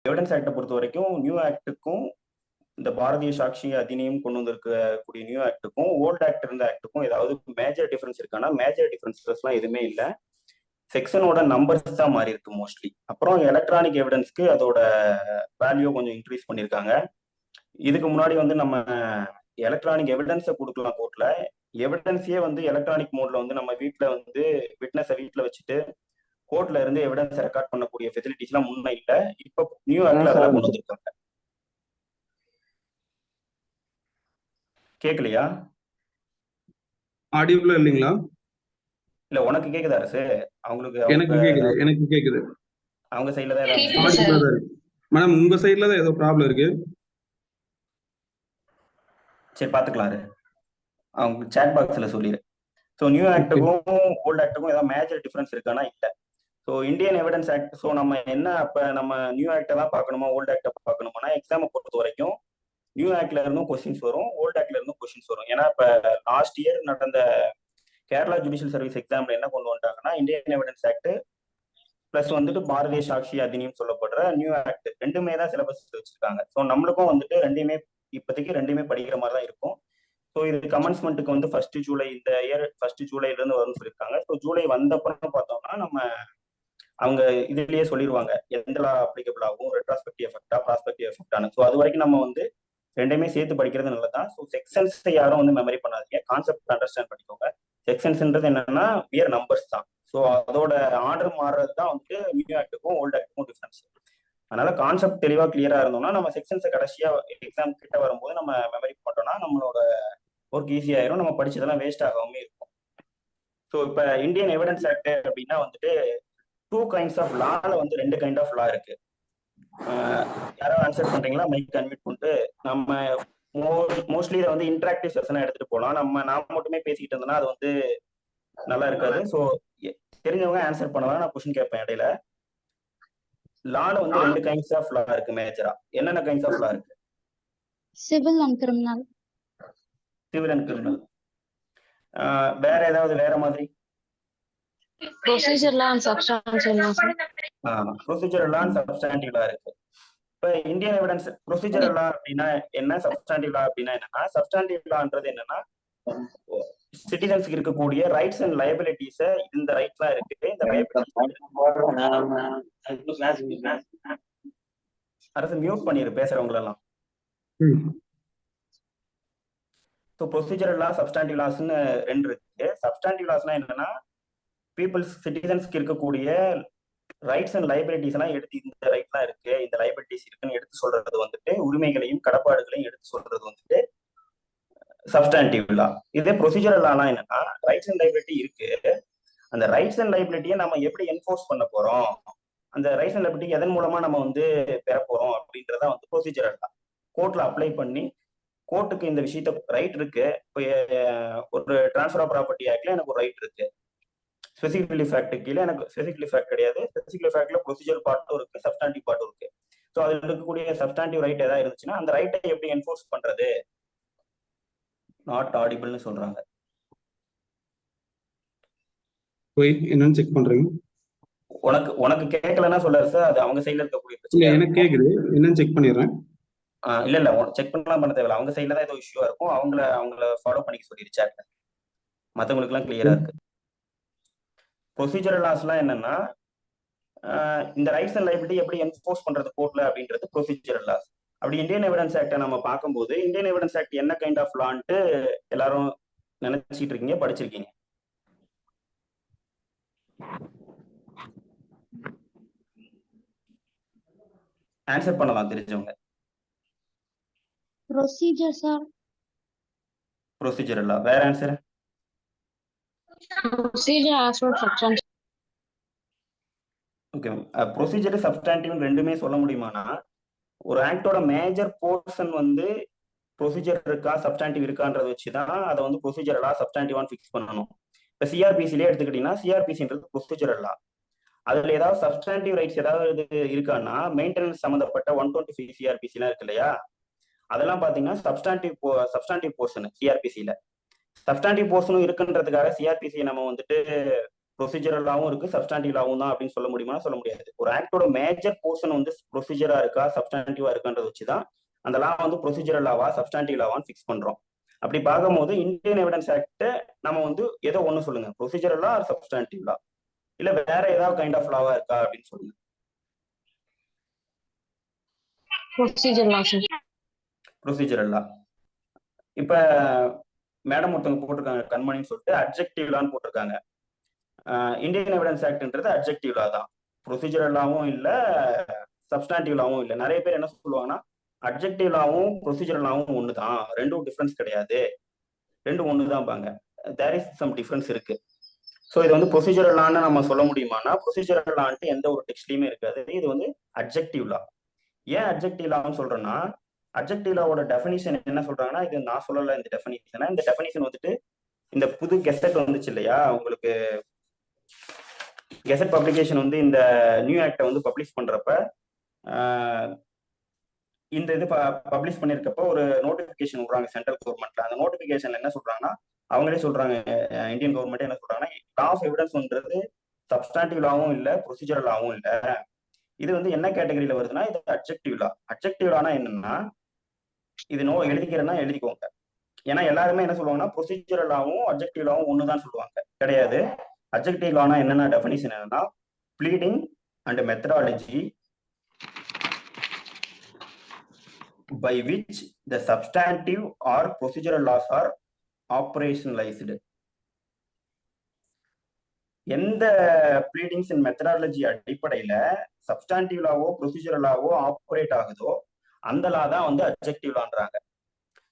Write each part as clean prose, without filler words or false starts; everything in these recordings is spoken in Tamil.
எவிடன்ஸ் ஆக்டை பொறுத்த வரைக்கும் நியூ ஆக்டுக்கும் இந்த பாரதிய சாட்சி அதிநியம் கொண்டு வந்திருக்கக்கூடிய நியூ ஆக்டுக்கும் ஓல்ட் ஆக்ட் இருந்த ஆக்டுக்கும் ஏதாவது மேஜர் டிஃபரன்ஸ் இருக்கானா மேஜர் டிஃபரன்ஸ்லாம் எதுவுமே இல்லை. செக்ஷனோட நம்பர்ஸ் தான் மாறி இருக்கு மோஸ்ட்லி. அப்புறம் எலக்ட்ரானிக் எவிடன்ஸ்க்கு அதோட வேல்யூ கொஞ்சம் இன்க்ரீஸ் பண்ணியிருக்காங்க. இதுக்கு முன்னாடி வந்து நம்ம எலக்ட்ரானிக் எவிடன்ஸை கொடுக்கலாம் கோர்ட்ல, எவிடன்ஸே வந்து எலக்ட்ரானிக் மோட்ல வந்து நம்ம வீட்டில் வந்து விட்னஸை வீட்டில் வச்சுட்டு கோர்ட்ல இருந்து எவிடன்ஸ் ரெக்கார்ட் பண்ணக்கூடிய ஃபெசிலிட்டிஸ் எல்லாம் முன்ன இல்லை. இப்போ நியூ ஆக்ட்ல அதெல்லாம் கொண்டு வந்திருக்காங்க. கேட்கலையா? ஆடியோல இல்லைங்களா? இல்ல உனக்கு கேக்குதா அரசு? அவங்களுக்கு எனக்கு கேக்குது. அவங்க சைடுல தான் ஏதாவது மேடம் உங்க சைடுல தான் ஏதோ ப்ராப்ளம் இருக்கு. சரி பாத்துக்கலாம். அவங்க சாட் பாக்ஸ்ல சொல்லிடு. ஸோ நியூ ஆக்டுக்கும் ஓல்ட் ஆக்டுக்கும் ஏதாவது மேஜர் டிஃபரன்ஸ் இருக்கானா இல்லை. So Indian evidence act, so நம்ம என்ன அப்போ நம்ம நியூ ஆக்டை தான் பார்க்கணுமா ஓல்ட் ஆக்டை பார்க்கணுமானா எக்ஸாமை பொறுத்த வரைக்கும் நியூ ஆக்ட்ல இருந்தும் கொஸ்டின்ஸ் வரும், ஓல்ட் ஆக்ட்ல இருந்தும் கொஸ்டின்ஸ் வரும். ஏன்னா இப்போ லாஸ்ட் இயர் நடந்த கேரளா ஜுடிஷியல் சர்வீஸ் எக்ஸாம்ல என்ன கொண்டு வந்துட்டாங்கன்னா இந்தியன் எவிடன்ஸ் ஆக்ட் பிளஸ் வந்துட்டு பாரதிய சாட்சி அதிநியம் சொல்லப்படுற நியூ ஆக்ட் ரெண்டுமே தான் சிலபஸ் வச்சிருக்காங்க. ஸோ நம்மளுக்கும் வந்துட்டு இப்போதைக்கு ரெண்டுமே படிக்கிற மாதிரி தான் இருக்கும். ஸோ இது கமென்ஸ்மெண்ட்டுக்கு வந்து ஃபர்ஸ்ட் ஜூலை இந்த இயர் ஃபர்ஸ்ட் ஜூலைல இருந்து வரும்னு சொல்லியிருக்காங்க. ஸோ ஜூலை வந்தப்பறம் பார்த்தோம்னா நம்ம அவங்க இதுலயே சொல்லிடுவாங்க எந்தெல்லாம் அப்ளிகபிள் ஆகும், ரெட்ராஸ்பெக்டிவ் எஃபெக்டா ப்ராஸ்பெக்டிவ் எஃபெக்டானு. ஸோ அது வரைக்கும் நம்ம வந்து ரெண்டுமே சேர்த்து படிக்கிறது நல்லதான். ஸோ செக்ஷன்ஸை யாரும் வந்து மெமரி பண்ணாதீங்க, கான்செப்ட் அண்டர்ஸ்டாண்ட் பண்ணிக்கோங்க. செக்ஷன்ஸ்ன்றது என்னன்னா வியர் நம்பர்ஸ் தான். ஸோ அதோட ஆர்டர் மாறுறது தான் வந்துட்டு நியூ ஆக்டுக்கும் ஓல்ட் ஆக்டுக்கும் டிஃபரன்ஸ். அதனால கான்செப்ட் தெளிவா கிளியரா இருந்தோம்னா நம்ம செக்ஷன்ஸை கடைசியா எக்ஸாம் கிட்ட வரும்போது நம்ம மெமரி பண்ணோம்னா நம்மளோட ஒர்க் ஈஸியாயிரும், நம்ம படிச்சதெல்லாம் வேஸ்ட் ஆகாம இருக்கும். ஸோ இப்போ இந்தியன் எவிடன்ஸ் ஆக்ட் அப்படின்னா வந்துட்டு 2 kinds ஆஃப் லால வந்து 2 kind ஆஃப் லா இருக்கு. யாராவது ஆன்சர் பண்றீங்களா? மைக் அன்மியூட் பண்ணிட்டு. நம்ம மோஸ்ட்லி இதை வந்து இன்டராக்டிவ் செஷனா எடுத்துட்டு போகலாம். நான் மட்டுமே பேசிக்கிட்டு இருந்தேன்னா அது வந்து நல்லா இருக்காது. ஸோ தெரிஞ்சவங்க ஆன்சர் பண்ணலாம், நான் கொஸ்டின் கேட்பேன் இடையில. லால வந்து 2 kinds ஆஃப் லா இருக்கு மேஜரா. என்னென்ன கைண்ட்ஸ் ஆஃப் லா இருக்கு? Civil and criminal. Civil and criminal. வேற ஏதாவது வேற மாதிரி? Procedure law and substantive law. Procedure law and substantive law இருக்கு. இப்போ இந்தியன் எவிடன்ஸ் ப்ரொசீஜர் லா அப்படின்னா என்ன, சப்ஸ்டான்டிவ் லா அப்படின்னா என்னன்னா, சப்ஸ்டான்டிவ் லான்றது என்னன்னா சிட்டிசன்ஸ்க்கு இருக்கக்கூடிய ரைட்ஸ் அண்ட் லைபிலிட்டிஸ இந்த ரைட்ஸ்லாம் இருக்கு, இந்த அரசு மியூட் பண்ணிரு பேசுறவங்களெல்லாம். ஸோ ப்ரொசீஜர் லா சப்ஸ்டான்டிவ் லாஸ்ன்னு 2 இருக்கு. சப்ஸ்டான்டிவ் லாஸ்னா என்னன்னா பீப்புள்ஸ் சிட்டிசன்ஸ்க்கு இருக்கக்கூடிய ரைட்ஸ் அண்ட் லைபிலிட்டிஸ் எல்லாம் எடுத்து இந்த ரைட்லாம் இருக்கு, இந்த லைபிலிட்டிஸ் இருக்குன்னு எடுத்து சொல்றது வந்துட்டு உரிமைகளையும் கடப்பாடுகளையும் எடுத்து சொல்றது வந்துட்டு சப்ஸ்டான்டிவ் லா. இதே ப்ரொசீஜரல் லாலாம் என்னன்னா ரைட்ஸ் அண்ட் லைபிலிட்டி இருக்கு, அந்த ரைட்ஸ் அண்ட் லைபிலிட்டியை நம்ம எப்படி என்ஃபோர்ஸ் பண்ண போறோம், அந்த ரைட்ஸ் அண்ட் லைபிலிட்டி எதன் மூலமா நம்ம வந்து பெற போறோம் அப்படின்றத வந்து ப்ரொசீஜரல் லா. கோர்ட்ல அப்ளை பண்ணி கோர்ட்டுக்கு இந்த விஷயத்த ரைட் இருக்கு. இப்போ ஒரு டிரான்ஸ்ஃபர் ஆஃப் ப்ராப்பர்ட்டி ஆக்ட்ல எனக்கு ஒரு ரைட் இருக்கு, ஸ்பெசிஃபிக் ஃபேக்ட் கீழே எனக்கு ஸ்பெசிஃபிக் ஃபேக்ட் கிடையாது, ஸ்பெசிஃபிக் ஃபேக்ட்ல ப்ரொசீஜர் பார்ட்டும் இருக்கு, சப்ஸ்டான்டிவ் பார்ட்டும் இருக்கு. ஸோ அதில் இருக்கக்கூடிய சப்ஸ்டான்டிவ் ரைட் ஏதாவது இருந்துச்சுன்னா அந்த ரைட்டை எப்படி என்ஃபோர்ஸ் பண்றது? நாட் ஆடிபிள்னு சொல்றாங்க. என்னன்னு செக் பண்றீங்க? உனக்கு கேட்கலன்னா சொல்றாரு சார், அது அவங்க சைடுல இருக்கக்கூடிய பிரச்சனை. எனக்கு கேக்குது, என்னன்னு செக் பண்ணிடுறேன். இல்ல செக் பண்ணலாம், பண்ண தேவையில்ல, அவங்க சைடுல தான் ஏதோ இஷ்யூவா இருக்கும், அவங்கள ஃபாலோ பண்ணிக்க சொல்லிருச்சா. மற்றவங்களுக்கு எல்லாம் கிளியரா இருக்கு. ப்ரொசீஜரல் லாஸ்லாம் என்னன்னா இந்த ரைட்ஸ் அண்ட் லைபிலிட்டி எப்படி என்ஃபோர்ஸ் பண்றது கோர்ட்ல அப்படின்றது ப்ரொசீஜரல் லாஸ். அப்படி இந்தியன் எவிடன்ஸ் ஆக்டை நம்ம பார்க்கும்போது இந்தியன் எவிடன்ஸ் ஆக்ட் என்ன கைண்ட் ஆஃப் லான்ட்டு எல்லாரும் நினைச்சிட்டு இருக்கீங்க, படிச்சிருக்கீங்க? ஆன்சர் பண்ணலாம் தெரிஞ்சவங்க. Procedure sir. ப்ரொசீஜரல் லா. வேற answer? Procedure as well substantive. Okay, procedure substantive ரெண்டுமே சொல்ல முடியுமானா ஒரு ஆக்டோட மேஜர் போர்ஷன் வந்து ப்ரொசீஜர் இருக்கா சப்ஸ்டான்டிவ் இருக்கான்றத வச்சுதான் அதை வந்து ப்ரொசீஜரலா சப்ஸ்டான்டிவான்னு ஃபிக்ஸ் பண்ணணும். இப்போ சிஆர்பிசிலே எடுத்துக்கிட்டீங்கன்னா சிஆர்பிசின்றது ப்ரொசீஜரல் லா. அதுல ஏதாவது சப்ஸ்டான்டிவ் ரைட்ஸ் ஏதாவது இருக்கான்னா மெயின்டெனன்ஸ் சம்மந்தப்பட்ட 125 சிஆர்பிசி எல்லாம் இருக்கு இல்லையா, அதெல்லாம் பாத்தீங்கன்னா சப்ஸ்டான்டிவ் போர்ஷன் சிஆர்பிசியில. சப்ஸ்டான்டிவ் போர்ஷனும் இருக்குன்றதுக்காக சிஆர்பிசி நம்ம வந்துட்டு ப்ரொசீஜரலாவும் இருக்கு, சப்ஸ்டான்டிவ் லாவும் தான் அப்படின்னு சொல்ல முடியுமா? சொல்ல முடியாது. ஒரு ஆக்டோட மேஜர் போர்ஷன் வந்து ப்ரொசீஜரா இருக்கா, சப்ஸ்டான்டிவா இருக்கான்றத வச்சுதான் அந்த லா வந்து ப்ரொசீஜரல் லாவா, சப்ஸ்டான்டிவ் லாவான்னு ஃபிக்ஸ் பண்றோம். அப்படி பார்க்கும்போது இந்தியன் எவிடன்ஸ் ஆக்ட் நம்ம வந்து ஏதோ ஒண்ணு சொல்லுங்க, ப்ரொசீஜரல் லா, சப்ஸ்டான்டிவ் லா, இல்ல வேற ஏதாவது கைண்ட் ஆஃப் லாவா இருக்கா அப்படின்னு சொல்லுங்க. ப்ரொசீஜர் லா சார். ப்ரொசீஜரல் லா. இப்ப மேடம் ஒருத்தவங்க போட்டிருக்காங்க கண்மணின்னு சொல்லிட்டு அட்ஜெக்டிவ் லான்னு போட்டிருக்காங்க. இந்தியன் எவிடன்ஸ் ஆக்ட்ன்றது அட்ஜெக்டிவ் லா தான், ப்ரொசீஜரல் லாவும் இல்ல, சப்ஸ்டான்டிவ் லாவும் இல்ல. நிறைய பேர் என்ன சொல்லுவாங்கன்னா அட்ஜெக்டிவ் லாவும் ப்ரொசீஜரல் லாவும் ஒண்ணுதான், ரெண்டும் டிஃபரன்ஸ் கிடையாது, ரெண்டும் ஒண்ணுதான் பாங்க. தேர் இஸ் சம் டிஃபரன்ஸ் இருக்கு. ஸோ இது வந்து ப்ரொசீஜரல் லான்னு நம்ம சொல்ல முடியுமானா, ப்ரொசீஜரல் லான்ட்டு எந்த ஒரு டெக்ஸ்ட்லயுமே இருக்காது. இது வந்து அட்ஜெக்டிவ் லா. ஏன் அட்ஜெக்டிவ் லான்னு சொல்றேன்னா, அட்ஜெக்டிவ் லாவோட டெஃபினிஷன் என்ன சொல்றாங்கன்னா, இது நான் சொல்லல இந்த டெஃபினிஷனை, இந்த டெஃபினிஷன் வந்துட்டு இந்த புது கெசட் வந்துச்சு இல்லையா உங்களுக்கு, கெசட் பப்ளிகேஷன் வந்து இந்த நியூ ஆக்டை வந்து பப்ளிஷ் பண்றப்ப இந்த இது பப்ளிஷ் பண்ணிருக்கப்போ ஒரு நோட்டிபிகேஷன் விடுறாங்க சென்ட்ரல் கவர்மெண்ட்ல. அந்த நோட்டிபிகேஷன்ல என்ன சொல்றாங்கன்னா, அவங்களே சொல்றாங்க, இந்தியன் கவர்மெண்ட் என்ன சொல்றாங்கன்னா, லா ஆஃப் எவிடன்ஸ்ன்றது சப்ஸ்டான்டிவ் லாவும் இல்ல, ப்ரொசீஜரல் லாவும் இல்ல, இது வந்து என்ன கேட்டகரியில வருதுன்னா இது அட்ஜெக்டிவ் லா. அட்ஜெக்டிவ் லானா என்னன்னா, இது எழுதிக்கிறேன்னா எழுதிக்கோங்க. ஏன்னா எல்லாருமே என்ன சொல்லுவாங்கன்னா ப்ரொசீஜரல் லாவும் அட்ஜெக்டிவ் லாவும் ஒண்ணுதான் சொல்லுவாங்க. கிடையாது. அட்ஜெக்டிவ் லானா என்னென்ன டெஃபினிஷன் என்னன்னா, bleeding and methodology by which the substantive or procedural laws are operationalized. எந்த ப்ளீடிங்ஸ் அண்ட் மெத்தடாலஜி அடிப்படையில substantive Lao procedural Lao operate ஆகுதோ அந்த லா தான் வந்து அட்ஜெக்டிவ் லான்றாங்க.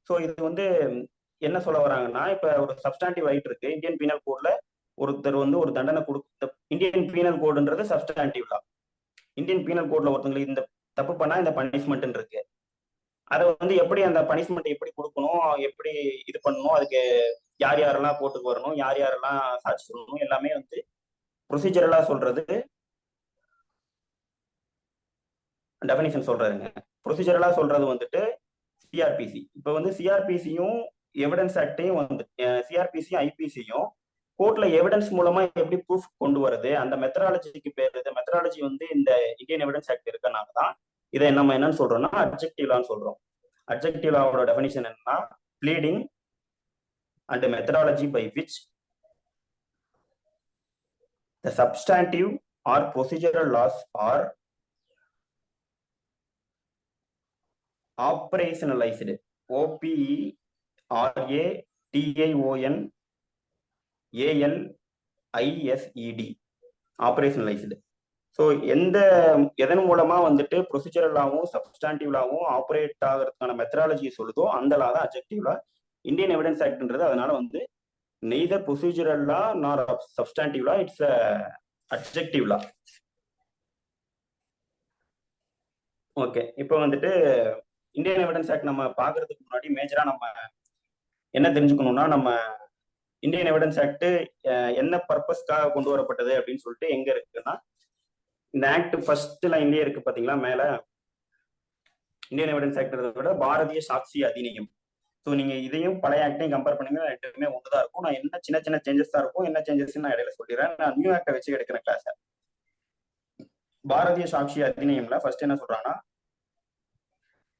ஸோ இது வந்து என்ன சொல்ல வராங்கன்னா, இப்ப ஒரு சப்ஸ்டான்டிவ் ரைட் இருக்கு இந்தியன் பீனல் கோட்ல, ஒருத்தர் வந்து ஒரு தண்டனை கொடுத்த இந்தியன் பீனல் கோடுன்றது சப்ஸ்டான்டிவ் லா. இந்தியன் பீனல் கோட்ல ஒருத்தங்களுக்கு இந்த தப்பு பண்ணா இந்த பனிஷ்மெண்ட் இருக்கு, அதை வந்து எப்படி அந்த பனிஷ்மெண்ட் எப்படி கொடுக்கணும், எப்படி இது பண்ணணும், அதுக்கு யார் யாரெல்லாம் போட்டுக்கு வரணும், யார் யாரெல்லாம் சாட்சி சொல்லணும், எல்லாமே வந்து ப்ரொசீஜரலா சொல்றது டெஃபினிஷன் சொல்றாருங்க. ப்ரொசீஜரலா சொல்றது வந்துட்டு சிஆர்பிசி. இப்ப வந்து சிஆர்பிசியும் எவிடன்ஸ் ஆக்டையும் வந்து சிஆர்பிசியும் ஐபிசியும் கோர்ட்ல எவிடன்ஸ் மூலமா எப்படி ப்ரூஃப் கொண்டு வருது, அந்த மெத்தடாலஜிக்கு பேர் இது. மெத்தடாலஜி வந்து இந்த இந்தியன் எவிடன்ஸ் ஆக்ட் இருக்கனால தான் இதை நம்ம என்னன்னு சொல்றோம்னா அட்ஜெக்டிவ் லான்னு சொல்றோம். அட்ஜெக்டிவ் லாவோட டெஃபினிஷன் என்னன்னா, bleeding and methodology by which the substantive or procedural laws are operationalized. OPERATIONALISED. operationalized. So எதன் மூலமா வந்துட்டு ப்ரொசீஜரல் லாவும் சப்ஸ்டான்டிவ் லாவும் ஆப்ரேட் ஆகிறதுக்கான மெத்தடாலஜி சொல்லுதோ அந்த லா தான் அட்ஜெக்டிவ் லா. இந்தியன் எவிடன்ஸ் ஆக்ட்ன்றது அதனால வந்து நெய்தர் ப்ரொசீஜரல் லா நார் substantive law, it's adjective law. Okay, இப்போ வந்துட்டு இந்தியன் எவிடன்ஸ் ஆக்ட் நம்ம பாக்குறதுக்கு முன்னாடி மேஜரா நம்ம என்ன தெரிஞ்சுக்கணும்னா, நம்ம இந்தியன் எவிடன்ஸ் ஆக்ட் என்ன பர்பஸ்க்காக கொண்டு வரப்பட்டது அப்படின்னு சொல்லிட்டு எங்க இருக்குன்னா, இந்த ஆக்ட் ஃபர்ஸ்ட் லைன்லயே இருக்கு பாத்தீங்களா மேல, இந்தியன் எவிடன்ஸ் ஆக்ட் விட பாரதிய சாட்சி அதிநியம். ஸோ நீங்க இதையும் பழைய ஆக்டையும் கம்பேர் பண்ணீங்கன்னா ரெண்டுமே ஒன்றுதான் இருக்கும். நான் என்ன சின்ன சின்ன சேஞ்சஸ் தான் இருக்கும், என்ன சேஞ்சஸ் நான் இடையில சொல்லிடுறேன். நான் நியூ ஆக்டை வச்சு எடுக்கிறேன் கிளாஸ். பாரதிய சாட்சி அதிநியம்ல ஃபர்ஸ்ட் என்ன சொல்றாங்கன்னா,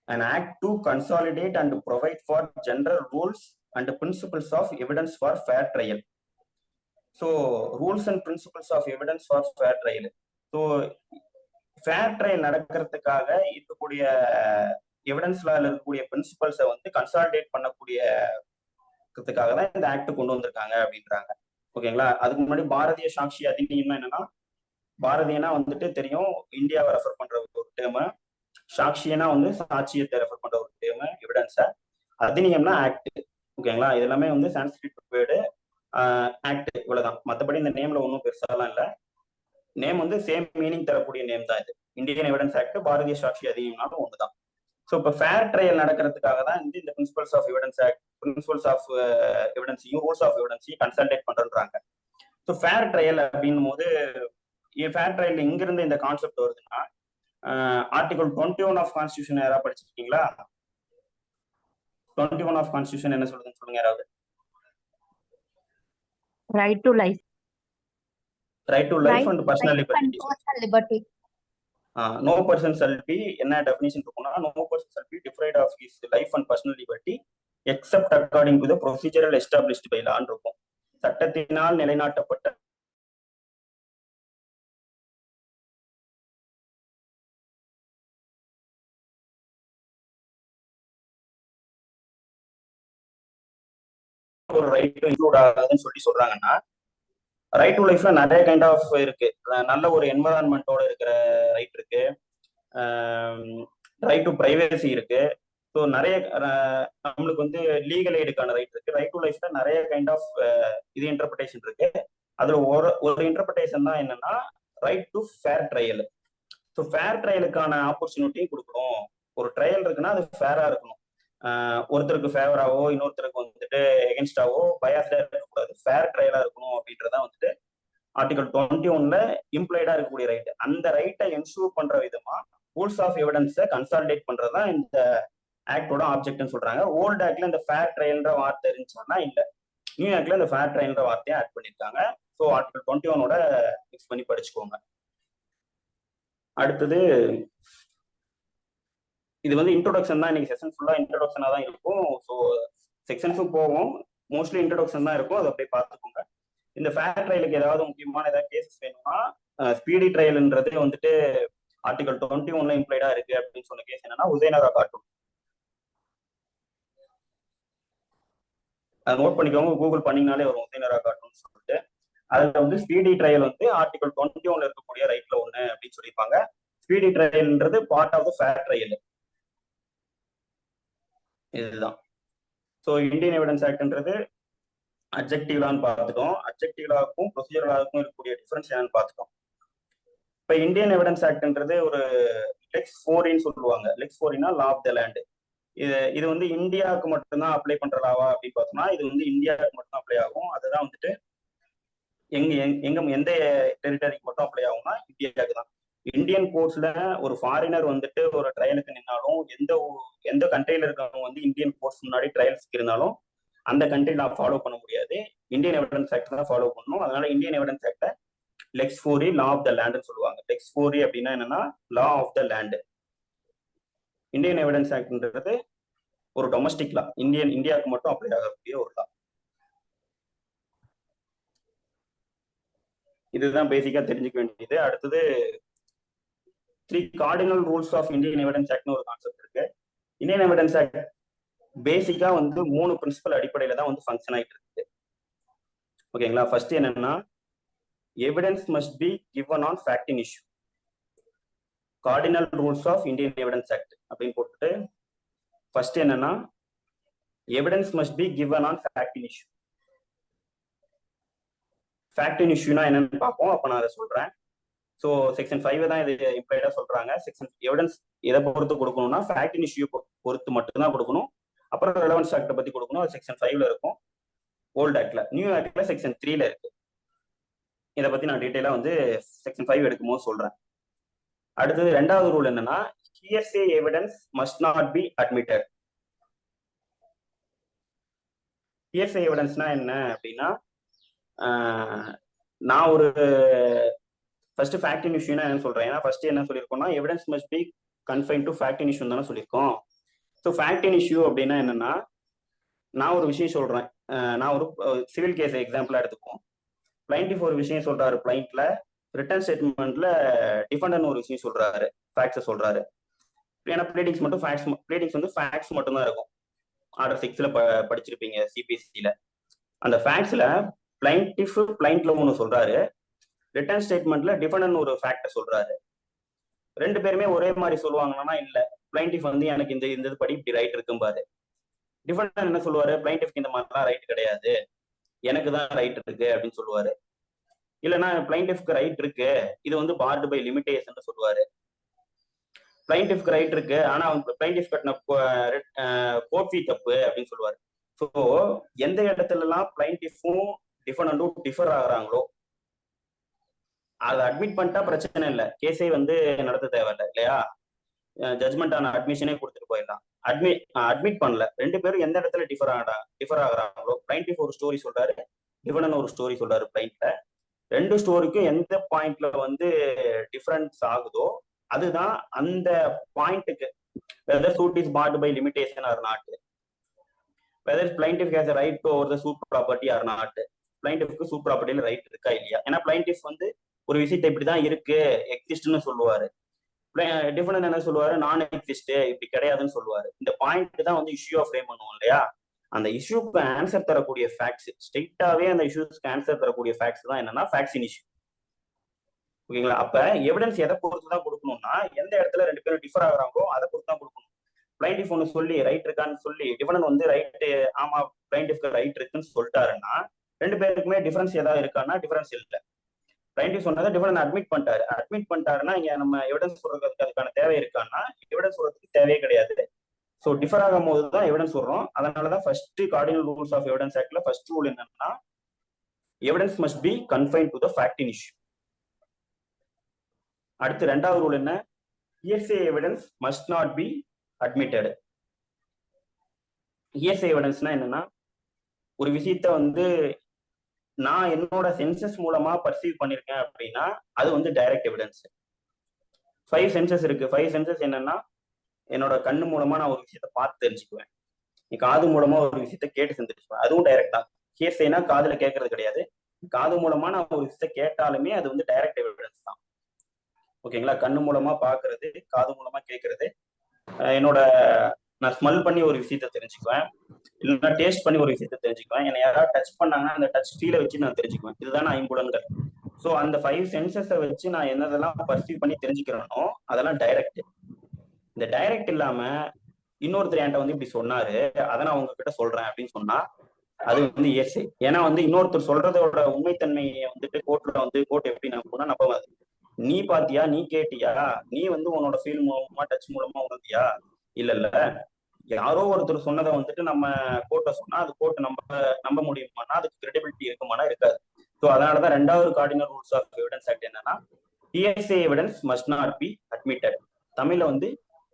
an act to consolidate and provide for general rules and principles of evidence for fair trial. So rules and principles of evidence for fair trial. So fair trial நடக்கிறதுக்காக இருக்கக்கூடிய எவிடன்ஸ்ல இருக்கக்கூடிய பிரின்சிபல்ஸை வந்து கன்சாலிடேட் பண்ணக்கூடியதுக்காக தான் இந்த ஆக்ட் கொண்டு வந்திருக்காங்க அப்படின்றாங்க. ஓகேங்களா? அதுக்கு முன்னாடி பாரதிய சாட்சி அதிநியம்னா என்னன்னா, பாரதியனா வந்துட்டு தெரியும் இந்தியாவை ரெஃபர் பண்ற ஒரு டேர்மு, சாட்சியனா வந்து சாட்சியத்தை ரெஃபர் பண்ற ஒரு டேர்மு எவிடன்ஸை, அதிநியம்னா ஆக்ட். ஓகேங்களா? இது எல்லாமே வந்து சான்ஸ்கிரிட் வேர்டு, ஆக்ட், இவ்வளவுதான். மற்றபடி இந்த நேம்ல ஒன்றும் பெருசாலாம் இல்லை. நேம் வந்து சேம் மீனிங் தரக்கூடிய நேம் தான் இது. இந்தியன் எவிடன்ஸ் ஆக்ட், பாரதிய சாட்சி அதிநியம்னாலும் ஒண்ணுதான். ஸோ இப்போ ஃபேர் ட்ரையல் நடக்கிறதுக்காக தான் இந்த principles of evidence act, principles of எவிடன்ஸையும் ரூல்ஸ் ஆஃப் எவிடன்ஸையும் கன்சல்டேட் பண்றாங்க. ஸோ ஃபேர் ட்ரையல் அப்படின்னும் போது ஃபேர் ட்ரையல் எங்க இருந்து இந்த கான்செப்ட் வருதுன்னா, ஆர்டிகல் 21 ஆஃப் கான்ஸ்டியூஷன் யாராவது படிச்சிருக்கீங்களா? 21 ஆஃப் கான்ஸ்டியூஷன் என்ன சொல்லுதுன்னு சொல்லுங்க யாராவது. Right to life. Right to life and personal liberty. personal liberty. No person shall be என்ன டெஃபினிஷன் இருக்கும்னா, no person shall be deprived of his life and personal liberty except according to the procedural established by லான்னு இருக்கும். சட்டத்தினால் நிலைநாட்டப்பட்ட ஒரு ரைட் இன்க்ளூட் ஆகாதுன்னு சொல்லி சொல்றாங்கன்னா, ரைட் டு லைஃப்ல நிறைய கைண்ட் ஆஃப் இருக்கு. நல்ல ஒரு என்வரான்மெண்டோட இருக்கிற ரைட் இருக்கு, ரைட் டு பிரைவேசி இருக்கு. ஸோ நிறைய நம்மளுக்கு வந்து லீகல் எய்டுக்கான ரைட் இருக்கு. ரைட் டு லைஃப்ல நிறைய கைண்ட் ஆஃப் இது இன்டர்பிரேஷன் இருக்கு. அதுல ஒரு இன்டர்பிரேஷன் தான் என்னன்னா right to fair trial. So fair ட்ரையலுக்கான ஆப்பர்ச்சுனிட்டியும் கொடுக்கணும். ஒரு ட்ரையல் இருக்குன்னா அது ஃபேரா இருக்கணும். ஒருத்தருக்கு ஃபேவராவோ இன்னொருத்தருக்கு வந்துட்டு எகென்ஸ்டாவோ பயாஸ்டா இருக்கக்கூடாது, ஃபேர் ட்ரையலா இருக்கணும் அப்படின்றதான் வந்துட்டு ஆர்டிகல் 21ல இம்ப்ளைடா இருக்கக்கூடிய ரைட். அந்த ரைட்டை என்ஷூர் பண்ற விதமா ரூல்ஸ் ஆஃப் எவிடன்ஸை கன்சாலிடேட் பண்றதுதான் இந்த ஆக்டோட ஆப்ஜெக்ட்னு சொல்றாங்க. ஓல்டு ஆக்ட்ல இந்த ஃபேர் ட்ரையல்ன்ற வார்த்தை இருந்துச்சுன்னா இல்ல, நியூ ஆக்ட்ல இந்த ஃபேர் ட்ரையல்ன்ற வார்த்தையை ஆட் பண்ணிருக்காங்க. ஸோ ஆர்டிகல் 21ஓட மிக்ஸ் பண்ணி படிச்சுக்கோங்க. அடுத்தது இது வந்து இன்ட்ரோடக்ஷன் தான். இன்னைக்கு செஷன் ஃபுல்லா இன்ட்ரோடக்ஷனா தான் இருக்கும். ஸோ செக்ஷன்ஸும் போகும், மோஸ்ட்லி இன்ட்ரோடக்ஷன் தான் இருக்கும். அதை அப்படியே பார்த்துக்கோங்க. இந்த ஃபேர் ட்ரையலுக்கு ஏதாவது முக்கியமான ஏதாவது கேசஸ் வேணும்னா, ஸ்பீடி ட்ரையல்ன்றது வந்துட்டு ஆர்டிகல் 21ல இம்ப்ளைடா இருக்கு அப்படின்னு சொன்ன கேஸ் என்னன்னா உதயநரா கார்ட்டூன். அதை நோட் பண்ணிக்கோங்க, கூகுள் பண்ணிங்கனாலே வரும் உதயநரா கார்ட்டூன் சொல்லிட்டு. அதுல வந்து ஸ்பீடி ட்ரையல் வந்து ஆர்டிகல் 21ல இருக்கக்கூடிய ரைட்ல ஒண்ணு அப்படின்னு சொல்லியிருப்பாங்க. ஸ்பீடி ட்ரையல்ன்றது part of the fair trial. இதுதான். ஸோ இந்தியன் எவிடன்ஸ் ஆக்ட்ன்றது அப்ஜெக்டிவ் லான்னு பார்த்துட்டோம். அப்ஜெக்டிவ் லாவுக்கும் ப்ரொசீஜர் லாவுக்கும் இருக்கக்கூடிய டிஃபரன்ஸ் என்னன்னு பார்த்துட்டோம். இப்போ இந்தியன் எவிடன்ஸ் ஆக்ட்ன்றது ஒரு லெக்ஸ் 4ன்னு சொல்லுவாங்க. லெக்ஸ் 4னா லா ஆஃப் த லேண்ட். இது வந்து இந்தியாவுக்கு மட்டும்தான் அப்ளை பண்ற லாவா அப்படின்னு பார்த்தோம்னா இது வந்து இந்தியாவுக்கு மட்டும் அப்ளை ஆகும். அதுதான் வந்துட்டு எந்த டெரிட்டரிக்கு மட்டும் அப்ளை ஆகும்னா இந்தியாவுக்கு தான். இந்தியன் கோர்ட்ஸ்ல ஒரு ஃபாரினர் வந்துட்டு ஒரு ட்ரையலுக்கு நின்னாலும் எந்த கண்ட்ரியில இருக்கவங்க வந்து இந்தியன் கோர்ட்ஸ் முன்னாடி ட்ரையல்ஸ்க்கு இருந்தாலும் அந்த கண்ட்ரி நான் ஃபாலோ பண்ண முடியாது. இந்தியன் எவிடன்ஸ் ஆக்ட் தான் ஃபாலோ பண்ணணும். அதனால Indian evidence act lex 4E law of the லேண்ட்னு சொல்லுவாங்க. லெக்ஸ் 4E அப்படின்னா என்னன்னா law of the land. Indian evidence ஆக்ட்ன்றது ஒரு டொமஸ்டிக் லா, இந்தியாவுக்கு மட்டும் அப்ளை ஆகக்கூடிய ஒரு லா. இதுதான் பேசிக்கா தெரிஞ்சுக்க வேண்டியது. அடுத்தது 3 cardinal rules of Indian evidence ஆக்ட்னு ஒரு கான்செப்ட் இருக்கு. இந்தியன் எவிடன்ஸ் ஆக்ட் பேசிக்கா வந்து 3 பிரின்சிபல் அடிப்படையில தான் வந்து ஃபங்க்ஷன் ஆகிட்டு இருக்கு. ஓகேங்களா? ஃபர்ஸ்ட் என்னன்னா evidence must be given on fact in issue. Cardinal rules of Indian evidence act அப்படின்னு போட்டுட்டு ஃபர்ஸ்ட் என்னன்னா evidence must be given on fact in issue. Fact in இஷ்யூனா என்னன்னு பார்ப்போம். அப்ப நான் அதை சொல்றேன். ஸோ செக்ஷன் 5 தான் இது இம்ப்ளைடா சொல்றாங்க. செக்ஷன் எவிடன்ஸ் எதை பொறுத்து கொடுக்கணும்னா ஃபேக்ட் இன் இஷ்யூ பொறுத்து மட்டும்தான் கொடுக்கணும். அப்புறம் ரெலவன்ஸ் ஆக்டை பத்தி கொடுக்கணும். அது செக்ஷன் 5ல இருக்கும் ஓல்டு ஆக்ட்ல. நியூ ஆக்ட்ல செக்ஷன் 3ல இருக்கு. இதை பத்தி நான் டீட்டெயிலா வந்து செக்ஷன் 5 எடுக்கும்போது சொல்றேன். அடுத்தது 2வது ரூல் என்னன்னா hearsay evidence must not be admitted. Hearsay எவிடன்ஸ்னா என்ன அப்படின்னா, நான் ஒரு ஃபர்ஸ்ட் ஃபேக்ட் இன் இஷ்யூனா என்ன சொல்றேன். ஏன்னா ஃபர்ஸ்ட் என்ன சொல்லியிருக்கோம்னா evidence must be confine to fact in issue தானே சொல்லியிருக்கோம். ஸோ ஃபேக்ட் இன் இஷ்யூ அப்படின்னா என்னன்னா, நான் ஒரு விஷயம் சொல்றேன். நான் ஒரு சிவில் கேஸ் எக்ஸாம்பிளா எடுத்துப்போம். பிளைண்டிஃப் ஒரு விஷயம் சொல்றாரு, பிளைண்ட்ல ரிட்டன் ஸ்டேட்மெண்ட்ல டிஃபெண்டன்ட் ஒரு விஷயம் சொல்றாரு, ஃபேக்ட்ஸை சொல்றாரு. ஏன்னா ப்ளீடிங்ஸ் மட்டும் ப்ளீடிங்ஸ் வந்து ஃபேக்ட்ஸ் மட்டும் தான் இருக்கும். ஆர்டர் 6ல படிச்சிருப்பீங்க சிபிஎஸ்சில. அந்த ஃபேக்ட்ஸ்ல பிளைண்ட்ல ஒன்று சொல்றாரு, ரிட்டர்ன் ஸ்டேட்மெண்ட்ல டிஃபெண்டன்ட் ஒரு ஃபேக்டை சொல்றாரு. 2 பேருமே ஒரே மாதிரி சொல்லுவாங்கன்னா இல்ல, பிளைண்டிஃப் வந்து எனக்கு இந்த படி இப்படி ரைட் இருக்கும் பாரு. டிஃபெண்டன்ட் என்ன சொல்லுவாரு, பிளைண்டிஃப்க்கு இந்த மாதிரிலாம் ரைட் கிடையாது, எனக்கு தான் ரைட் இருக்கு அப்படின்னு சொல்லுவாரு. இல்லைன்னா பிளைண்டிஃப்க்கு ரைட் இருக்கு, இது வந்து பார்டு பை லிமிடேஷன் சொல்லுவாரு. பிளைண்டிஃப்க்கு ரைட் இருக்கு, ஆனா அவங்க பிளைண்டிஃப் கட்டின கோர்ட் ஃபீ தப்பு அப்படின்னு சொல்லுவாரு. ஸோ எந்த இடத்துல எல்லாம் பிளைண்டிஃபும் டிஃபெண்டன்ட்டும் டிஃபர் ஆகுறாங்களோ அதை அட்மிட் பண்ணிட்டா பிரச்சனை இல்லை, கேஸே வந்து நடத்த தேவையில்லை இல்லையா? ஜட்மெண்ட் ஆன அட்மிஷனே கொடுத்துட்டு போயிடலாம். அட்மிட் பண்ணல, 2 பேரும் எந்த இடத்துல டிஃபர் ஆகுறாங்களோ, பிளைண்டிஃப் ஒரு ஸ்டோரி சொல்றாரு, டிஃபெண்டன்ட் ஒரு ஸ்டோரி சொல்றாரு பிளைண்ட்ல, ரெண்டு ஸ்டோரிக்கும் எந்த பாயிண்ட்ல வந்து டிஃபரன்ஸ் ஆகுதோ அதுதான் அந்த பாயிண்ட்டுக்கு whether suit is barred by limitation or not, whether plaintiff has a right to over the suit property or not. பிளைண்டிஃப்க்கு சூட் ப்ராப்பர்ட்டியில ரைட் இருக்கா இல்லையா? ஏன்னா பிளைண்டிஃப் வந்து ஒரு விஷயத்தை இப்படிதான் இருக்கு எக்ஸிஸ்ட்னு சொல்லுவாரு, டிஃபரெண்ட் என்ன சொல்லுவாரு, நான் எக்ஸிஸ்ட் இப்படி கிடையாதுன்னு சொல்லுவாரு. இந்த பாயிண்ட் தான் வந்து இஷ்யூ ஃப்ரேம் பண்ணுவோம் இல்லையா? அந்த இஷ்யூக்கு ஆன்சர் தரக்கூடிய ஃபேக்ட்ஸ், ஸ்ட்ரெயிட்டாவே அந்த இஷ்யூஸ்க்கு ஆன்சர் தரக்கூடிய ஃபேக்ட்ஸ் தான் என்னன்னா ஃபேக்ட்ஸ் இன் இஷ்யூ. ஓகேங்களா? அப்ப எவிடன்ஸ் எதை பொறுத்து தான் கொடுக்கணும்னா, எந்த இடத்துல ரெண்டு பேரும் டிஃபர் ஆகுறாங்களோ அதை பொறுத்து தான் கொடுக்கணும். பிளைண்டிஃப் ஒன்று சொல்லி ரைட் இருக்கான்னு சொல்லி டிஃபரெண்ட் வந்து ரைட், ஆமா பிளைண்டிஃப்க்கு ரைட் இருக்குன்னு சொல்லிட்டாருன்னா ரெண்டு பேருக்குமே டிஃபரன்ஸ் ஏதாவது இருக்கான்னா டிஃபரன்ஸ் இல்லை. பிளைண்டிஃப் சொன்னதை டிஃபரெண்ட் அட்மிட் பண்ணிட்டாருன்னா இங்க நம்ம எவிடன்ஸ் சொல்றதுக்கு அதுக்கான தேவை இருக்கான்னா எவிடன்ஸ் சொல்றதுக்கு தேவையே கிடையாது. ஸோ டிஃபர் ஆகும் போது தான் எவிடன்ஸ் சொல்றோம். அதனாலதான் first cardinal rules of evidence ஆக்ட்ல ஃபர்ஸ்ட் ரூல் என்னன்னா, evidence must be confined to the fact in issue. அடுத்து ரெண்டாவது ரூல் என்ன, hearsay evidence must not be admitted. Hearsay எவிடன்ஸ்னா என்னன்னா, ஒரு விஷயத்த வந்து நான் என்னோட சென்சஸ் மூலமா பர்சீவ் பண்ணிருக்கேன் அப்படின்னா அது வந்து டைரக்ட் எவிடன்ஸ். 5 சென்சஸ் இருக்கு. 5 சென்சஸ் என்னன்னா, என்னோட கண்ணு மூலமா நான் ஒரு விஷயத்த பார்த்து தெரிஞ்சுக்குவேன், காது மூலமா ஒரு விஷயத்த கேட்டு தெரிஞ்சுக்குவேன், அதுவும் டைரக்ட் தான். ஹியர்சேனா காதுல கேட்கறது கிடையாது, காது மூலமா நான் ஒரு விஷயத்த கேட்டாலுமே அது வந்து டைரக்ட் எவிடன்ஸ் தான். ஓகேங்களா? கண்ணு மூலமா பாக்குறது, காது மூலமா கேட்கறது, என்னோட நான் ஸ்மெல் பண்ணி ஒரு விஷயத்த தெரிஞ்சுக்குவேன், இல்லைன்னா டேஸ்ட் பண்ணி ஒரு விஷயத்த தெரிஞ்சுக்குவேன், என்னை யாராவது டச் பண்ணாங்கன்னா அந்த டச் ஃபீலை வச்சு நான் தெரிஞ்சுக்குவேன். இதுதான் ஐம்புலன்கள். ஸோ அந்த 5 சென்சஸை வச்சு நான் என்னதெல்லாம் பர்சீவ் பண்ணி தெரிஞ்சுக்கிறேனோ அதெல்லாம் டைரக்ட். இந்த டைரக்ட் இல்லாம இன்னொருத்தர் என்கிட்ட வந்து இப்படி சொன்னாரு, அதை நான் உங்ககிட்ட சொல்றேன் அப்படின்னு சொன்னா அது வந்து இயற்கை. ஏன்னா வந்து இன்னொருத்தர் சொல்றதோட உண்மைத்தன்மையை வந்துட்டு கோர்ட் எப்படி நம்புனா நம்பாது. நீ பாத்தியா, நீ கேட்டியா, நீ வந்து உன்னோட ஃபீல் மூலமா டச் மூலமா உணர்ந்தியா? இல்ல யாரோ ஒருத்தர் சொன்னதை வந்துட்டு நம்ம கோர்ட்டை சொன்னா அது கோர்ட் நம்ப முடியுமானா அதுக்கு கிரெடிபிலிட்டி இருக்குமானா இருக்காது. ஸோ அதனாலதான் ரெண்டாவது cardinal rules of evidence act என்னன்னா, hearsay evidence must not be admitted. தமிழ்ல வந்து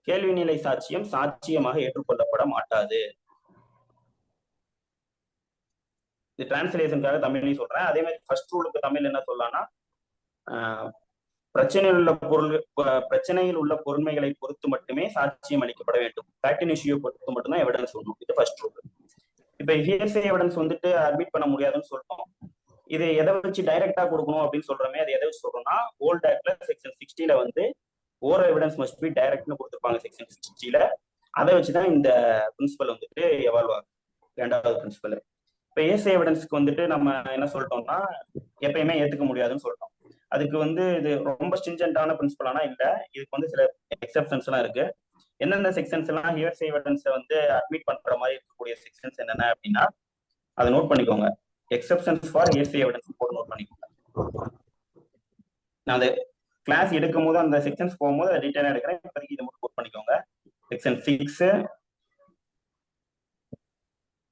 கேள்வி நிலை சாட்சியம் சாட்சியமாக ஏற்றுக்கொள்ளப்பட மாட்டாது. இது டிரான்ஸ்லேஷனுக்காக தமிழ்லையும் சொல்றேன். அதே மாதிரி ஃபர்ஸ்ட் ரூலுக்கு தமிழ் என்ன சொல்லலாம்னா, பிரச்சனையில் உள்ள பொருண்மைகளை பொறுத்து மட்டுமே சாட்சியம் அளிக்கப்பட வேண்டும். ஃபேக்ட் இஷ்யூ பொறுத்து மட்டும்தான் எவிடன்ஸ் சொல்லணும். இது ஃபர்ஸ்ட் ரூல். இப்ப ஹியர்சே எவிடன்ஸ் வந்துட்டு அட்மிட் பண்ண முடியாதுன்னு சொல்றோம். இது எதை வச்சு டைரக்டா கொடுக்கணும் அப்படின்னு சொல்றோமே, அது எதை வச்சு சொல்றோம்னா, ஓல்ட் ஆக்ட்ல செக்ஷன் 60ல வந்து ஓரல் எவிடன்ஸ் மஸ்ட் பி டைரக்ட்னு கொடுத்துருப்பாங்க செக்ஷன் 60ல. அதை வச்சுதான் இந்த பிரின்சிபல் வந்துட்டு எவால்வ் ஆகும், ரெண்டாவது பிரின்சிபல். இப்ப ஹியர்சே எவிடன்ஸ்க்கு வந்துட்டு நம்ம என்ன சொல்லிட்டோம்னா, எப்பயுமே ஏத்துக்க முடியாதுன்னு சொல்லிட்டோம். அதுக்கு வந்து இது ரொம்ப ஸ்ட்ரிஞ்சன்டான பிரின்சிபலானா இல்ல, இதுக்கு வந்து சில எக்ஸப்ஷன்ஸ் எல்லாம் இருக்கு. எந்தெந்த செக்ஷன்ஸ் எல்லாம் ஹியர்சே எவிடன்ஸை வந்து அட்மிட் பண்ற மாதிரி இருக்கக்கூடிய செக்ஷன்ஸ் என்னென்ன அப்படின்னா அதை நோட் பண்ணிக்கோங்க. எக்ஸப்ஷன்ஸ் ஃபார் ஹியர்சே எவிடன்ஸ் போட்டு நோட் பண்ணிக்கோங்க. நான் அந்த கிளாஸ் எடுக்கும் போது அந்த செக்ஷன்ஸ் போகும்போது டீட்டெயிலா எடுக்கிறேன். இப்போதைக்கு இதை மட்டும் நோட் பண்ணிக்கோங்க. Section 6,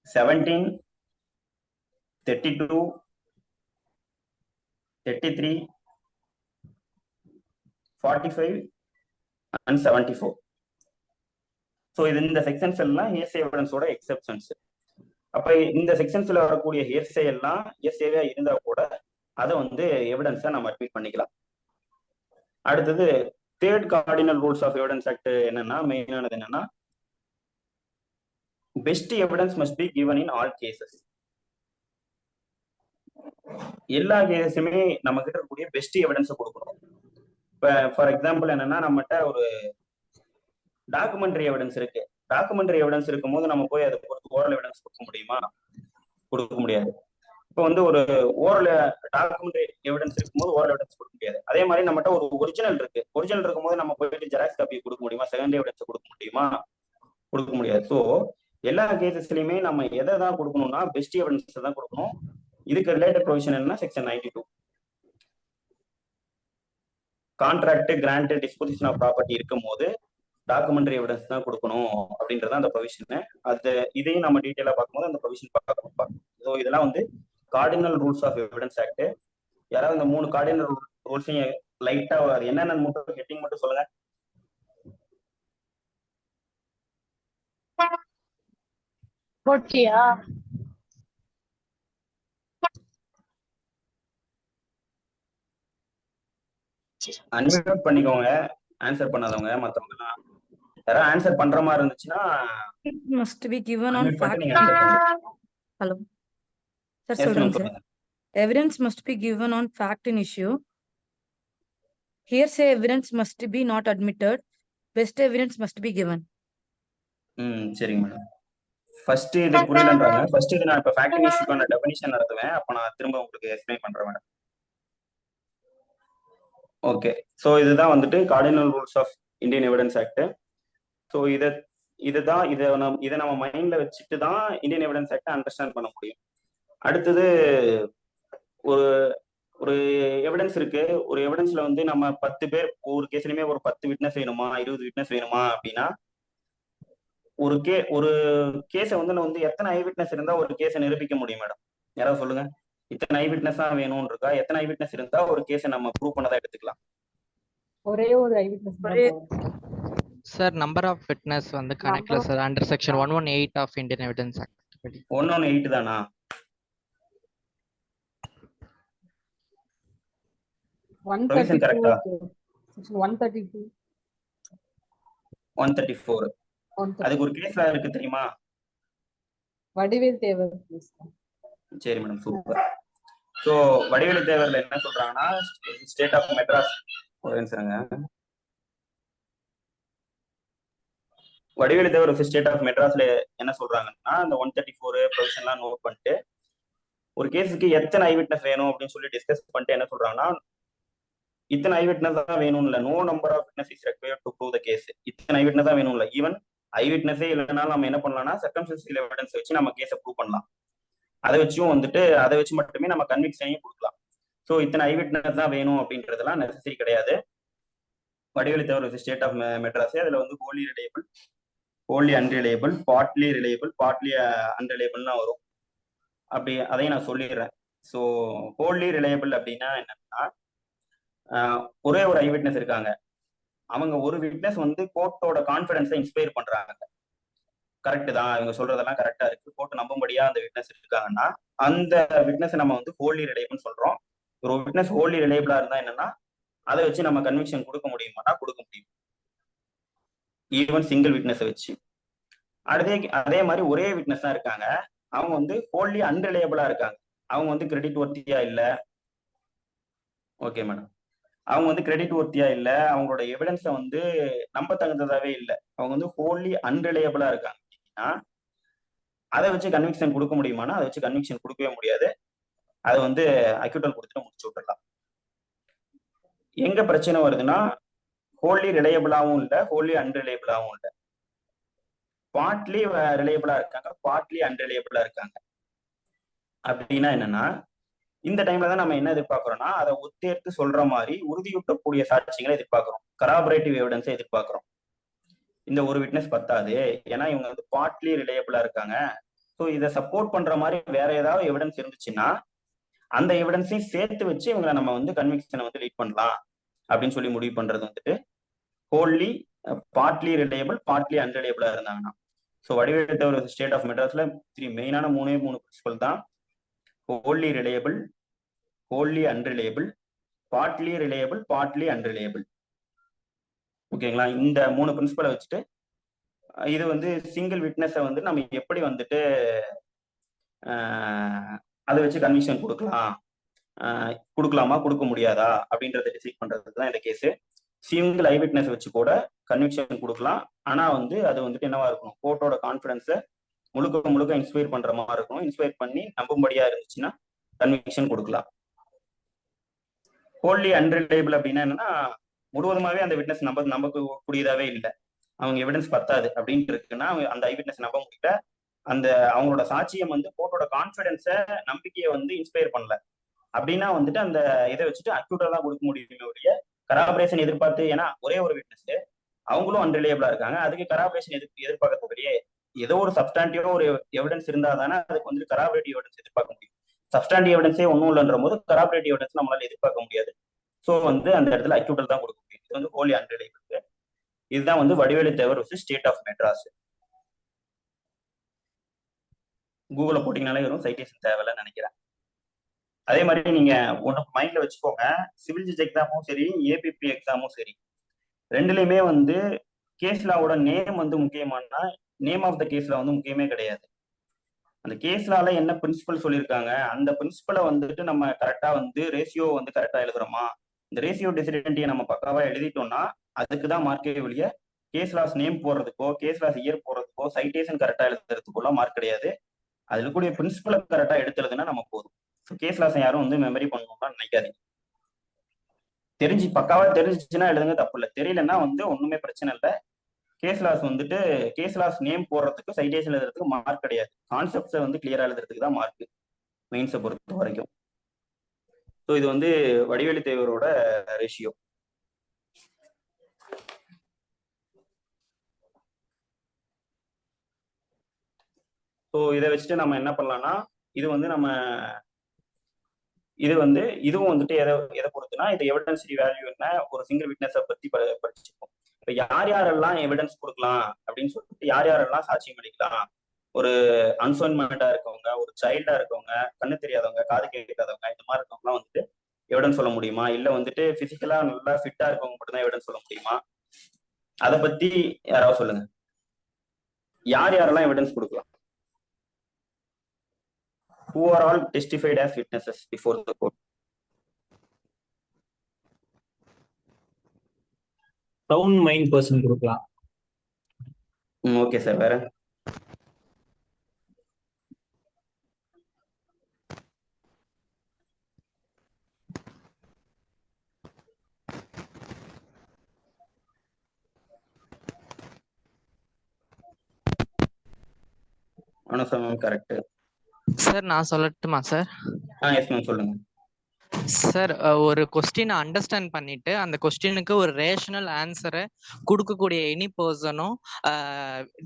17, 32, 33, 45 and 74. ஸோ இது இந்த செக்ஷன்ஸ் எல்லாம் ஹியர்சே எவிடன்ஸோட எக்ஸப்ஷன்ஸ். அப்ப இந்த செக்ஷன்ஸ்ல வரக்கூடிய ஹியர்சே எல்லாம் ஹியர்சேவா இருந்தா கூட அதை வந்து எவிடன்ஸா நம்ம அட்மிட் பண்ணிக்கலாம். அடுத்தது third cardinal rules of evidence act என்னன்னா, மெயினானது என்னன்னா, best evidence must be given in all cases. எல்லா கேஸுமே நம்ம கிட்ட இருக்கக்கூடிய பெஸ்ட் எவிடன்ஸை கொடுக்கணும். இப்ப ஃபார் எக்ஸாம்பிள் என்னன்னா, நம்மகிட்ட ஒரு டாக்குமெண்ட்ரி எவிடன்ஸ் இருக்கு. டாக்குமெண்ட்ரி எவிடன்ஸ் இருக்கும்போது நம்ம போய் அதை பொறுத்து ஓரல் எவிடன்ஸ் கொடுக்க முடியுமா? கொடுக்க முடியாது. இப்போ வந்து ஒரு ஓரல் டாக்குமெண்ட்ரி எவிடன்ஸ் இருக்கும்போது ஓரல் எவிடன்ஸ் கொடுக்க முடியாது. அதே மாதிரி நம்மகிட்ட ஒரு ஒரிஜினல் இருக்கு. ஒரிஜினல் இருக்கும்போது நம்ம போயிட்டு ஜெராக்ஸ் காப்பி கொடுக்க முடியுமா? செகண்ட் எவிடன்ஸ் கொடுக்க முடியுமா? கொடுக்க முடியாது. ஸோ எல்லா கேசஸ்லயுமே நம்ம எதை தான் கொடுக்கணும்னா பெஸ்ட் எவிடன்ஸ் தான் கொடுக்கணும். இதுக்கு ரிலேட்டட் ப்ரொவிஷன் என்ன, section 92. Contract, grant, disposition of property இருக்கும் போது டாக்குமெண்ட்ரி எவிடன்ஸ் தான் கொடுக்கணும் அப்படின்றத அந்த ப்ரொவிஷன். அது இதையும் நம்ம டீட்டெயிலா பார்க்கும்போது அந்த ப்ரொவிஷன் பார்க்க. ஸோ இதெல்லாம் வந்து cardinal rules of evidence act. யாராவது இந்த 3 கார்டினல் ரூல்ஸையும் லைட்டா என்னென்ன மட்டும் ஹெட்டிங் மட்டும் சொல்லுங்க. போட்டியா? அன்மியூட் பண்ணிக்கோங்க, ஆன்சர் பண்ணாதவங்க. மத்தவங்க யாராவது ஆன்சர் பண்ற மாதிரி இருந்துச்சுன்னா must be given on unmute பண்ணிட்டு fact. நீங்க ஆன்சர் பண்ணுங்க. Hello. Sir, எஸ் மேம் சொல்றேங்க sir. சொல்லுங்க. Evidence must be given on fact in issue. Hearsay evidence must be not admitted. Best evidence must be given. சரிங்க மேடம். ஃபர்ஸ்ட் இது புரியலன்றாங்க. ஃபர்ஸ்ட் இது நான் இப்ப ஃபேக்ட் இஷ்யூக்கான டெஃபினிஷன் நடத்துவேன். அப்ப நான் திரும்ப உங்களுக்கு எக்ஸ்பிளைன் பண்றேன் மேடம். ஓகே, ஸோ இதுதான் வந்துட்டு cardinal rules of Indian evidence act. So இதை நம்ம மைண்ட்ல வச்சுட்டு தான் இந்தியன் எவிடன்ஸ் ஆக்டை அண்டர்ஸ்டாண்ட் பண்ண முடியும். அடுத்தது ஒரு ஒரு எவிடன்ஸ் இருக்கு. ஒரு எவிடன்ஸ்ல வந்து நம்ம 10 பேர் ஒரு கேஸ்லயுமே ஒரு 10 விட்னஸ் வேணுமா, 20 விட்னஸ் வேணுமா அப்படின்னா, ஒரு கேஸை வந்து எத்தனை ஐ விட்னஸ் இருந்தா ஒரு கேஸை நிரூபிக்க முடியும் மேடம்? யாராவது சொல்லுங்க. இத்தனை ஐ விட்னஸ் தான் வேணும்னு இருக்கா? எத்தனை ஐ விட்னஸ் இருந்தா ஒரு கேஸை நம்ம ப்ரூவ் பண்ணதா எடுத்துக்கலாம்? ஒரே ஒரு eye witness sir number of witness வந்து கணக்குல sir under section 118 of Indian evidence act படி 118 தானா? 134 அதுக்கு ஒரு கேஸ் இருக்கு தெரியுமா? வடிவேல் தேவர். சரி மேடம், சூப்பர். சோ வடிவேல் தேவர்ல என்ன சொல்றாங்கன்னா, state of Madras Vadivelu Thevar state of மெட்ராஸ்ல என்ன சொல்றாங்கன்னா, இந்த 134 ப்ரொவிஷன்லாம் நோட் பண்ணிட்டு ஒரு கேஸுக்கு எத்தனை ஐ விட்னஸ் வேணும் அப்படின்னு சொல்லி டிஸ்கஸ் பண்ணிட்டு என்ன சொல்றாங்கன்னா, இத்தனை ஐ விட்னஸ் தான் வேணும் இல்ல, no number of witness is required to prove the case. இத்தனை ஐ விட்னஸ் தான் வேணும் இல்ல, ஈவன் ஐ விட்னஸே இல்லைனாலும் நம்ம என்ன பண்ணலாம்னா சர்கம்ஸ்டன்ஷியல் எவிடன்ஸ் வச்சு நம்ம கேஸை ப்ரூவ் பண்ணலாம். அதை வச்சு மட்டுமே நம்ம கன்விக்ஷனையும் கொடுக்கலாம். ஸோ இத்தனை ஐ விட்னஸ் தான் வேணும் அப்படின்றதெல்லாம் நெசசரி கிடையாது. வடிவேலு தேவர் ஸ்டேட் ஆஃப் மெட்ராஸ் அதுல வந்து wholly reliable, wholly unreliable, partly reliable, partly அன்ரிலையபிள்னா வரும். அப்படி அதையும் நான் சொல்லிடுறேன். ஸோ ஹோலி ரிலையபிள் அப்படின்னா என்னன்னா, ஒரே ஒரு ஐ விட்னஸ் இருக்காங்க. அவங்க ஒரு விட்னஸ் வந்து கோர்ட்டோட கான்ஃபிடன்ஸை இன்ஸ்பயர் பண்றாங்க. கரெக்ட் தான், இவங்க சொல்றதெல்லாம் கரெக்டா இருக்கு, கோர்ட் நம்பும்படியா அந்த விட்னஸ் இருக்காங்கன்னா அந்த விட்னஸ் நம்ம வந்து ஹோலி ரிலையபிள் சொல்றோம். ஒரு விட்னஸ் ஹோலி ரிலையபிளா இருந்தா என்னன்னா, அதை வச்சு நம்ம கன்விக்ஷன் கொடுக்க முடியுமானா கொடுக்க முடியும், ஈவன் சிங்கிள் விட்னஸை வச்சு. அதே மாதிரி ஒரே விட்னஸ் தான் இருக்காங்க, அவங்க வந்து ஹோல்லி அன்ரிலையபிளா இருக்காங்க. அவங்க வந்து கிரெடிட் ஒர்த்தியா இல்ல. ஓகே மேடம், அவங்க வந்து கிரெடிட் ஒர்த்தியா இல்ல, அவங்களோட எவிடன்ஸை வந்து நம்ப தகுந்ததாவே இல்லை, அவங்க வந்து ஹோல்லி அன்ரிலையபிளா இருக்காங்க அப்படின்னா அதை வச்சு கன்விக்ஷன் கொடுக்க முடியுமானா அதை வச்சு கன்விக்ஷன் கொடுக்கவே முடியாது. அதை வந்து அக்யூட்டல் கொடுத்துட்டு முடிச்சு விட்டுடலாம். எங்க பிரச்சனை வருதுன்னா, ஹோல்லி ரிலையபிளாவும் இல்லை, ஹோல்லி அன்ரிலையபிளாவும் இல்லை, பார்ட்லி ரிலையபிளா இருக்காங்க, பார்ட்லி அன்ரிலையபிளா இருக்காங்க. அப்படின்னா என்னன்னா, இந்த டைம்ல தான் நம்ம என்ன எதிர்பார்க்கிறோம்னா, அதை ஒத்தேர்த்து சொல்ற மாதிரி உறுதியூட்டக்கூடிய சாட்சியங்களை எதிர்பார்க்கிறோம், கராபரேட்டிவ் எவிடன்ஸை எதிர்பார்க்கிறோம். இந்த ஒரு விட்னஸ் பத்தாது, ஏன்னா இவங்க வந்து பார்ட்லி ரிலையபிளா இருக்காங்க. ஸோ இதை சப்போர்ட் பண்ற மாதிரி வேற ஏதாவது எவிடன்ஸ் இருந்துச்சுன்னா அந்த எவிடன்ஸையும் சேர்த்து வச்சு இவங்களை நம்ம வந்து கன்விக்ஷனை வந்து லீட் பண்ணலாம் அப்படின்னு சொல்லி முடிவு பண்றது வந்துட்டு ஹோல்லி பார்ட்லி ரிலையபிள், பார்ட்லி அன்ரிலையபிளா இருந்தாங்கன்னா. So Vadivelu Thevar state of மெட்ராஸ்ல மெயினான மூணு பிரின்சிபல் தான், wholly reliable, wholly unreliable, partly reliable, partly unreliable. ஓகேங்களா? இந்த 3 பிரின்சிபலை வச்சுட்டு இது வந்து சிங்கிள் விட்னஸை வந்து நம்ம எப்படி வந்துட்டு அதை வச்சு கன்விக்ஷன் கொடுக்கலாமா கொடுக்க முடியாதா அப்படின்றத டிசைட் பண்றதுக்கு தான் இந்த கேஸ். சிங்கிள் ஐ விட்னஸ் வச்சு கூட கன்விக்ஷன் கொடுக்கலாம். ஆனா வந்து அது வந்துட்டு என்னவா இருக்கணும், கோர்ட்டோட கான்ஃபிடன்ஸை முழுக்க இன்ஸ்பயர் பண்ற மாதிரி இருக்கணும். இன்ஸ்பயர் பண்ணி நம்பும்படியா இருந்துச்சுன்னா கன்விக்ஷன் கொடுக்கலாம். ஹோல்லி அன்ரிலையபிள் அப்படின்னா என்னன்னா, முழுவதுமாவே அந்த விட்னஸ் நம்பக்கூடியதாவே இல்லை, அவங்க எவிடன்ஸ் பத்தாது அப்படின்ட்டு இருக்குன்னா அந்த ஐ விட்னஸ் நம்ப முடியல, அந்த அவங்களோட சாட்சியம் வந்து கோர்ட்டோட கான்ஃபிடன்ஸை நம்பிக்கையை வந்து இன்ஸ்பயர் பண்ணல அப்படின்னா வந்துட்டு அந்த இதை வச்சுட்டு அக்யூட்டல் தான் கொடுக்க முடியும் ஒழிய கராபரேஷன் எதிர்பார்த்து, ஏன்னா ஒரே ஒரு விட்னஸ் அவங்களும் அன்ரிலையபிளா இருக்காங்க, அதுக்கு கராபரேஷன் எதிர்பார்க்கறதுலையே ஏதோ ஒரு சப்ஸ்டாண்டிவா ஒரு எவிடன்ஸ் இருந்தா தானே அதுக்கு வந்து கராபரேட்டிவ் எவிடன்ஸ் எதிர்பார்க்க முடியும். சப்ஸ்டாண்டிவ் எவிடன்ஸே ஒன்றும் இல்லைன்ற போது கராபரேட்டிவ் எவிடன்ஸ் நம்மளால எதிர்பார்க்க முடியாது. ஸோ வந்து அந்த இடத்துல அக்யூட்டல் தான் கொடுக்க முடியும். இது வந்து ஹோலி அன்ரிலையபிள். இதுதான் வந்து வடிவேலு தேவர் ஸ்டேட் ஆஃப் மெட்ராஸ். கூகுள்ல போட்டீங்கனாலே வரும், சைட்டேஷன் தேவையில்லைன்னு நினைக்கிறேன். அதே மாதிரி நீங்க ஒன்று மைண்ட்ல வச்சுக்கோங்க, சிவில் ஜட்ஜ் எக்ஸாமும் சரி, ஏபிபி எக்ஸாமும் சரி, ரெண்டுலையுமே வந்து கேஸ் லாவோட நேம் வந்து முக்கியமானா நேம் ஆஃப் த கேஸ்ல வந்து முக்கியமே கிடையாது. அந்த கேஸ்லால என்ன பிரின்சிபல் சொல்லியிருக்காங்க, அந்த பிரின்சிபலை வந்துட்டு நம்ம கரெக்டா வந்து ரேஷியோ வந்து கரெக்டா எழுதுறோமா, இந்த ரேஷியோ டெசிடென்ட்டியை நம்ம பக்காவா எழுதிட்டோம்னா அதுக்கு தான் மார்க்கே ஒழிய கேஸ் லாஸ் நேம் போடுறதுக்கோ கேஸ் லாஸ் இயர் போடுறதுக்கோ சைட்டேஷன் கரெக்டா எழுதுறதுக்கோலாம் மார்க் கிடையாது. அதுல கூடிய பிரின்சிபலை கரெக்டா எடுத்துறதுன்னா நம்ம போதும். ஸோ கேஸ் லாஸ் யாரும் வந்து மெமரி பண்ணணும்னு நினைக்காதீங்க. பக்காவா தெரிஞ்சிச்சுன்னா எழுதுங்க, தப்பு இல்லை. தெரியலன்னா வந்து ஒண்ணுமே பிரச்சனை இல்லை. கேஸ் லாஸ் வந்துட்டு கேஸ் லாஸ் நேம் போடுறதுக்கு சைட்டேஷன் எழுதுறதுக்கு மார்க் கிடையாது. கான்செப்ட்ஸை வந்து கிளியரா எழுதுறதுக்கு தான் மார்க் மெயின்ஸை பொறுத்த வரைக்கும். ஸோ இது வந்து வடிவேலு தேவரோட ரேஷியோ. ஸோ இதை வச்சுட்டு நம்ம என்ன பண்ணலாம்னா, இது வந்து நம்ம இதுவும் வந்துட்டு எதை பொறுத்துனா, இது எவிடன்சரி வேல்யூ என்ன, ஒரு சிங்கிள் விட்னஸை பத்தி படிச்சுப்போம். இப்ப யார் யாரெல்லாம் எவிடன்ஸ் கொடுக்கலாம் அப்படின்னு சொல்லிட்டு, யார் யாரெல்லாம் சாட்சியம் அளிக்கலாம், ஒரு அன்சோன்மெண்டா இருக்கவங்க, ஒரு சைல்டா இருக்கவங்க, கண்ணு தெரியாதவங்க, காது கேட்காதவங்க, இந்த மாதிரி இருக்கவங்கலாம் வந்துட்டு எவிடன்ஸ் சொல்ல முடியுமா, இல்ல வந்துட்டு பிசிக்கலா நல்லா ஃபிட்டா இருக்கவங்க மட்டும் தான் எவிடன்ஸ் சொல்ல முடியுமா, அதை பத்தி யாராவது சொல்லுங்க. யார் யாரெல்லாம் எவிடன்ஸ் கொடுக்கலாம்? Who are all testified as witnesses before the court? Sound mind person கொடுக்கலாம். Okay sir. வேற? அனுசமம் கரெக்ட். சார் நான் சொல்லட்டுமா சார்? எஸ் மேம், சொல்லுங்க சார். ஒரு கொஸ்டினை அண்டர்ஸ்டாண்ட் பண்ணிட்டு அந்த கொஸ்டினுக்கு ஒரு ரேஷனல் ஆன்சரை கொடுக்கக்கூடிய எனி பர்சனும்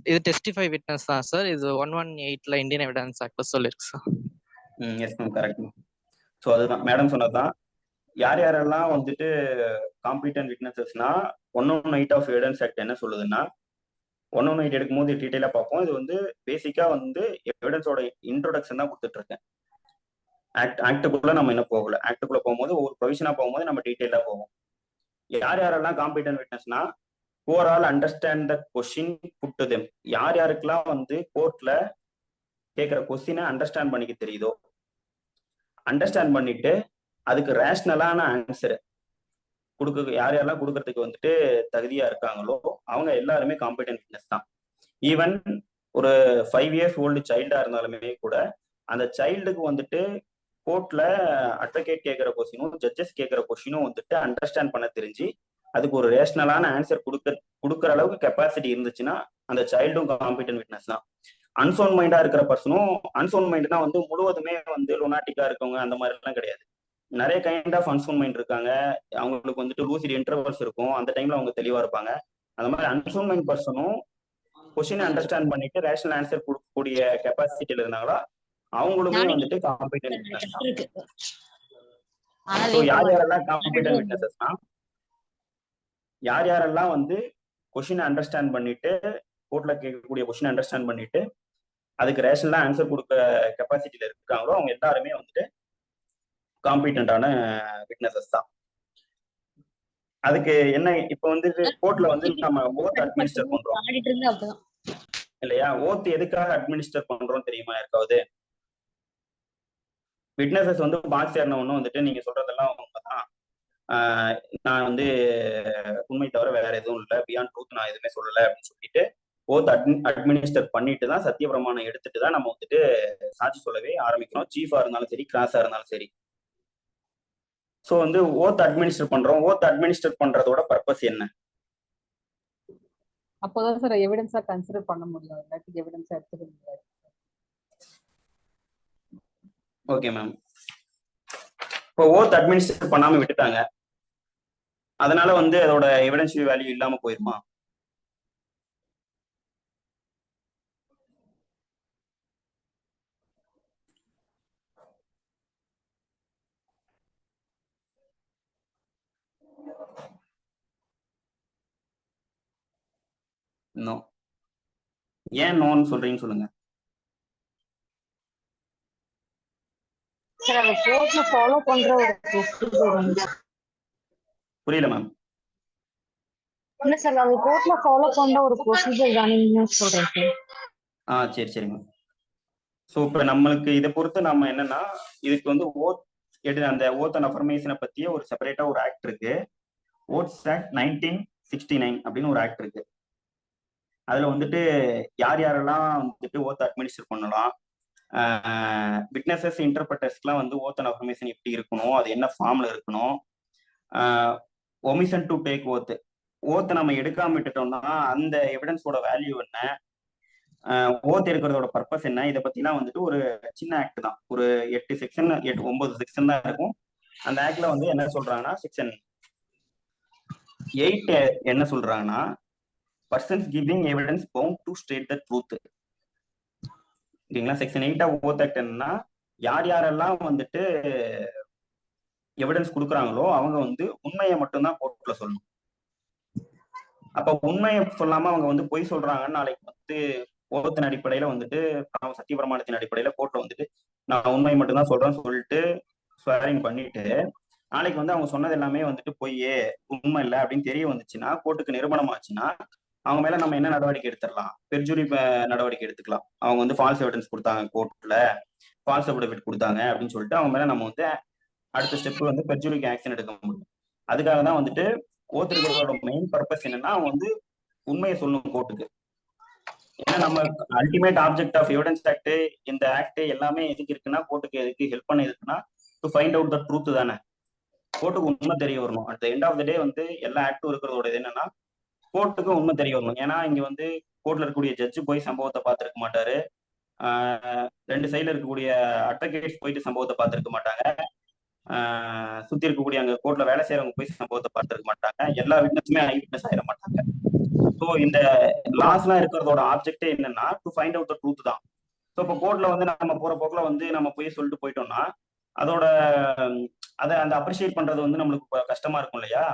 இது டெஸ்டிஃபை விட்னஸ் தான் சார். இது 118 இந்தியன் எவிடன்ஸ் ஆக்ட்ல சொல்லிருக்கு sir. Yes ma'am, correct ma'am. So அதுதான் மேடம் சொன்னதுதான். யார் யாரெல்லாம் வந்துட்டு காம்பிட்டன்ட் விட்னஸஸ்னா 118 ஆஃப் எவிடன்ஸ் ஆக்ட் என்ன சொல்லுதுன்னா, 118 எடுக்கும்போது டீட்டெயிலாக பார்ப்போம். இது வந்து பேசிக்கா வந்து எவிடன்ஸோட இன்ட்ரோடக்ஷன் தான் கொடுத்துட்டு இருக்கேன். ஆக்டுக்குள்ள நம்ம என்ன போகல. ஆக்டுக்குள்ள போகும்போது ஒவ்வொரு ப்ரொவிஷனா போகும்போது நம்ம டீட்டெயிலா போவோம். யார் யாரெல்லாம் காம்பிட்டன்ட் விட்னஸ்னா, overall understand the question put to them. யார் யாருக்கெல்லாம் வந்து கோர்ட்ல கேட்குற கொஸ்டினை அண்டர்ஸ்டாண்ட் பண்ணிக்க தெரியுதோ, அண்டர்ஸ்டாண்ட் பண்ணிட்டு அதுக்கு ரேஷனலான ஆன்சர் யார் யாரெல்லாம் கொடுக்கறதுக்கு வந்துட்டு தகுதியா இருக்காங்களோ அவங்க எல்லாருமே காம்பிட்டன்ட் விட்னஸ் தான். ஈவன் ஒரு 5 years ஓல்டு சைல்டா இருந்தாலுமே கூட அந்த சைல்டுக்கு வந்துட்டு கோர்ட்ல அட்வொகேட் கேட்கிற கொஸ்டினும் ஜட்ஜஸ் கேட்கிற கொஸ்டினும் வந்துட்டு அண்டர்ஸ்டாண்ட் பண்ண தெரிஞ்சு அதுக்கு ஒரு ரேஷனலான ஆன்சர் கொடுக்குற அளவுக்கு கெப்பாசிட்டி இருந்துச்சுன்னா அந்த சைல்டும் காம்பிட்டன்ட் விட்னஸ் தான். அன்சோன் மைண்டா இருக்கிற பர்சனும், அன்சோன் மைண்ட்னா வந்து முழுவதுமே வந்து லூனாட்டிக்கா இருக்கவங்க அந்த மாதிரி எல்லாம் கிடையாது. நிறைய கைண்ட் ஆஃப் அன்சோன் மைண்ட் இருக்காங்க. அவங்களுக்கு வந்துட்டு லூசிட் இன்டர்வல்ஸ் இருக்கும். அந்த டைம்ல அவங்க தெளிவா இருப்பாங்க. அந்த மாதிரி அன்சோன் மைண்ட் பர்சனும் கொஸ்டினை அண்டர்ஸ்டாண்ட் பண்ணிட்டு ரேஷனல் ஆன்சர் கொடுக்கக்கூடிய கெப்பாசிட்டியில இருந்தாங்களா அவங்களுமே வந்துட்டு காம்பிட்டன்ட் விட்னஸ் தான். ஸோ யார் யாரெல்லாம் காம்பிட்டன்ட் விட்னஸஸ்னா, யார் யாரெல்லாம் வந்து கொஸ்டினை அண்டர்ஸ்டாண்ட் பண்ணிட்டு கோர்ட்ல கேட்கக்கூடிய கொஸ்டினை அண்டர்ஸ்டாண்ட் பண்ணிட்டு அதுக்கு ரேஷனலா ஆன்சர் கொடுக்க கெப்பாசிட்டியில இருக்காங்களோ அவங்க எல்லாருமே வந்துட்டு காம்பிட்டன்டான விட்னஸஸ் தான். அதுக்கு என்ன இப்ப வந்து கோர்ட்ல வந்து நம்ம ஓத் அட்மினிஸ்டர் பண்றோம் இல்லையா? ஓத் எதுக்காக அட்மினிஸ்டர் பண்றோம் தெரியுமா யாருக்காவது? விட்னஸஸ் வந்து பாக்ஸ் ஏறினவொன்னும் வந்துட்டு நீங்க சொல்றதெல்லாம் உண்மைதான், நான் வந்து உண்மை தவிர வேற எதுவும் இல்லை, பியாண்ட் ட்ரூத் நான் எதுவுமே சொல்லலை அப்படின்னு சொல்லிட்டு ஓத் அட்மினிஸ்டர் பண்ணிட்டு தான் சத்தியப்பிரமாணம் எடுத்துட்டு தான் நம்ம வந்துட்டு சாட்சி சொல்லவே ஆரம்பிக்கிறோம். சீஃபா இருந்தாலும் சரி, கிராஸா இருந்தாலும் சரி. ஸோ வந்து ஓத் அட்மினிஸ்டர் பண்றோம். ஓத் அட்மினிஸ்டர் பண்றதோட பர்பஸ் என்ன? அப்போதான் சார் எவிடன்ஸா கன்சிடர் பண்ண முடியும், இல்லாட்டி எவிடன்ஸா எடுத்துக்க முடியாது. Okay ma'am. இப்போ ஓத் அட்மினிஸ்டர் பண்ணாம விட்டுட்டாங்க, அதனால வந்து அதோட எவிடன்ஷியல் வேல்யூ இல்லாம போயிருமா? நோ. ஏன் நோன்னு சொல்றீங்கன்னு சொல்லுங்க. சார் அந்த கோர்ட்ல ஃபாலோ பண்ற ஒரு ப்ரொசீஜர் வந்து புரியல மேம். இல்ல சார் அது கோர்ட்ல ஃபாலோ பண்ற ஒரு ப்ரொசீஜர் தானே சொல்றேன் சார். சரி சரி மேம். ஸோ இப்போ நம்மளுக்கு இதை பொறுத்து நம்ம என்னன்னா இதுக்கு வந்து அந்த ஓத் அண்ட் அஃபர்மேஷனை பத்தியே ஒரு செப்பரேட்டா ஒரு ஆக்ட் இருக்கு. ஓட்ஸ் ஆக்ட் 1969 அப்படின்னு ஒரு ஆக்ட் இருக்கு. அதுல வந்துட்டு யார் யாரெல்லாம் வந்துட்டு ஓத் அட்மினிஸ்டர் பண்ணலாம், விட்னஸஸ் இன்டர்பிரட்டர்ஸ்க்குலாம் வந்து ஓத் அண்ட் அஃபர்மேஷன் எப்படி இருக்கணும், அது என்ன ஃபார்ம்ல இருக்கணும், ஒமிஷன் டு டேக் ஓத்தை நம்ம எடுக்காம விட்டுட்டோம்னா அந்த எவிடன்ஸோட வேல்யூ என்ன, ஓத் எடுக்கிறதோட பர்பஸ் என்ன, இதை பத்திலாம் வந்துட்டு ஒரு சின்ன ஆக்ட் தான். ஒரு 8 செக்ஷன் 9 செக்ஷன் தான் இருக்கும். அந்த ஆக்ட்ல வந்து என்ன சொல்றாங்கன்னா செக்ஷன் 8 என்ன சொல்றாங்கன்னா persons giving evidence bound to state the truth. ஓகேங்களா. செக்ஷன் 8 ஆஃப் ஓத் ஆக்ட் என்னன்னா யார் யாரெல்லாம் வந்துட்டு எவிடன்ஸ் கொடுக்குறாங்களோ அவங்க வந்து உண்மையை மட்டும்தான் கோர்ட்ல சொல்லணும். அப்ப உண்மையை சொல்லாம அவங்க வந்து பொய் சொல்றாங்கன்னு நாளைக்கு வந்து ஓத்தின் அடிப்படையில வந்துட்டு சத்திய பிரமாணத்தின் அடிப்படையில கோர்ட்ல வந்துட்டு நான் உண்மையை மட்டும்தான் சொல்றேன்னு சொல்லிட்டு ஸ்வேரிங் பண்ணிட்டு நாளைக்கு வந்து அவங்க சொன்னது எல்லாமே வந்துட்டு பொய்யே உண்மை இல்லை அப்படின்னு தெரிய வந்துச்சுன்னா கோர்ட்டுக்கு நிரூபணம் ஆச்சுன்னா அவங்க மேல நம்ம என்ன நடவடிக்கை எடுத்துடலாம், பெர்ஜுரி நடவடிக்கை எடுத்துக்கலாம். அவங்க வந்து ஃபால்ஸ் எவிடன்ஸ் கொடுத்தாங்க கோர்ட்ல, ஃபால்ஸ் அஃபிடவிட் கொடுத்தாங்க அப்படின்னு சொல்லிட்டு அவங்க மேல நம்ம வந்து அடுத்த ஸ்டெப் வந்து பெர்ஜுரிக்கு ஆக்ஷன் எடுக்க முடியும். அதுக்காக தான் வந்துட்டு ஓத் இருக்கிறதோட மெயின் பர்பஸ் என்னன்னா அவங்க வந்து உண்மையை சொல்லணும் கோர்ட்டுக்கு. ஏன்னா நம்ம ultimate object of evidence act இந்த ஆக்ட் எல்லாமே எதுக்கு இருக்குன்னா கோர்ட்டுக்கு எதுக்கு ஹெல்ப் பண்ண இருக்குன்னா to find out the truth தானே. கோர்ட்டுக்கு உண்மை தெரிய வரணும். At the end of the day வந்து எல்லா ஆக்டும் இருக்கிறதோட இது என்னன்னா கோர்ட்டுக்கு உண்மை தெரிய வரணும். ஏன்னா இங்க வந்து கோர்ட்ல இருக்கக்கூடிய ஜட்ஜு போய் சம்பவத்தை பார்த்திருக்க மாட்டாரு, 2 சைட்ல இருக்கக்கூடிய அட்வொகேட்ஸ் போயிட்டு சம்பவத்தை பார்த்திருக்க மாட்டாங்க, சுத்தி இருக்கக்கூடிய அங்க கோர்ட்ல வேலை செய்யறவங்க போய் சம்பவத்தை பார்த்திருக்க மாட்டாங்க, எல்லா விட்னஸுமே ஐ விட்னஸ் ஆயிட மாட்டாங்க. ஸோ இந்த லாஸ்லாம் இருக்கிறதோட ஆப்ஜெக்டே என்னன்னா to find out the truth தான். ஸோ இப்போ கோர்ட்ல வந்து நம்ம போற போக்குல வந்து நம்ம போய் சொல்லிட்டு போயிட்டோம்னா அதோட அதை அந்த அப்ரிஷியேட் பண்றது வந்து நம்மளுக்கு கஷ்டமா இருக்கும் இல்லையா.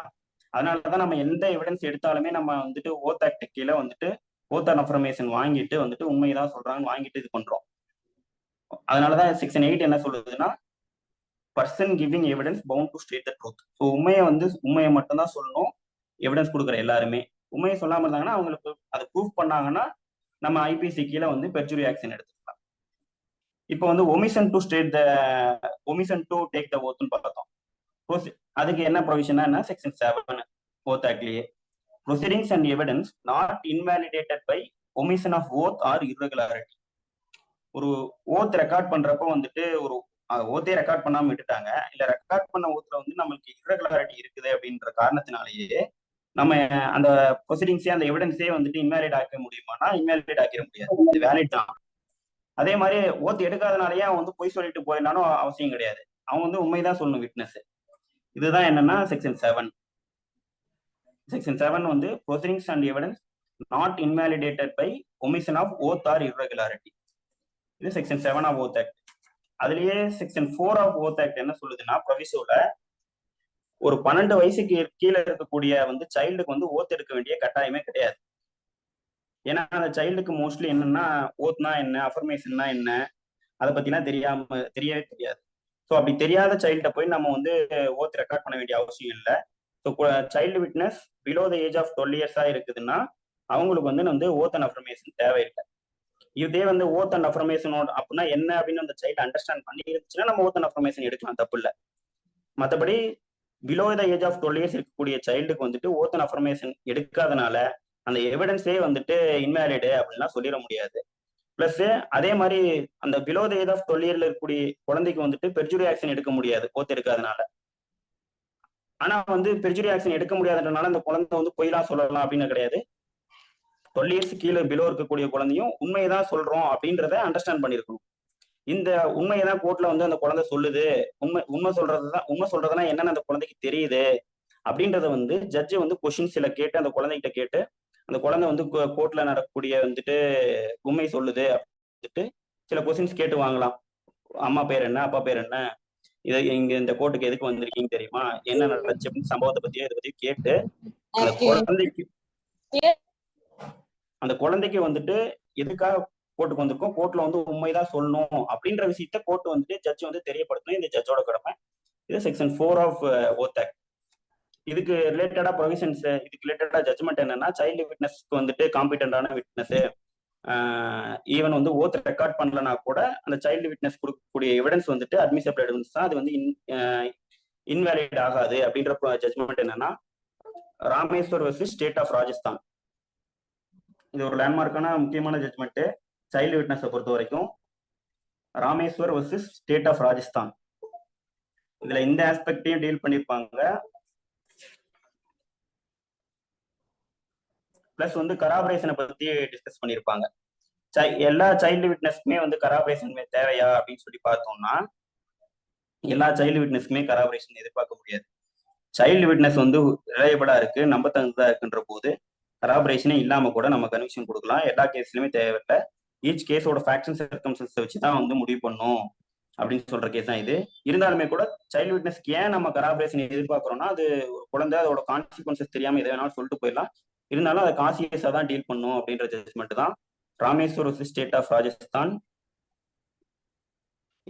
அதனாலதான் நம்ம எந்த எவிடன்ஸ் எடுத்தாலுமே நம்ம வந்துட்டு ஓத் ஆக்ட் கீழே வந்துட்டு ஓத் அண்ட் அஃபர்மேஷன் வாங்கிட்டு வந்துட்டு உண்மைதான் சொல்றாங்கன்னு வாங்கிட்டு இது பண்றோம். அதனாலதான் செக்ஷன் 8 என்ன சொல்லுதுன்னா person giving evidence bound to state the truth. So உண்மையை மட்டும்தான் சொல்லணும் எவிடன்ஸ் கொடுக்குற எல்லாருமே. உண்மையை சொல்லாம இருந்தாங்கன்னா அவங்களுக்கு அதை ப்ரூஃப் பண்ணாங்கன்னா நம்ம ஐபிசி கீழே வந்து பெர்ஜுரி ஆக்ஷன் எடுத்துக்கலாம். இப்போ வந்து ஒமிஷன் டு டேக் த ஓத்னு பார்த்தோம். அதுக்கு என்ன ப்ரொவிஷனா என்ன செக்ஷன் 7 ஓத் ஆக்ட்லயே proceedings and evidence not invalidated by omission of oath or irregularity. ஒரு ஓத் ரெக்கார்ட் பண்றப்போ வந்துட்டு ஒரு ஓத்தே ரெக்கார்ட் பண்ணாம விட்டுட்டாங்க, இல்ல ரெக்கார்ட் பண்ண ஓத்துல வந்து நம்மளுக்கு இர்ரெகுலாரிட்டி இருக்குது அப்படின்ற காரணத்தினாலேயே நம்ம அந்த ப்ரொசீடிங்ஸே அந்த எவிடன்ஸே வந்துட்டு இன்வாலிட் ஆக்க முடியுமானா இன்வாலிட் ஆக்கிட முடியாது, இது வேலிட் தான். அதே மாதிரி ஓத் எடுக்காதனாலேயே அவன் வந்து பொய் சொல்லிட்டு போயிடனாலும் அவசியம் கிடையாது, அவன் வந்து உண்மைதான் சொல்லணும் விட்னஸ். இதுதான் என்னன்னா செக்ஷன் 7. செக்ஷன் 7 வந்து proceedings and evidence not invalidated by omission of oath or irregularity. இது செக்ஷன் 7 ஆஃப் ஓத் ஆக்ட். அதுலயே செக்ஷன் 4 ஆஃப் ஓத் ஆக்ட் என்ன சொல்லுதுன்னா ப்ரொவிசோல ஒரு 12 வயசுக்கு கீழே இருக்கக்கூடிய வந்து சைல்டுக்கு வந்து ஓத் எடுக்க வேண்டிய கட்டாயமே கிடையாது. ஏன்னா அந்த சைல்டுக்கு மோஸ்ட்லி என்னன்னா ஓத்னா என்ன அஃபர்மேஷன்னா என்ன அதை பத்திலாம் தெரியவே தெரியாது. ஸோ அப்படி தெரியாத சைல்ட போய் நம்ம வந்து ஓத் ரெக்கார்ட் பண்ண வேண்டிய அவசியம் இல்லை. So child witness below the age of 12 இயர்ஸா இருக்குதுன்னா அவங்களுக்கு வந்து ஓத் அண்ட் அஃபர்மேஷன் தேவையில்லை. இதே வந்து ஓத் அண்ட் அஃபர்மேஷனோட அப்படின்னா என்ன அப்படின்னு அந்த சைல்டு அண்டர்ஸ்டாண்ட் பண்ணி இருந்துச்சுன்னா நம்ம ஓத் அண்ட் அஃபர்மேஷன் எடுக்கலாம், தப்பு இல்லை. மற்றபடி below the age of 12 years இருக்கக்கூடிய சைல்டுக்கு வந்துட்டு ஓத் அண்ட் அஃபர்மேஷன் எடுக்காதனால அந்த எவிடன்ஸே வந்துட்டு இன்வேலிடு அப்படின்லாம் சொல்லிட முடியாது. பிளஸ் அதே மாதிரி அந்த பிலோ த ஏஜ் ஆஃப் 12 இயர்ல இருக்கக்கூடிய குழந்தைக்கு வந்துட்டு பெர்ஜுரி ஆக்ஷன் எடுக்க முடியாது ஓத் எடுக்காதனால. ஆனா வந்து பெர்ஜுரி ஆக்ஷன் எடுக்க முடியாதனால அந்த குழந்தை வந்து பொய்லாம் சொல்லலாம் அப்படின்னு கிடையாது. 12 இயர்ஸ் கீழே பிலோ இருக்கக்கூடிய குழந்தையும் உண்மையதான் சொல்றோம் அப்படின்றத அண்டர்ஸ்டாண்ட் பண்ணிருக்கணும். இந்த உண்மையதான் கோர்ட்ல வந்து அந்த குழந்தை சொல்லுது, உண்மை சொல்றதுதான் என்னன்னு அந்த குழந்தைக்கு தெரியுது அப்படின்றத வந்து ஜட்ஜு வந்து கொஸ்டின் சில கேட்டு அந்த குழந்தைகிட்ட கேட்டு அந்த குழந்தை வந்து கோர்ட்ல நடக்கக்கூடிய வந்துட்டு உண்மை சொல்லுது வந்துட்டு சில கொஸ்டின்ஸ் கேட்டு வாங்கலாம். அம்மா பேர் என்ன, அப்பா பேர் என்ன, இதை இங்க இந்த கோர்ட்டுக்கு எதுக்கு வந்திருக்கீங்க தெரியுமா, என்ன நடந்துச்சு அப்படின்னு சம்பவத்தை பத்தியோ இதை பத்தியும் கேட்டு அந்த குழந்தைக்கு வந்துட்டு எதுக்காக கோர்ட்டுக்கு வந்திருக்கோம், கோர்ட்ல வந்து உண்மைதான் சொல்லணும் அப்படின்ற விஷயத்த கோர்ட் வந்துட்டு ஜட்ஜ் வந்து தெரியப்படுத்தணும். இந்த ஜட்ஜோட கடமை. இது செக்ஷன் 4 ஆஃப் ஓத் ஆக்ட். இதுக்கு ரிலேட்டடா ப்ரொவிஷன்ஸ், இதுக்கு ரிலேட்டடா ஜட்ஜ்மெண்ட் என்னன்னா, சைல்டு விட்னஸ்க்கு வந்துட்டு காம்பிடண்டான விட்னஸ் ஈவன் வந்து ஓத் ரெக்கார்ட் பண்ணலனா கூட அந்த சைல்டு விட்னஸ் கொடுக்கக்கூடிய எவிடன்ஸ் வந்துட்டு அட்மிசபிள் எவிடன்ஸ் தான், அது வந்து இன்வேலிட் ஆகாது அப்படின்ற ஜட்ஜ்மெண்ட் என்னன்னா, Rameshwar versus state of Rajasthan. இது ஒரு லேண்ட்மார்க்கான முக்கியமான ஜட்ஜ்மெண்ட் சைல்டு விட்னஸை பொறுத்த வரைக்கும். Rameshwar versus state of Rajasthan. இதுல இந்த ஆஸ்பெக்டையும் டீல் பண்ணிருப்பாங்க. பிளஸ் வந்து கராபரேஷனை பத்தி டிஸ்கஸ் பண்ணிருப்பாங்க. எல்லா சைல்டு விட்னஸ்க்குமே வந்து கராபரேஷன் தேவையா அப்படின்னு சொல்லி பார்த்தோம்னா, எல்லா சைல்டு விட்னஸ்க்குமே கராபரேஷன் எதிர்பார்க்க முடியாது. சைல்டு விட்னஸ் வந்து ரிலையபிளா இருக்கு, நம்ப தகுந்ததா இருக்குன்ற போது கராபரேஷனே இல்லாம கூட நம்ம கன்விக்ஷன் கொடுக்கலாம். எல்லா கேஸ்லயுமே தேவையில்லை. ஈச் கேஸோட ஃபேக்ட்ஸ் அண்ட் சர்க்கம்ஸ்டன்ஸை வச்சு தான் வந்து முடிவு பண்ணும் அப்படின்னு சொல்ற கேஸ் தான் இது. இருந்தாலுமே கூட சைல்டு விட்னஸ்க்கு ஏன் நம்ம கராபரேஷன் எதிர்பார்க்கிறோம்னா, அது குழந்தை அதோட கான்சிக்வன்சஸ் தெரியாம எதை வேணாலும் சொல்லிட்டு போயிடலாம். இருந்தாலும் அதை கான்சியஸா தான் டீல் பண்ணும் அப்படின்ற ஜட்ஜ்மெண்ட் தான் Rameshwar versus state of Rajasthan,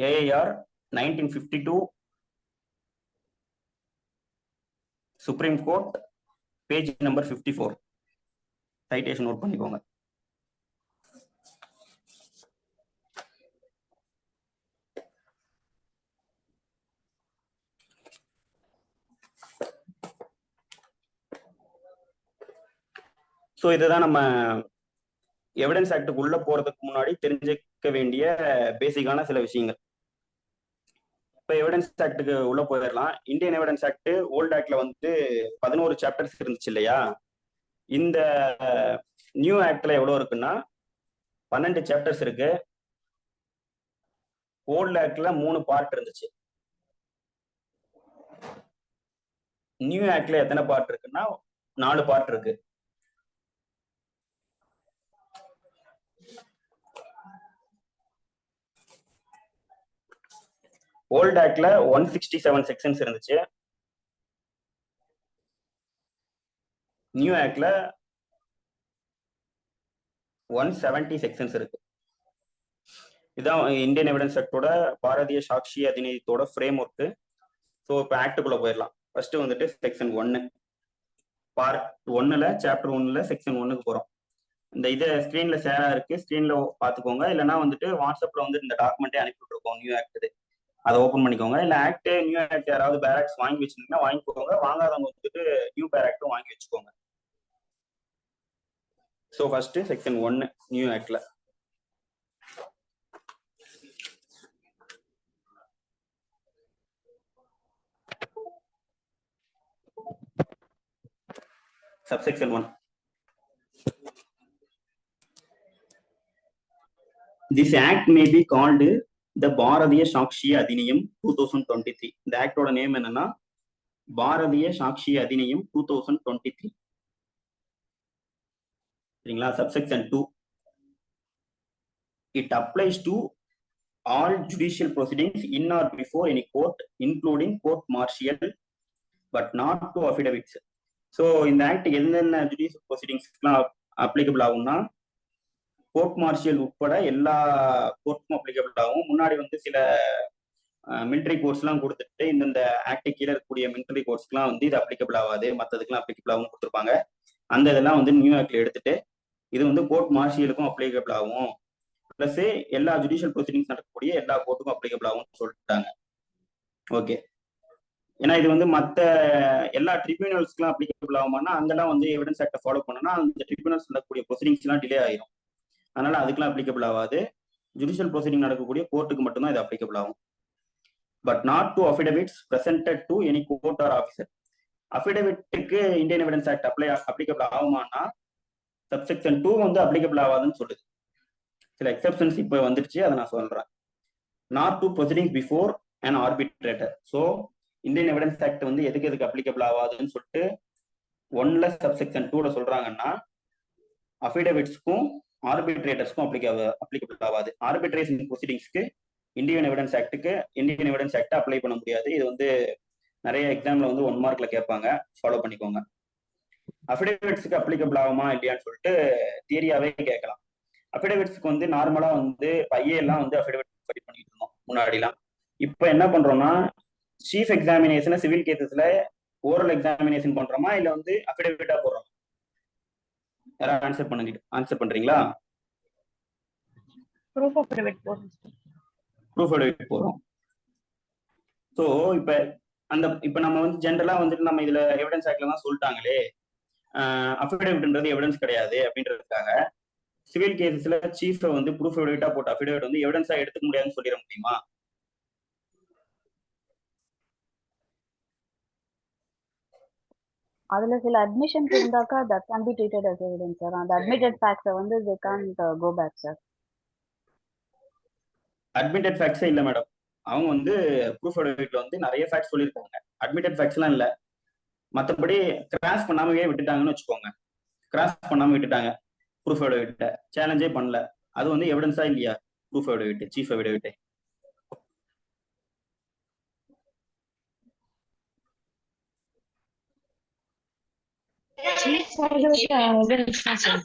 AIR 1952, supreme court, page number 54. Citation note பண்ணிக்கோங்க. ஸோ இதுதான் நம்ம எவிடன்ஸ் ஆக்டுக்கு உள்ள போறதுக்கு முன்னாடி தெரிஞ்சுக்க வேண்டிய பேசிக்கான சில விஷயங்கள். இப்போ எவிடன்ஸ் ஆக்டுக்கு உள்ள போயிடலாம். இந்தியன் எவிடன்ஸ் ஆக்ட் ஓல்ட் ஆக்ட்ல வந்து 11 சாப்டர்ஸ் இருந்துச்சு இல்லையா? இந்த நியூ ஆக்ட்ல எவ்வளவு இருக்குன்னா 12 சாப்டர்ஸ் இருக்கு. ஓல்ட் ஆக்ட்ல 3 பார்ட் இருந்துச்சு. நியூ ஆக்ட்ல எத்தனை பார்ட் இருக்குன்னா 4 பார்ட் இருக்கு. ஓல்ட் ஆக்ட்ல 167 செக்ஷன்ஸ் இருந்துச்சு. நியூ ஆக்ட்ல 170 செக்ஷன்ஸ் இருக்கு. இதுதான் இந்தியன் எவிடன்ஸ் ஆக்டோட பாரதிய சாட்சி அதிநியத்தோட ஃப்ரேம் ஒர்க்கு. ஸோ இப்போ ஆக்டுக்குள்ள போயிடலாம். ஃபர்ஸ்ட் வந்துட்டு செக்ஷன் 1 பார்ட் 1ல சாப்டர் 1ல செக்ஷன் 1க்கு போறோம். இந்த இதை ஸ்கிரீன்ல ஷேரா இருக்கு, ஸ்கிரீன்ல பார்த்துக்கோங்க. இல்லைன்னா வந்துட்டு வாட்ஸ்அப்ல வந்து இந்த டாக்குமெண்ட்டே அனுப்பிட்டு இருக்கோம் நியூ ஆக்ட், அதை ஓப்பன் பண்ணிக்கோங்க. இல்லை ஆக்ட் நியூ ஆக்ட் யாராவது பேராக்ஸ் வாங்கி வச்சிருந்தீங்கன்னா வாங்கிக்கோங்க. வாங்காதவங்க வந்துட்டு நியூ பேராக்டும் வாங்கி வச்சுக்கோங்க. ஸோ ஃபர்ஸ்ட் செக்ஷன் 1 நியூ ஆக்ட்ல subsection 1. This act may be called the Bharatiya Sakshya Adhiniyam 2023. இந்த ஆக்டோட நேம் என்னன்னா பாரதிய சாட்சி அதிநியம் 2023. சரிங்களா? subsection 2. It applies to all judicial proceedings in or before any court, including court martial, but not to affidavits. So இந்த ஆக்ட் என்னென்ன ஜுடிஷியல் ப்ரொசீடிங்ஸ்க்குலாம் அப்ளிகபிள் ஆகும்னா, கோர்ட் மார்ஷியல் உட்பட எல்லா கோர்ட்டுக்கும் அப்ளிகபிள் ஆகும். முன்னாடி வந்து சில மிலிட்ரி கோர்ஸ்லாம் கொடுத்துட்டு இந்த ஆக்ட் கீழே இருக்கக்கூடிய மிலிட்ரி கோர்ஸ்க்குலாம் வந்து இது அப்ளிகபிள் ஆகாது, மற்றதுக்கெல்லாம் அப்ளிகபிள் ஆகும் கொடுத்துருப்பாங்க. அந்த இதெல்லாம் வந்து நியூ ஆக்ட்ல எடுத்துட்டு இது வந்து கோர்ட் மார்ஷியலுக்கும் அப்ளிகபிள் ஆகும், பிளஸ் எல்லா ஜுடிஷியல் ப்ரொசீடிங்ஸ் நடக்கக்கூடிய எல்லா கோர்ட்டுக்கும் அப்ளிகபிள் ஆகும்னு சொல்லிட்டாங்க. ஓகே, ஏன்னா இது வந்து மற்ற எல்லா ட்ரிபியூனல்ஸ்க்குலாம் அப்ளிகபிள் ஆகுமானா அங்கெல்லாம் வந்து எவிடன்ஸ் ஆக்டை ஃபாலோ பண்ணனா அந்த ட்ரிபியூனல்ஸ் நடக்கக்கூடிய ப்ரொசீடிங்ஸ்லாம் டிலே ஆயிரும். அதனால அதுக்கெல்லாம் அப்ளிகபிள் ஆகாது. ஜுடிஷியல் ப்ரொசீடிங் நடக்கக்கூடிய கோர்ட்டுக்கு மட்டும்தான் இது அப்ளிகபிள் ஆகும். But not to affidavits presented to any court or officer. அஃபிடவிட்டுக்கு இந்தியன் எவிடன்ஸ் ஆக்ட் அப்ளிகபிள் ஆகுமானா சப்செக்ஷன் 2 வந்து அப்ளிகபிள் ஆகாதுன்னு சொல்லுது. சில எக்ஸப்ஷன்ஸ் இப்போ வந்துடுச்சு, அதை நான் சொல்றேன். Not to proceedings before and arbitrator. So Indian evidence act வந்து எதுக்கு அப்ளிகபிள் ஆகாதுன்னு சொல்லிட்டு 1ல சப்செக்ஷன் 2ல சொல்றாங்கன்னா அஃபிடவிட்ஸ்க்கும் ஆர்பிட்ரேட்டர்ஸ்க்கும் அப்ளிகபிள் ஆகாது. ஆர்பிட்ரேஷன் ப்ரொசீடிங்ஸ்க்கு இந்தியன் எவிடன்ஸ் ஆக்ட் அப்ளை பண்ண முடியாது. இது வந்து நிறைய எக்ஸாம்ல வந்து 1 மார்க்ல கேட்பாங்க, ஃபாலோ பண்ணிக்கோங்க. அஃபிடவிட்ஸ்க்கு அப்ளிகபிள் ஆகுமா இல்லையான்னு சொல்லிட்டு தியரியாவே கேட்கலாம். அஃபிடவிட்ஸ்க்கு வந்து நார்மலா வந்து ஐஏ எல்லாம் வந்து அஃபிடவிட் சப்மிட் பண்ணிட்டு இருந்தோம் முன்னாடிலாம். இப்போ என்ன பண்றோம்னா சீஃப் எக்ஸாமினேஷன் சிவில் கேசஸ்ல ஓரல் எக்ஸாமினேஷன் பண்றோமா இல்ல வந்து அஃபிடவிட்டா போடுறோம்? யாராவது ஆன்சர் பண்றீங்களா? ப்ரூஃப் ஆஃப் அஃபிடவிட் போடுறோம். ப்ரூஃப் அஃபிடவிட் போடுறோம். ஸோ இப்போ நம்ம வந்து ஜென்ரலா வந்துட்டு நம்ம இதுல எவிடன்ஸ் ஆக்ட்ல தான் சொல்லிட்டாங்களே அஃபிடவிட்ன்றது எவிடன்ஸ் கிடையாது அப்படின்றதுக்காக சிவில் கேசஸ்ல சீஃபை வந்து ப்ரூஃப் அஃபிடவிட்டா போட்ட அஃபிடவிட் வந்து எவிடன்ஸா எடுத்துக்க முடியாதுன்னு சொல்லிட முடியுமா? அதுல சில அட்மிஷன்ஸ் இருந்தாக்கா that can be treated as evidence sir. அந்த admitted facts வந்து they can't go back sir. Admitted ஃபேக்ட்ஸே இல்லை மேடம். அவங்க வந்து ப்ரூஃப் அஃபிடவிட்ல வந்து நிறைய ஃபேக்ட்ஸ் சொல்லியிருக்காங்க. அட்மிட்டட் ஃபேக்ட்ஸ்லாம் இல்லை. மற்றபடி கிராஸ் பண்ணாமவே விட்டுட்டாங்கன்னு வச்சுக்கோங்க. கிராஸ் பண்ணாம விட்டுட்டாங்க ப்ரூஃப் அஃபிடவிட்ட, சேலஞ்சே பண்ணல. அது வந்து எவிடன்ஸா இல்லையா proof affidavit, chief affidavit? Chief affidavit evidence தான் sir.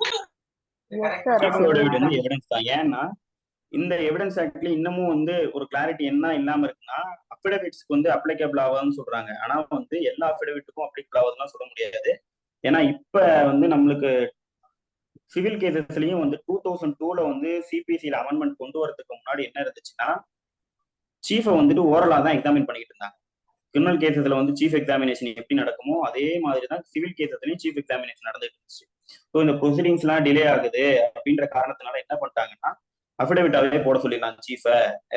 Yes sir. Chief affidavit வந்து எவிடன்ஸ் தான். ஏன்னா இந்த எவிடன்ஸ் ஆக்ட்ல இன்னமும் வந்து ஒரு கிளாரிட்டி என்ன இல்லாம இருக்குன்னா அஃபிடவிட்ஸ்க்கு வந்து அப்ளிகபிள் ஆகாதுன்னு சொல்றாங்க. ஆனா வந்து எல்லா அஃபிடவிட்டுக்கும் அப்ளிகபிள் ஆகுதுன்னு சொல்ல முடியாது. ஏன்னா இப்ப வந்து நம்மளுக்கு சிவில் கேசஸ்லயும் வந்து 2002ல வந்து சிபிசில அமெண்ட்மெண்ட் கொண்டு வரதுக்கு முன்னாடி என்ன இருந்துச்சுன்னா சீஃபை வந்துட்டு ஓரலா தான் எக்ஸாமின் பண்ணிட்டு இருந்தாங்க. கிரிமினல் கேசஸ்ல வந்து சீஃப் எக்ஸாமினேஷன் எப்படி நடக்குமோ அதே மாதிரி தான் சிவில் கேசஸ்லயும் சீஃப் எக்ஸாமினேஷன் நடந்துட்டு இருந்துச்சு. ஸோ இந்த ப்ரொசீடிங்ஸ் எல்லாம் டிலே ஆகுது அப்படின்ற காரணத்தினால என்ன பண்ணிட்டாங்கன்னா அஃபிடவிட்டாவே போட சொல்லிடலாம் சீஃபை,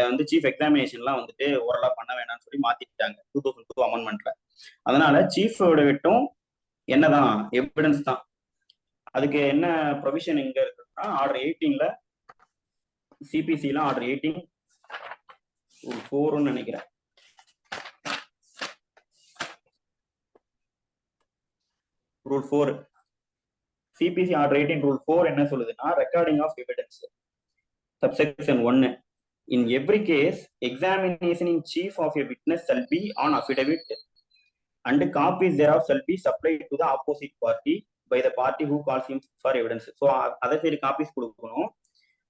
வந்து சீஃப் எக்ஸாமினேஷன்லாம் வந்துட்டு ஓரலா பண்ண வேணாம்னு சொல்லி மாத்திட்டாங்க 2002 அமெண்ட்மெண்ட்ல. அதனால சீஃப் அஃபிடவிட்டும் என்னதான் எவிடன்ஸ் தான். அதுக்கு என்ன ப்ரொவிஷன் எங்க இருக்குன்னா ஆர்டர் 18ல சிபிசில ஆர்டர் 18 4ன்னு நினைக்கிறேன். ரூல் 4 சிபிசி ஆர்டர் 18 ரூல் 4 என்ன சொல்லுதுன்னா recording of evidence subsection 1 in every case examination in chief of a witness shall be on affidavit and copies thereof shall be supplied to the opposite party by the party who calls him for evidence. So அதை சரி காப்பீஸ் கொடுக்கணும்.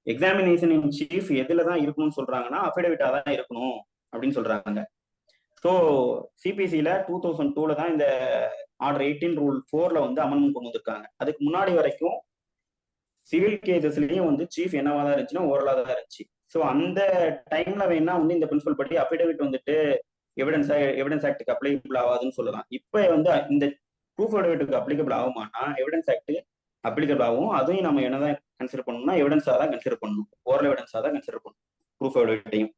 எக்ஸாமினேஷன் இன் சீஃப் எதுல தான் இருக்கணும்னு சொல்றாங்கன்னா அஃபிடவிட்டா தான் இருக்கணும் அப்படின்னு சொல்றாங்க. ஸோ சிபிசில 2002ல தான் இந்த ஆர்டர் 18 ரூல் 4ல வந்து அமெண்ட்மெண்ட் கொண்டு வந்திருக்காங்க. அதுக்கு முன்னாடி வரைக்கும் சிவில் கேசஸ்லயும் வந்து சீஃப் என்னவா தான் இருந்துச்சுன்னா ஓரலா தான் இருந்துச்சு. ஸோ அந்த டைம்ல வேணா வந்து இந்த பிரின்சிபல் படி அஃபிடவிட் வந்துட்டு எவிடன்ஸ் ஆக்டுக்கு அப்ளிகபிள் ஆகாதுன்னு சொல்லலாம். இப்ப வந்து இந்த ப்ரூஃப் அஃபிடவிட்டுக்கு அப்ளிகபிள் ஆகுமானா எவிடன்ஸ் ஆக்ட் அப்ளிகபிள் ஆகும். அதையும் நம்ம என்னதான் கன்சிடர் பண்ணணும்னா எவிடன்ஸா தான் கன்சிடர் பண்ணணும், ஓரல் எவிடன்ஸா தான் கன்சிடர் பண்ணணும் ப்ரூஃப் அஃபிடவிட்டையும்.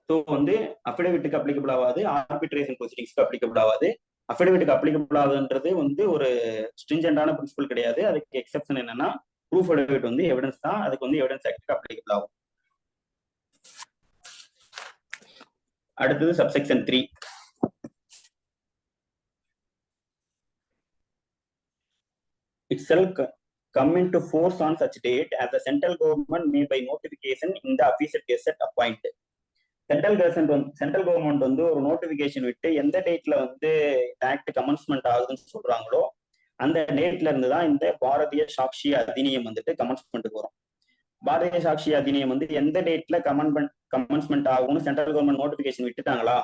ஸோ வந்து அஃபிடவிட்டுக்கு அப்ளிகபிள் ஆகாது, ஆர்பிட்ரேஷன் ப்ரொசீடிங்ஸ்க்கு அப்ளிகபிள் ஆகாது. அஃபிடவிட்டுக்கு அப்ளிகபிள் ஆகுதுன்றது வந்து ஒரு ஸ்ட்ரிஞ்சென்டான பிரின்சிபல் கிடையாது. அதுக்கு எக்ஸெப்ஷன் என்னன்னா ப்ரூஃப் அஃபிடவிட் வந்து எவிடன்ஸ் தான், அதுக்கு வந்து எவிடன்ஸ் ஆக்டுக்கு அப்ளிகபிள் ஆகும். அடுத்தது subsection 3. It shall come into force on such date as the central government may by notification in the official gazette appoint. Central government வந்து ஒரு நோட்டிபிகேஷன் விட்டு எந்த டேட்ல வந்து ஆக்ட் கமென்ஸ்மெண்ட் ஆகுதுன்னு சொல்றாங்களோ அந்த டேட்ல இருந்து தான் இந்த பாரதிய சாட்சி அதிநியம் வந்துட்டு கமென்ஸ்மெண்ட்டுக்கு வரும். பாரதிய சாட்சி அதிநியம் வந்து எந்த டேட்ல கமென்ஸ்மெண்ட் ஆகும்னு சென்ட்ரல் கவர்மெண்ட் நோட்டிபிகேஷன் விட்டுட்டாங்களா?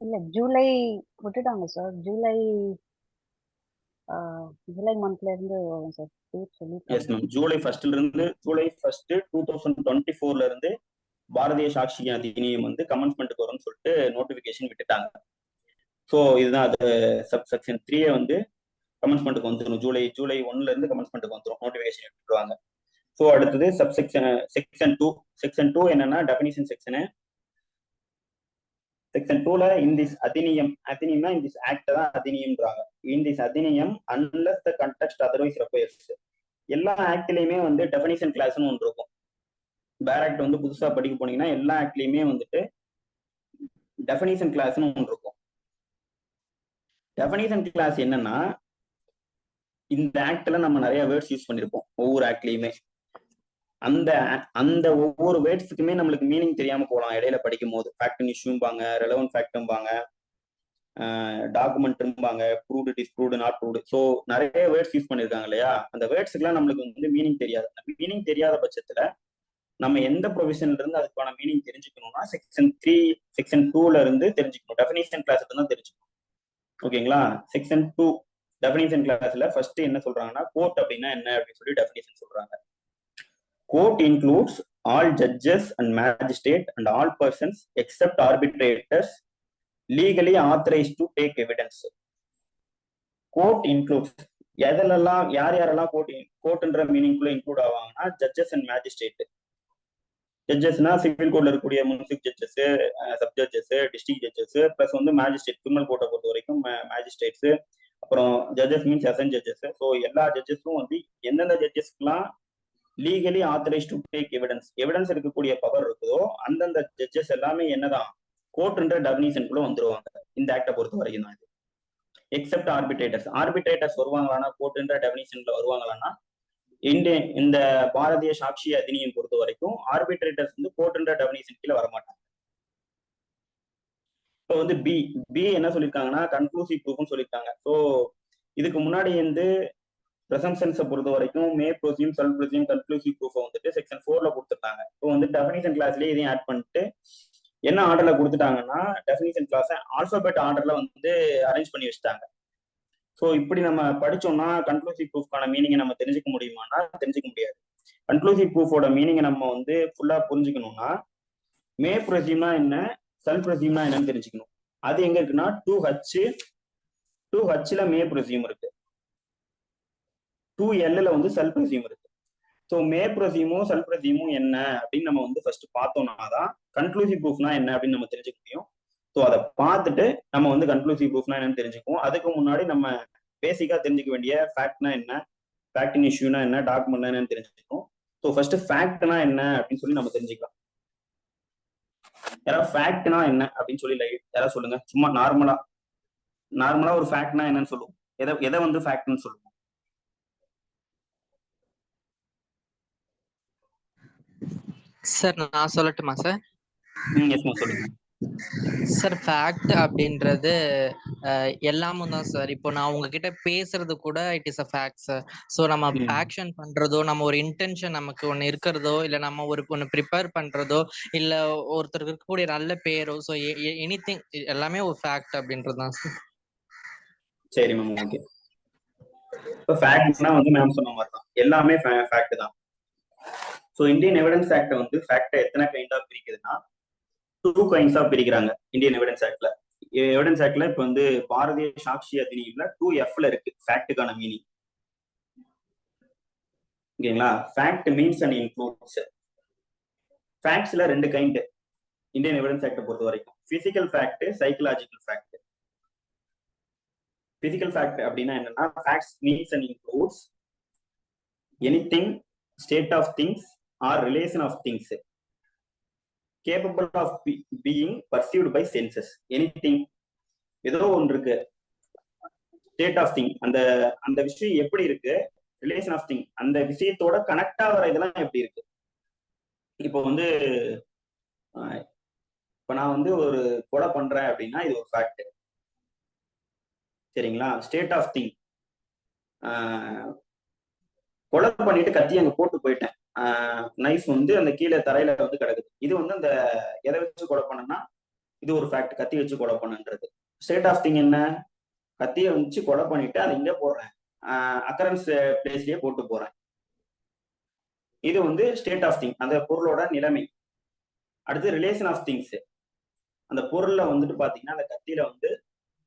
இல்ல ஜூலை விட்டுட்டாங்க சார். ஜூலை மந்த்ல இருந்து வரும் சார். எஸ் மேம், ஜூலை 1ல இருந்து ஜூலை 1 2024ல இருந்து பாரதிய சாட்சி அதிநியம் வந்து கமென்ஸ்மெண்ட்டுக்கு வரும்னு சொல்லிட்டு நோட்டிபிகேஷன் விட்டுட்டாங்க. ஸோ இதுதான் அது சப்செக்ஷன் 3 வந்து கமென்ஸ்மெண்ட்டுக்கு வந்துடும். ஜூலை 1ல இருந்து கமென்ஸ்மெண்ட்டுக்கு வந்துடும், நோட்டிபிகேஷன் விட்டுருவாங்க. ஸோ அடுத்தது செக்ஷன் 2. செக்ஷன் 2 என்னன்னா டெஃபினிஷன் செக்ஷனு. செக்ஷன் 2ல இன் திஸ் அதிநியம்னா இன் திஸ் ஆக்ட் தான் அதிநியம்ன்றாங்க. In this Adhiniyam unless the context otherwise requires. எல்லா ஆக்ட்லயுமே வந்து டெஃபினிஷன் கிளாஸ்னு ஒன்று இருக்கும். பேர் ஆக்ட் வந்து புதுசா படிக்க போனீங்கன்னா எல்லா ஆக்ட்லயுமே வந்துட்டு டெஃபினிஷன் கிளாஸ்னு ஒன்று இருக்கும். டெஃபினிஷன் கிளாஸ் என்னன்னா இந்த ஆக்ட்ல நம்ம நிறைய வேர்ட்ஸ் யூஸ் பண்ணிருப்போம் ஒவ்வொரு ஆக்ட்லயுமே. அந்த ஒவ்வொரு வேர்ட்ஸுக்குமே நம்மளுக்கு மீனிங் தெரியாம போகலாம் இடையில படிக்கும் போது. ஃபேக்ட் இஷ்யூம்பாங்க, ரெலவன்ட் ஃபேக்ட்பாங்க, டாக்குமெண்ட்பாங்க, proved, disproved, not proved. So நிறைய வேர்ட்ஸ் யூஸ் பண்ணியிருக்காங்க இல்லையா? அந்த வேர்ட்ஸுக்குலாம் நம்மளுக்கு வந்து மீனிங் தெரியாது. மீனிங் தெரியாத பட்சத்துல நம்ம எந்த ப்ரொவிஷன்ல இருந்து அதுக்கான மீனிங் தெரிஞ்சுக்கணும்னா செக்ஷன் 3 செக்ஷன் 2ல இருந்து தெரிஞ்சுக்கணும். டெஃபினிஷன் கிளாஸ்ல தான் தெரிஞ்சுக்கணும். ஓகேங்களா? செக்ஷன் 2 டெஃபினிஷன் கிளாஸ்ல ஃபர்ஸ்ட் என்ன சொல்றாங்கன்னா, கோர்ட் அப்படின்னா என்ன அப்படின்னு சொல்லி டெஃபினிஷன் சொல்றாங்க. Court includes all judges and magistrate and all persons except arbitrators legally authorized to take evidence. Court includes எதெல்லாம் யாரெல்லாம் கோர்ட்ன்ற மீனிங்குள்ள இன்க்ளூட் ஆவாங்கன்னா, ஜட்ஜஸ் அண்ட் மேஜிஸ்ட்ரேட். ஜட்ஜஸ்னா சிவில் கோர்ட்ல இருக்கக்கூடிய municipal judges, sub judges, district judges, plus வந்து மேஜிஸ்ட்ரேட், கிரிமினல் கோர்ட்டை பொறுத்த வரைக்கும் மேஜிஸ்ட்ரேட்ஸ், அப்புறம் judges means sessions judges. So எல்லா ஜட்ஜஸும் வந்து எந்தெந்த ஜட்ஜஸ்க்குலாம் legally authorise to take evidence இருக்கக்கூடிய பவர் இருக்குதோ அந்தந்த ஜட்ஜஸ் எல்லாமே என்னதான் கோர்ட்ன்ற டெஃபினிஷனுக்குள்ள வந்துருவாங்க இந்த ஆக்டை பொறுத்த வரைக்கும் தான். இது எக்ஸப்ட் ஆர்பிட்ரேட்டர்ஸ் வருவாங்களான்னா, கோர்ட்ன்ற டெஃபினிஷன்ல வருவாங்களான்னா, இந்த பாரதிய சாட்சி அதிநியம் பொறுத்த வரைக்கும் ஆர்பிட்ரேட்டர்ஸ் வந்து கோர்ட்ன்ற டெஃபினிஷன் கீழே வரமாட்டாங்க. இப்போ வந்து பி என்ன சொல்லியிருக்காங்கன்னா, கன்க்ளூசிவ் ப்ரூஃப்னு சொல்லியிருக்காங்க. ஸோ இதுக்கு முன்னாடி வந்து ப்ரெசம்ப்ஷன்ஸை பொறுத்த வரைக்கும் மே ப்ரொசீம், செல்ஃப் ப்ரொசீம், கன்க்ளூசிவ் ப்ரூஃபை வந்துட்டு செக்ஷன் 4ல கொடுத்துருக்காங்க. இப்போ வந்து டெஃபினிஷன் கிளாஸ்லேயே இதையும் ஆட் பண்ணிட்டு என்ன ஆர்டர்ல கொடுத்துட்டாங்கன்னா, டெஃபினிஷன் கிளாஸை ஆல்பபெட் ஆர்டர்ல வந்து அரேஞ்ச் பண்ணி வச்சுட்டாங்க. ஸோ இப்படி நம்ம படிச்சோம்னா கன்க்ளூசிவ் ப்ரூஃப்கான மீனிங்கை நம்ம தெரிஞ்சுக்க முடியுமானா தெரிஞ்சுக்க முடியாது. கன்க்ளூசிவ் ப்ரூஃபோட மீனிங்கை நம்ம வந்து ஃபுல்லா புரிஞ்சுக்கணும்னா மே ப்ரொசீம்னா என்ன, செல்ஃப் ப்ரொசீம்னா என்னன்னு தெரிஞ்சுக்கணும். அது எங்க இருக்குன்னா 2Hல மே ப்ரொசீம் இருக்கு, 2Lல வந்து செல்ஃப் ப்ரொசீம் இருக்கு. ஸோ மே ப்ரொசீமும் செல்ஃப் ப்ரொசீமும் என்ன அப்படின்னு நம்ம வந்து ஃபர்ஸ்ட் பார்த்தோம்னா தான் கன்க்ளூசிவ் ப்ரூஃப்னா என்ன அப்படின்னு நம்ம தெரிஞ்சுக்க முடியும். ஸோ அதை பார்த்துட்டு நம்ம வந்து கன்க்ளூசிவ் ப்ரூஃப்னா என்னன்னு தெரிஞ்சுக்குவோம். அதுக்கு முன்னாடி நம்ம பேசிக்கா தெரிஞ்சுக்க வேண்டிய ஃபேக்ட்னா என்ன, ஃபேக்டிங் இஷ்யூனா என்ன, டாக்குமெண்ட்னா என்னன்னு தெரிஞ்சுக்கணும். ஸோ ஃபர்ஸ்ட் ஃபேக்ட்னா என்ன அப்படின்னு சொல்லி நம்ம தெரிஞ்சுக்கலாம். யாராவது ஃபேக்ட்னா என்ன அப்படின்னு சொல்லி யாராவது சொல்லுங்க. சும்மா நார்மலா ஒரு ஃபேக்ட்னா என்னன்னு சொல்லுவோம். எதை வந்து ஃபேக்ட்னு சொல்லுவோம்? சார் நான் சொல்லட்டுமா சார்? சொல்லுங்க சார். ஃபேக்ட் அப்படின்றது எல்லாமும் தான் சார். இப்போ நான் உங்ககிட்ட பேசுறது கூட it is a fact sir. So நம்ம ஆக்ஷன் பண்றதோ, நம்ம ஒரு இன்டென்ஷன் நமக்கு ஒன்று இருக்கிறதோ, இல்லை நம்ம ஒன்று ப்ரிப்பேர் பண்றதோ, இல்லை ஒருத்தருக்கு இருக்கக்கூடிய நல்ல பேரோ, ஸோ எனிதிங் எல்லாமே ஒரு ஃபேக்ட் அப்படின்றது தான் சார். சரி மேம், ஓகே. இப்போ ஃபேக்ட்னா வந்து மேம் சொன்ன மாதிரி தான் எல்லாமே ஃபேக்ட் தான். ஸோ இந்தியன் எவிடன்ஸ் ஆக்ட் வந்து ஃபேக்டை எத்தனை கைண்டா பிரிக்குதுன்னா 2 கைண்ட்ஸா பிரிக்கிறாங்க இந்தியன் எவிடன்ஸ் ஆக்ட்ல. எவிடன்ஸ் ஆக்ட்ல இப்போ வந்து பாரதிய சாட்சி அதிநியம்ல 2Fல இருக்கு ஃபேக்டுக்கான மீனிங். ஓகேங்களா? Fact means and includes. ஃபேக்ட்ஸ்ல 2 கைண்ட் இந்தியன் எவிடன்ஸ் ஆக்டை பொறுத்த வரைக்கும், physical fact, psychological fact. Physical fact அப்படின்னா என்னன்னா, facts means and includes anything, state of things or relation of things capable of being perceived by senses. anything, ஏதோ ஒன்று இருக்கு, ஸ்டேட் ஆஃப் திங், அந்த விஷயம் எப்படி இருக்கு, ரிலேஷன் ஆஃப் திங், அந்த விஷயத்தோட கனெக்ட் ஆகிற இதெல்லாம் எப்படி இருக்கு. இப்போ வந்து இப்போ நான் வந்து ஒரு கொலை பண்றேன் அப்படின்னா இது ஒரு ஃபேக்ட். சரிங்களா? ஸ்டேட் ஆஃப் திங், கொலை பண்ணிட்டு கத்தி அங்க போட்டு போயிட்டேன், நைஃப் வந்து அந்த கீழே தரையில வந்து கிடக்குது. இது வந்து அந்த எதை வச்சு கொலை பண்ணனா இது ஒரு ஃபேக்ட், கத்தி வச்சு கொலை பண்ணுன்றது. ஸ்டேட் ஆஃப் திங் என்ன, கத்தியை வச்சு கொலை பண்ணிட்டு அதை இங்கே போடுறேன், அக்கரன்ஸ் பிளேஸ்லயே போட்டு போறேன். இது வந்து ஸ்டேட் ஆஃப் திங், அந்த பொருளோட நிலைமை. அடுத்து ரிலேஷன் ஆஃப் திங்ஸ், அந்த பொருள்ல வந்துட்டு பாத்தீங்கன்னா அந்த கத்தியில வந்து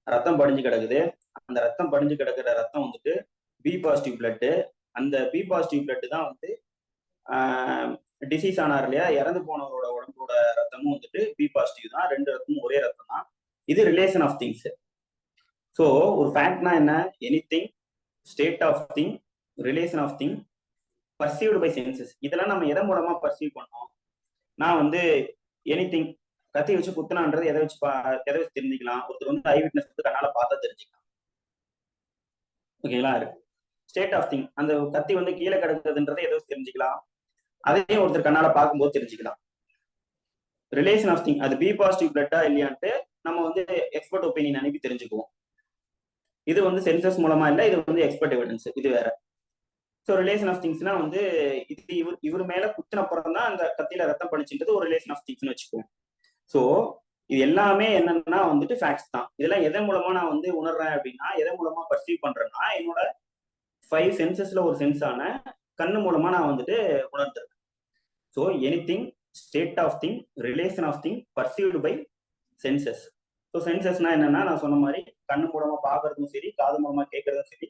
ரத்தம் படிஞ்சு கிடக்குது, அந்த ரத்தம் படிஞ்சு கிடக்குற ரத்தம் வந்துட்டு பி பாசிட்டிவ் பிளட். அந்த பி பாசிட்டிவ் பிளட் தான் வந்து டிசீஸ் ஆனார் இல்லையா, இறந்து போனவரோட உடம்போட ரத்தமும் வந்துட்டு பி பாசிட்டிவ் தான், 2 ரத்தமும் ஒரே ரத்தம் தான். இது ரிலேஷன் ஆஃப் திங்ஸ். ஸோ ஒரு ஃபேக்ட்னா என்ன, anything, state of thing, relation of thing, perceived by senses. இதெல்லாம் நம்ம எதன் மூலமா பர்சீவ் பண்ணோம்? நான் வந்து எனிதிங், கத்தி வச்சு குத்துனான்றது எதை வச்சு தெரிஞ்சுக்கலாம்? ஒருத்தர் வந்து ஐ விட்னஸ் வந்து கண்ணால பார்த்தா தெரிஞ்சுக்கலாம். ஓகேங்களா? ஸ்டேட் ஆஃப் திங், அந்த கத்தி வந்து கீழே கிடக்குதுன்றதை எதை வச்சு தெரிஞ்சுக்கலாம்? அதையும் ஒருத்தர் கண்ணால பார்க்கும்போது தெரிஞ்சுக்கலாம். ரிலேஷன் ஆஃப் திங், அது பி பாசிட்டிவ் பிளட்டா இல்லையான்ட்டு நம்ம வந்து எக்ஸ்பர்ட் ஒப்பீனியன் அனுப்பி தெரிஞ்சுக்குவோம். இது வந்து சென்சஸ் மூலமா இல்லை, இது வந்து எக்ஸ்பர்ட் எவிடன்ஸ், இது வேற. ஸோ ரிலேஷன் ஆஃப் திங்ஸ்னா வந்து இது இவர் மேல குத்தின அப்புறம் தான் அந்த கத்தியில ரத்தம் படிச்சுன்றது ஒரு ரிலேஷன் ஆஃப் திங்ஸ்னு வச்சுக்குவோம். ஸோ இது எல்லாமே என்னன்னா வந்துட்டு ஃபேக்ட்ஸ் தான். இதெல்லாம் எதன் மூலமா நான் வந்து உணர்றேன் அப்படின்னா, எதன் மூலமா பர்சீவ் பண்றேன்னா, என்னோட 5 சென்சஸ்ல ஒரு சென்ஸான கண்ணு மூலமா நான் வந்துட்டு உணர்ந்துருக்கேன். So anything, state of thing, relation of thing perceived by senses. So சென்சஸ்னா என்னன்னா, நான் சொன்ன மாதிரி கண்ணு மூலமா பாக்குறதும் சரி, காது மூலமா கேட்கறதும் சரி,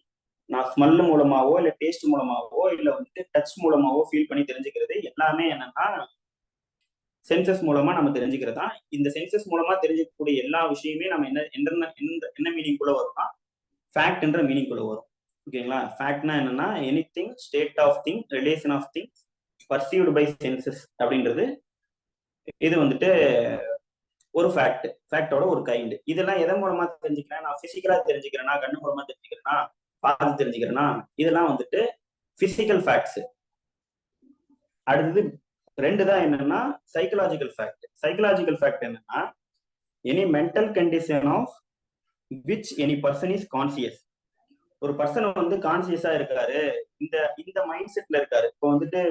நான் ஸ்மெல் மூலமாவோ இல்ல டேஸ்ட் மூலமாவோ இல்ல வந்துட்டு டச் மூலமாவோ ஃபீல் பண்ணி தெரிஞ்சுக்கிறது எல்லாமே என்னன்னா சென்சஸ் மூலமா நம்ம தெரிஞ்சுக்கிறதா. இந்த சென்சஸ் மூலமா தெரிஞ்சுக்கக்கூடிய எல்லா விஷயமே நம்ம என்ன மீனிங்குள்ள வரும்னா ஃபேக்ட்ன்ற மீனிங்குள்ள வரும். ஓகேங்களா? ஃபேக்ட்னா என்னன்னா anything, state of thing, relation of thing perceived by senses அப்படின்றது இது வந்துட்டு ஒரு ஃபேக்ட், ஃபேக்டோட ஒரு கைண்ட். இதெல்லாம் எதன் மூலமா தெரிஞ்சுக்கிறேன்? நான் பிசிக்கலா தெரிஞ்சுக்கிறேன்னா, கண்ணு மூலமா தெரிஞ்சுக்கிறேன்னா, பார்த்து தெரிஞ்சுக்கிறேன்னா, இதெல்லாம் வந்துட்டு பிசிக்கல் ஃபேக்ட்ஸ். அடுத்தது 2 தான் என்னன்னா சைக்கலாஜிக்கல் ஃபேக்ட். சைக்கலாஜிக்கல் ஃபேக்ட் என்னன்னா any mental condition of which any person is conscious. ஒரு பர்சன் வந்து கான்சியஸா இருக்காரு, இந்த மைண்ட் செட்ல இருக்காரு. இப்போ வந்துட்டு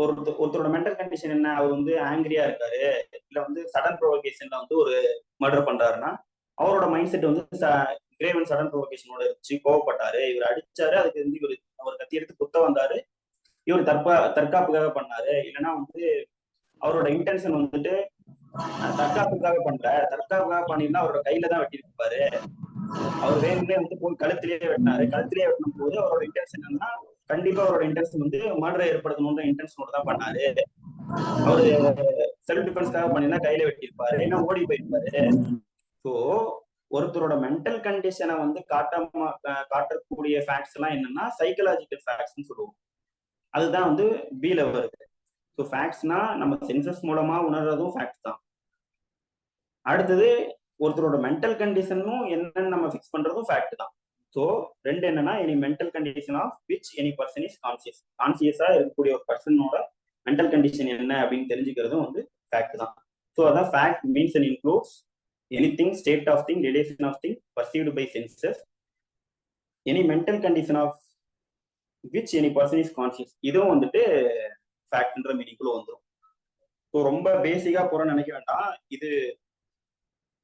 ஒருத்தரோட மென்டல் கண்டிஷன் என்ன, அவர் வந்து ஆங்கிரியா இருக்காரு, இல்ல வந்து சடன் ப்ரொவோகேஷன்ல வந்து ஒரு மர்டர் பண்றாருன்னா, அவரோட மைண்ட் செட் வந்து கிரேவன் சடன் ப்ரொவோகேஷனோட இருந்துச்சு, கோவப்பட்டாரு, இவர் அடிச்சாரு, அதுக்கு வந்து அவர் கத்தி எடுத்து குத்த வந்தாரு, இவர் தற்காப்புக்காக பண்ணாரு, இல்லைன்னா வந்து அவரோட இன்டென்ஷன் வந்துட்டு தற்காப்புக்காக பண்ணிருந்தா அவரோட கையில தான் வெட்டியிருப்பாரு, அவர் வேணுமே வந்து போய் கழுத்திலேயே வெட்டினும் போது அவரோட இன்டென்ஷன் என்னன்னா, கண்டிப்பா அவரோட இன்டென்ஷன் வந்து மர்டரை ஏற்படுத்தணும்ன்ற இன்டென்ஷனோட தான் பண்ணாரு. அவரு செல்ஃப் டிஃபென்ஸ்க்காக பண்ணிருந்தா கையில வெட்டியிருப்பாரு, ஏன்னா ஓடி போயிருப்பாரு. ஸோ ஒருத்தரோட மென்டல் கண்டிஷனை வந்து காட்டக்கூடிய ஃபேக்ட்ஸ் எல்லாம் என்னன்னா சைக்கலாஜிக்கல் ஃபேக்ட்ஸ்ன்னு சொல்லுவோம். அதுதான் வந்து பில வருது. ஸோ ஃபேக்ட்ஸ்னா நம்ம சென்சஸ் மூலமா உணர்றதும் ஃபேக்ட்ஸ் தான். அடுத்தது ஒருத்தரோட மென்டல் கண்டிஷனும் என்னன்னு நம்ம ஃபிக்ஸ் பண்றதும் ஃபேக்ட் தான். ஸோ 2 என்னன்னா any mental condition of which any person is conscious. கான்சியஸா இருக்கக்கூடிய ஒரு பர்சனோட மென்டல் கண்டிஷன் என்ன அப்படின்னு தெரிஞ்சுக்கிறதும் வந்து ஃபேக்ட் தான். ஸோ அதான் fact means and includes anything, state of thing, relation of thing perceived by senses, any mental condition of which any person is conscious. இதுவும் வந்துட்டு ஃபேக்ட்ன்ற மீனிங்குள்ள வந்துடும். ஸோ ரொம்ப பேசிக்கா போறோம்னு நினைக்க வேண்டாம். இது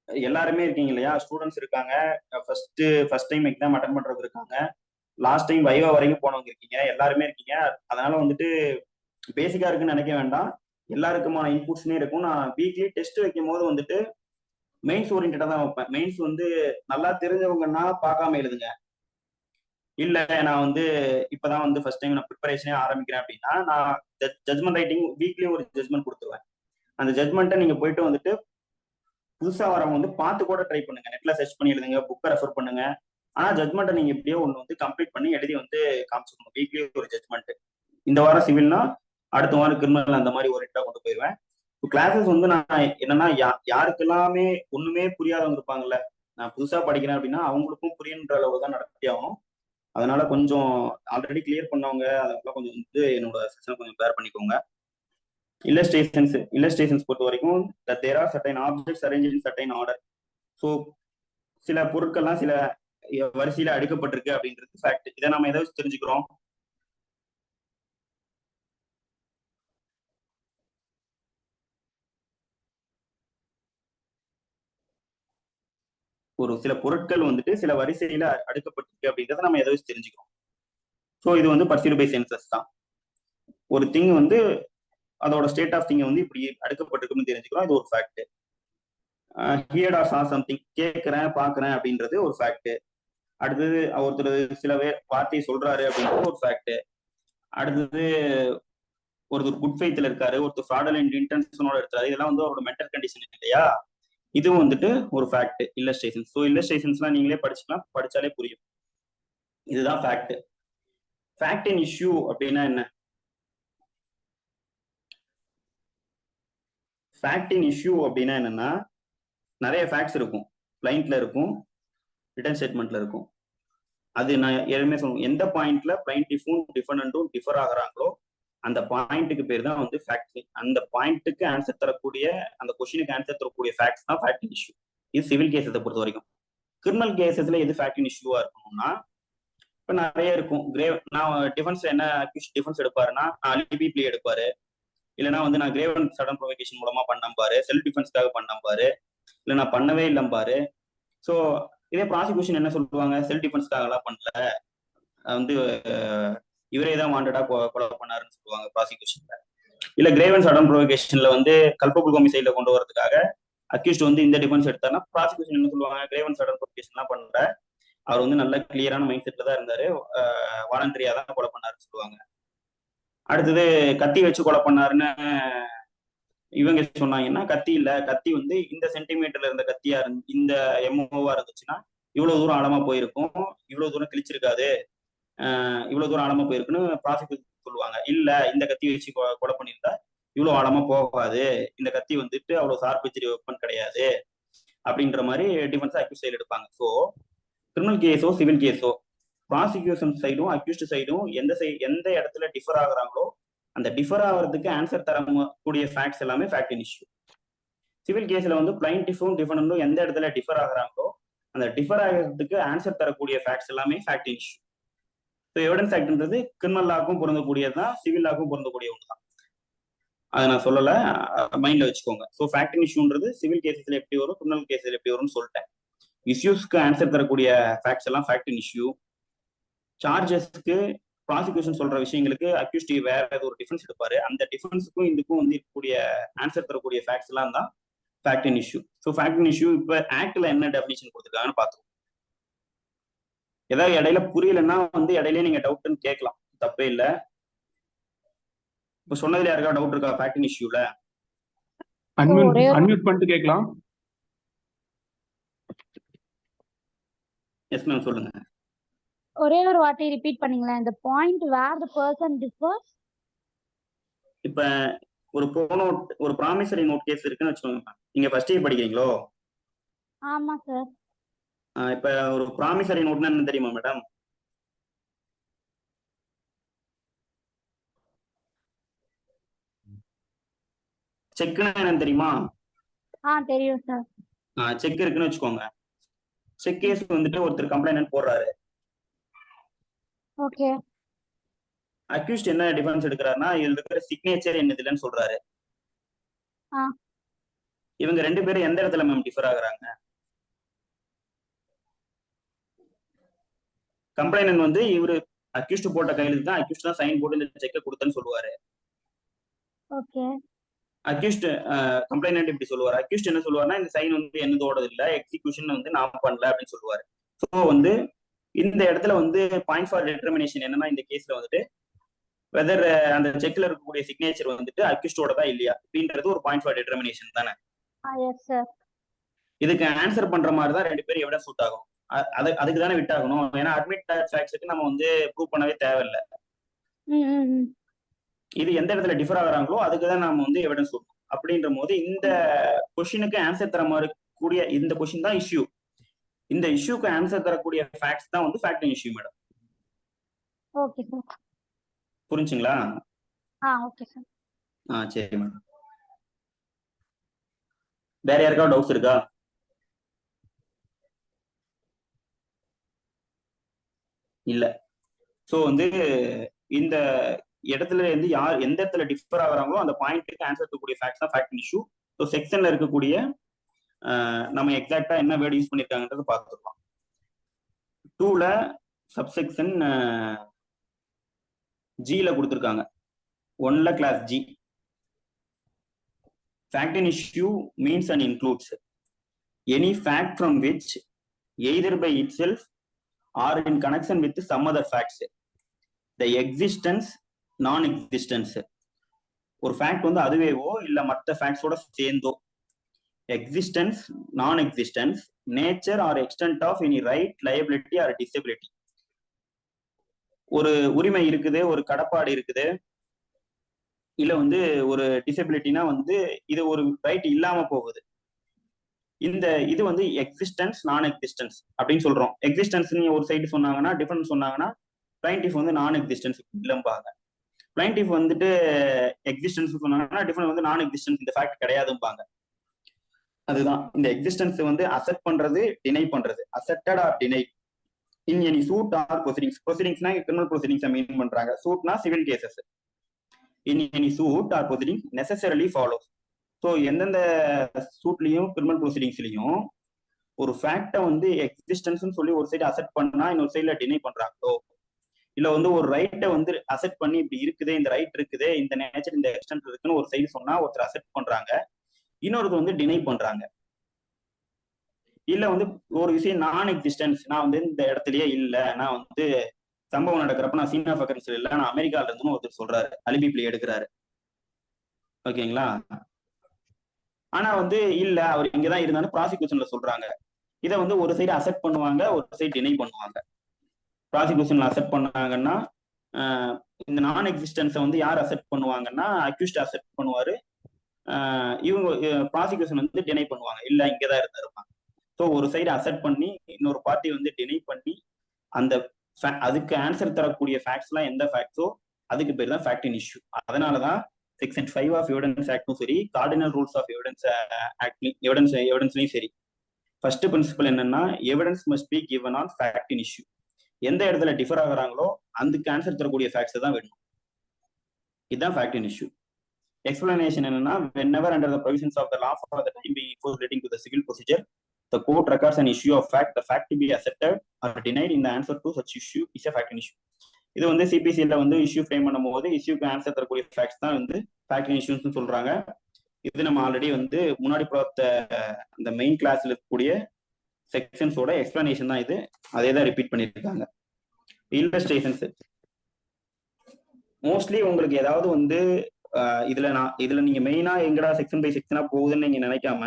எல்லாருமே இருக்கீங்க இல்லையா, ஸ்டூடெண்ட்ஸ் இருக்காங்க, ஃபர்ஸ்ட் டைம் எக்ஸாம் அட்டன் பண்றவங்க இருக்காங்க, லாஸ்ட் டைம் வைவா வரைக்கும் போனவங்க இருக்கீங்க, எல்லாருமே இருக்கீங்க. அதனால வந்துட்டு பேசிக்கா இருக்குன்னு நினைக்க வேண்டாம், எல்லாருக்குமான இன்புட்ஸ்னே இருக்கும். நான் வீக்லி டெஸ்ட் வைக்கும் போது வந்துட்டு மெயின்ஸ் ஓரியன்டா தான் வைப்பேன். மெயின்ஸ் வந்து நல்லா தெரிஞ்சவங்கன்னா பார்க்காம எழுதுங்க. இல்ல நான் வந்து இப்பதான் வந்து ஃபர்ஸ்ட் டைம் நான் ப்ரிப்பரேஷனே ஆரம்பிக்கிறேன் அப்படின்னா, நான் ஜட்மெண்ட் ரைட்டிங் வீக்லி ஒரு ஜட்மெண்ட் கொடுத்துருவேன். அந்த ஜட்மெண்ட்டை நீங்க போயிட்டு வந்துட்டு புதுசா வரவங்க வந்து பார்த்து கூட ட்ரை பண்ணுங்க, நெட்ல சர்ச் பண்ணி எழுதுங்க, புக்கை ரெஃபர் பண்ணுங்க. ஆனா ஜட்மெண்ட்டை நீங்க எப்படியோ ஒன்று வந்து கம்ப்ளீட் பண்ணி எழுதி வந்து காமிச்சிக்கணும். வீக்லி ஒரு ஜட்மெண்ட். இந்த வாரம் சிவில்னா அடுத்த வாரம் கிரிமினல், அந்த மாதிரி ஓரியன்டா கொண்டு போயிடுவேன். கிளாஸஸ் வந்து நான் என்னன்னா யாருக்கெல்லாமே ஒண்ணுமே புரியாதவங்க இருப்பாங்கல்ல, நான் புதுசா படிக்கிறேன் அப்படின்னா அவங்களுக்கும் புரியன்ற அளவு தான் நடத்தி ஆகணும். அதனால கொஞ்சம் ஆல்ரெடி கிளியர் பண்ணவங்க அதெல்லாம் கொஞ்சம் வந்து என்னோட செஷனை கொஞ்சம் பேர் பண்ணிக்கோங்க. இல்லஸ்ட்ரேஷன்ஸ் பொறுத்த வரைக்கும் there are certain objects arranged in certain order. So சில பொருட்கள்லாம் சில வரிசையில அடுக்கப்பட்டிருக்கு அப்படின்றது ஃபேக்ட். இதை நம்ம எதை வச்சு தெரிஞ்சுக்கிறோம்? ஒரு சில பொருட்கள் வந்துட்டு சில வரிசையில அடுக்கப்பட்டிருக்கு அப்படின்றத நம்ம எதை வச்சு தெரிஞ்சுக்கிறோம்? ஸோ இது வந்து பர்சீவ்டு பை சென்சஸ் தான். ஒரு திங் வந்து அதோட ஸ்டேட் ஆஃப் திங்கை வந்து இப்படி அடுக்கப்பட்டிருக்குன்னு தெரிஞ்சுக்கிறோம், இது ஒரு ஃபேக்ட். ஹியர்ட் ஆர் சா சம்திங், கேட்கிறேன் பாக்குறேன் அப்படின்றது ஒரு ஃபேக்ட். அடுத்தது ஒருத்தர் சில வார்த்தையை சொல்றாரு அப்படின்றது ஒரு ஃபேக்ட். அடுத்தது ஒருத்தர் குட் ஃபெய்த்ல இருக்காரு, ஒருத்தர் ஃப்ராடலண்ட் இன்டென்ஷனோட இருக்காரு, இதெல்லாம் வந்து அவரோட மென்டல் கண்டிஷன் இல்லையா, இதுவும் வந்துட்டு ஒரு ஃபேக்ட். இல்லஸ்ட்ரேஷன்ஸ். ஸோ இல்லஸ்ட்ரேஷன்ஸ்லாம் நீங்களே படிச்சுக்கலாம், படிச்சாலே புரியும். இதுதான் ஃபேக்ட். ஃபேக்ட் இன் இஷ்யூ அப்படின்னா என்ன? ஃபேக்ட் இன் இஷ்யூ அப்படின்னா என்னன்னா, நிறைய ஃபேக்ட்ஸ் இருக்கும், பிளைண்ட்ல இருக்கும், ரிட்டன் ஸ்டேட்மெண்ட்ல இருக்கும். அது நான் ஏற்கனவே சொல்லுவேன், எந்த பாயிண்ட்ல பிளைண்டிஃபும் டிஃபெண்டன்ட்டும் டிஃபர் ஆகுறாங்களோ அந்த பாயிண்ட்டுக்கு பேர் தான் வந்து ஃபேக்ட். அந்த பாயிண்ட்டுக்கு ஆன்சர் தரக்கூடிய, அந்த கொஸ்டினுக்கு ஆன்சர் தரக்கூடிய ஃபேக்ட்ஸ் தான் ஃபேக்ட் இஷ்யூ. இது சிவில் கேசஸை பொறுத்த வரைக்கும். கிரிமினல் கேசஸ்ல எது ஃபேக்ட் இஷ்யூவா இருக்கணும்னா, இப்ப நிறைய இருக்கும். நான் டிஃபென்ஸ் என்ன அக்யூஸ்ட் டிஃபென்ஸ் எடுப்பாருன்னா, அலிபி ப்ளீ எடுப்பாரு, இல்லைன்னா வந்து நான் கிரேவ் அண்ட் சடன் ப்ரொவோகேஷன் மூலமா பண்ணம்பாரு, செல்ஃப் டிஃபென்ஸ்க்காக பண்ணம்பாரு, இல்லை நான் பண்ணவே இல்லம்பாரு. ஸோ இதே ப்ராசிக்யூஷன் என்ன சொல்லுவாங்க, செல்ஃப் டிஃபென்ஸ்க்காக எல்லாம் பண்ணல, வந்து இவரே தான் வாண்டடா கொலை பண்ணாருன்னு சொல்லுவாங்க ப்ராசிக்யூஷன்ல. இல்ல கிரேவ் அண்ட் சடன் ப்ரொவோகேஷன்ல வந்து கல்பபிள் ஹோமிசைட்ல கொண்டு வரதுக்காக அக்யூஸ்ட் வந்து இந்த டிஃபென்ஸ் எடுத்தாருன்னா ப்ராசிக்யூஷன் என்ன சொல்லுவாங்க, கிரேவ் அண்ட் சடன் ப்ரொவோகேஷன் எல்லாம் பண்ற, அவர் வந்து நல்ல கிளியரான மைண்ட் செட்ல தான் இருந்தாரு, வாலண்டரியா தான் கொலை பண்ணாருன்னு சொல்லுவாங்க. அடுத்தது கத்தி வச்சு கொலை பண்ணாருன்னு இவங்க சொன்னாங்கன்னா, கத்தி இல்ல, கத்தி வந்து இந்த சென்டிமீட்டர்ல இருந்த கத்தியா இந்த எம்ஓவா இருந்துச்சுன்னா இவ்வளவு தூரம் ஆழமா போயிருக்கும், இவ்வளவு தூரம் கிழிச்சிருக்காது, இவ்வளவு தூரம் ஆழமா போயிருக்குன்னு ப்ராசிக்யூஷன் சொல்லுவாங்க. இல்ல இந்த கத்தி வச்சு கொலை பண்ணியிருந்தா இவ்வளவு ஆழமா போகாது, இந்த கத்தி வந்துட்டு அவ்வளவு ஷார்ப் வெப்பன் கிடையாது அப்படின்ற மாதிரி டிஃபென்ஸ் அக்யூஸ் சைடு எடுப்பாங்க. ஸோ கிரிமினல் கேஸோ சிவில் கேஸோ ப்ராசிக்யூஷன் சைடும் அக்யூஸ்ட் சைடும் எந்த இடத்துல டிஃபர் ஆகுறாங்களோ அந்த டிஃபர் ஆகிறதுக்கு ஆன்சர் தரக்கூடிய ஃபேக்ட்ஸ் எல்லாமே ஃபேக்ட் இன் இஷ்யூ. சிவில் கேஸ்ல வந்து பிளைன்டிஃபும் டிஃபெண்டன்டும் எந்த இடத்துல டிஃபர் ஆகுறாங்களோ அந்த டிஃபர் ஆகிறதுக்கு ஆன்சர் தரக்கூடிய ஃபேக்ட்ஸ் எல்லாமே fact in issue. So evidence ஆக்ட்ன்றது criminal லாக்கும் பொருந்தக்கூடியது தான், சிவில் லாக்கும் பொருந்தக்கூடிய ஒன்று தான். அதை நான் சொல்லலை, மைண்ட்ல வச்சுக்கோங்க. ஸோ ஃபேக்ட் இன் இஷ்யூன்றது சிவில் கேசஸ்ல எப்படி வரும், கிரிமினல் கேசஸ்ல எப்படி வரும்னு சொல்லிட்டேன். இஷ்யூஸ்க்கு ஆன்சர் தரக்கூடிய ஃபேக்ட்ஸ் எல்லாம் ஃபேக்ட் இன் இஷ்யூ. சார்ஜஸ்க்கு ப்ராசிக்யூஷன் சொல்ற விஷயங்களுக்கு அக்யூஸ்ட் வேற ஏதோ ஒரு டிஃபென்ஸ் எடுப்பாரு, அந்த டிஃபென்ஸுக்கும் இதுக்கும் வந்து இருக்கக்கூடிய ஆன்சர் தரக்கூடிய ஃபேக்ட்ஸ் எல்லாம் தான் fact in issue. So fact in issue இப்போ ஆக்ட்ல என்ன டெஃபினிஷன் கொடுத்துருக்காங்கன்னு பார்த்துருவோம். ஏதாவது இடையில புரியலன்னா வந்து இடையிலே நீங்க டவுட்னு கேட்கலாம், தப்பே இல்லை. இப்போ சொன்னதுல யாருக்கா டவுட் இருக்கா ஃபேக்ட் இன் இஷ்யூல? அன்மியூட் பண்ணிட்டு கேட்கலாம். எஸ் மேம் சொல்லுங்க. ஒரே ஒரு வாட்டி ரிப்பீட் பண்ணீங்களா இந்த point where the person differs? இப்ப ஒரு ப்ரோனோட், ஒரு ப்ராமிசரி நோட் கேஸ் இருக்குன்னு வச்சுக்கோங்க. நீங்க ஃபர்ஸ்ட் இயர் படிக்கிறீங்களோ? ஆமா சார். இப்ப ஒரு ப்ராமிசரி நோட்னா என்ன தெரியுமா மேடம்? செக்னா என்னன்னு தெரியுமா? தெரியும் சார். செக் இருக்குன்னு வச்சுக்கோங்க. செக் கேஸ் வந்துட்டு ஒருத்தர் கம்ப்ளைண்ட் போடுறாரு. ஓகே. அக்யூஸ்ட் என்ன டிஃபென்ஸ் எடுக்கிறாருன்னா, இதுல இருக்கிற சிக்னேச்சர் என்னதுலன்னு சொல்றாரு. இவங்க ரெண்டு பேரும் எந்த இடத்துல மேம் டிஃபர் ஆகுறாங்க? கம்ப்ளைண்ட் வந்து இவரு அக்யூஸ்ட் போட்ட கையெழுத்து தான், அக்யூஸ்ட் தான் சைன் போட்டு இந்த செக்கை கொடுத்தேன்னு சொல்லுவாரு. ஓகே. அக்யூஸ்ட் கம்ப்ளைண்ட் இப்படி சொல்லுவாரு. அக்யூஸ்ட் என்ன சொல்லுவாருன்னா, இந்த சைன் வந்து என்னதோடது இல்ல, எக்ஸிகியூஷன் வந்து நான் பண்ணல அப்படின்னு சொல்லுவாரு. ஸோ வந்து இந்த இடத்துல வந்து பாயிண்ட் ஃபார் டிட்டர்மினேஷன் என்னன்னா, இந்த கேஸ்ல வந்துட்டு வெதர் அந்த செக்ல இருக்கக்கூடிய சிக்னேச்சர் வந்துட்டு அக்யூஸ்டோட தான் இல்லையா அப்படின்றது ஒரு பாயிண்ட் ஃபார் டிட்டர்மினேஷன் தானே. இதுக்கு ஆன்சர் பண்ற மாதிரி தான் ரெண்டு பேரும் எவிடன்ஸ் சூட் ஆகும். அதுக்கு தானே விட்டாகணும். ஏன்னா அட்மிட் ஃபேக்ட்ஸ்க்கு நம்ம வந்து ப்ரூவ் பண்ணவே தேவையில்லை. இது எந்த இடத்துல டிஃபர் ஆகுறாங்களோ அதுக்கு தான் நம்ம வந்து எவிடன்ஸ் கொடுக்கணும். அப்படின்ற போது இந்த கொஸ்டினுக்கு ஆன்சர் தர மாதிரி கூடிய இந்த கொஸ்டின் தான் இஷ்யூ. இந்த இஷ்யூக்கு ஆன்சர் தரக்கூடிய ஃபேக்ட்ஸ் தான் வந்து fact issue madam. Okay sir. புரிஞ்சுங்களா? Okay sir. சரி மேடம். வேற யாருக்காவது டவுட்ஸ் இருக்கா? இல்ல. ஸோ வந்து இந்த இடத்துல இருந்து யார் எந்த இடத்துல டிஃபர் ஆகுறாங்களோ அந்த பாயிண்ட்டுக்கு ஆன்சர் இருக்கக்கூடிய ஃபேக்ட்ஸ் தான் ஃபேக்ட் இஷ்யூ. ஸோ செக்ஷன்ல இருக்கக்கூடிய நம்ம எக்ஸாக்டா என்ன வேர்டு யூஸ் பண்ணிருக்காங்கன்றது பார்த்துக்கலாம். 2ல சப்செக்ஷன் ஜில கொடுத்துருக்காங்க. 1ல clause G. Fact in issue means and includes any fact from which either by itself or in connection with some other facts the existence non existence. ஒரு ஃபேக்ட் வந்து அதுவேவோ இல்ல மற்ற ஃபேக்ட்ஸோட சேர்ந்தோ, existence, non existence, nature or extent of any right, liability or disability. ஒரு உரிமை இருக்குது, ஒரு கடப்பாடு இருக்குது, இல்ல வந்து ஒரு டிசபிலிட்டினா வந்து இது ஒரு ரைட் இல்லாம போகுது. இந்த இது வந்து எக்ஸிஸ்டன்ஸ், நான் எக்ஸிஸ்டன்ஸ் அப்படின்னு சொல்றோம். எக்ஸிஸ்டன்ஸ் ஒரு சைடு சொன்னாங்கன்னா, டிஃபரன்ஸ் சொன்னாங்கன்னா பிளைன்டிஃப் வந்து நான் எக்ஸிஸ்டன்ஸ் இல்லம்பாங்க. பிளைண்டிஃப் வந்துட்டு எக்ஸிஸ்டன்ஸ் சொன்னாங்கன்னா டிஃபரெண்ட் வந்து நான் எக்ஸிஸ்டன்ஸ் இந்த ஃபேக்ட் கிடையாதும்பாங்க. அதுதான் இந்த எக்ஸிஸ்டன்ஸ் வந்து அசெப்ட் பண்றது, டினை பண்றது. Accepted or deny in any suit or proceedings. ப்ரொசீடிங்ஸ்னா கிரிமினல் ப்ரொசீடிங்ஸ் மீன் பண்றாங்க. சூட்னா civil cases. In any suit or proceeding necessarily follows. So எந்தெந்த சூட்லயும் கிரிமினல் ப்ரொசீடிங்ஸ்லயும் ஒரு ஃபேக்டை வந்து எக்ஸிஸ்டன்ஸ் சொல்லி ஒரு சைடு அசெப்ட் பண்ணா இன்னொரு சைட்ல டினை பண்றாங்களோ, இல்ல வந்து ஒரு ரைட்டை வந்து அசெப்ட் பண்ணி இப்படி இருக்குது, இந்த ரைட் இருக்குது, இந்த நேச்சர் இந்த எக்ஸ்டென்ட் இருக்குன்னு ஒரு சைடு சொன்னா ஒருத்தர் அசெப்ட் பண்றாங்க, இன்னொருத்தர் வந்து டினை பண்றாங்க. இல்ல வந்து ஒரு விஷயம் நான் எக்ஸிஸ்டன்ஸ், நான் வந்து இந்த இடத்துலயே இல்ல, நான் வந்து சம்பவம் நடக்கிறப்ப நான் சீன் ஆஃப் அக்கரன்ஸ் இல்ல, நான் அமெரிக்கால இருந்துன்னு ஒருத்தர் சொல்றாரு, அலிபி பிளே எடுக்கிறாரு. ஓகேங்களா? ஆனா வந்து இல்ல அவர் இங்கதான் இருந்தாலும் ப்ராசிக்யூஷன்ல சொல்றாங்க. இதை வந்து ஒரு சைடு அசெப்ட் பண்ணுவாங்க, ஒரு சைடு டினை பண்ணுவாங்க. ப்ராசிக்யூஷன்ல அசெப்ட் பண்ணாங்கன்னா இந்த நான் எக்ஸிஸ்டன்ஸை வந்து யார் அசெப்ட் பண்ணுவாங்கன்னா அக்யூஸ்ட் அசெப்ட் பண்ணுவாரு. இவங்க ப்ராசிக்யூஷன் வந்து டினை பண்ணுவாங்க, இல்ல இங்கதான் இருந்திருப்பாங்க. ஸோ ஒரு சைடு அசெப்ட் பண்ணி இன்னொரு பார்ட்டி வந்து டினை பண்ணி அந்த அதுக்கு ஆன்சர் தரக்கூடிய ஃபேக்ட்ஸ்லாம் எந்த ஃபேக்ட்ஸோ அதுக்கு பேர் தான் ஃபேக்ட் இன் இஷ்யூ. அதனாலதான் செக்ஷன் 5 ஆஃப் எவிடன்ஸ் ஆக்டும் சரி, கார்டினல் ரூல்ஸ் ஆஃப் எவிடன்ஸ்லயும் சரி, ஃபர்ஸ்ட் பிரின்சிபல் என்னன்னா evidence must be given on fact in issue. எந்த இடத்துல டிஃபர் ஆகுறாங்களோ அதுக்கு ஆன்சர் தரக்கூடிய ஃபேக்ட்ஸ் தான் வேணும். இதுதான் ஃபேக்ட் இன் இஷ்யூ. எக்ஸ்பிளனேஷன் என்னன்னா whenever under the provisions of the law for the time being before relating to the civil procedure the court records an issue of fact, the fact to be accepted or denied in the answer to such issue is a fact in issue. இது வந்து சிபிசில வந்து இஷ்யூ ஃப்ரேம் பண்ணும்போது இஷ்யூக்கு ஆன்சர் தரக்கூடிய ஃபேக்ட்ஸ் தான் வந்து ஃபேக்ட் இன் இஷ்யூஸ்னு சொல்றாங்க. இது நம்ம ஆல்ரெடி வந்து முன்னாடி பார்த்த அந்த மெயின் கிளாஸ்ல இருக்கக்கூடிய செக்ஷன்ஸோட எக்ஸ்பிளனேஷன் தான் இது. அதே தான் ரிப்பீட் பண்ணியிருக்காங்க. இல்லஸ்ட்ரேஷன்ஸ் மோஸ்ட்லி உங்களுக்கு ஏதாவது வந்து இதுல நீங்க மெயினா எங்கடா செக்ஷன் பை செக்ஷனா போகுதுன்னு நீங்க நினைக்காம,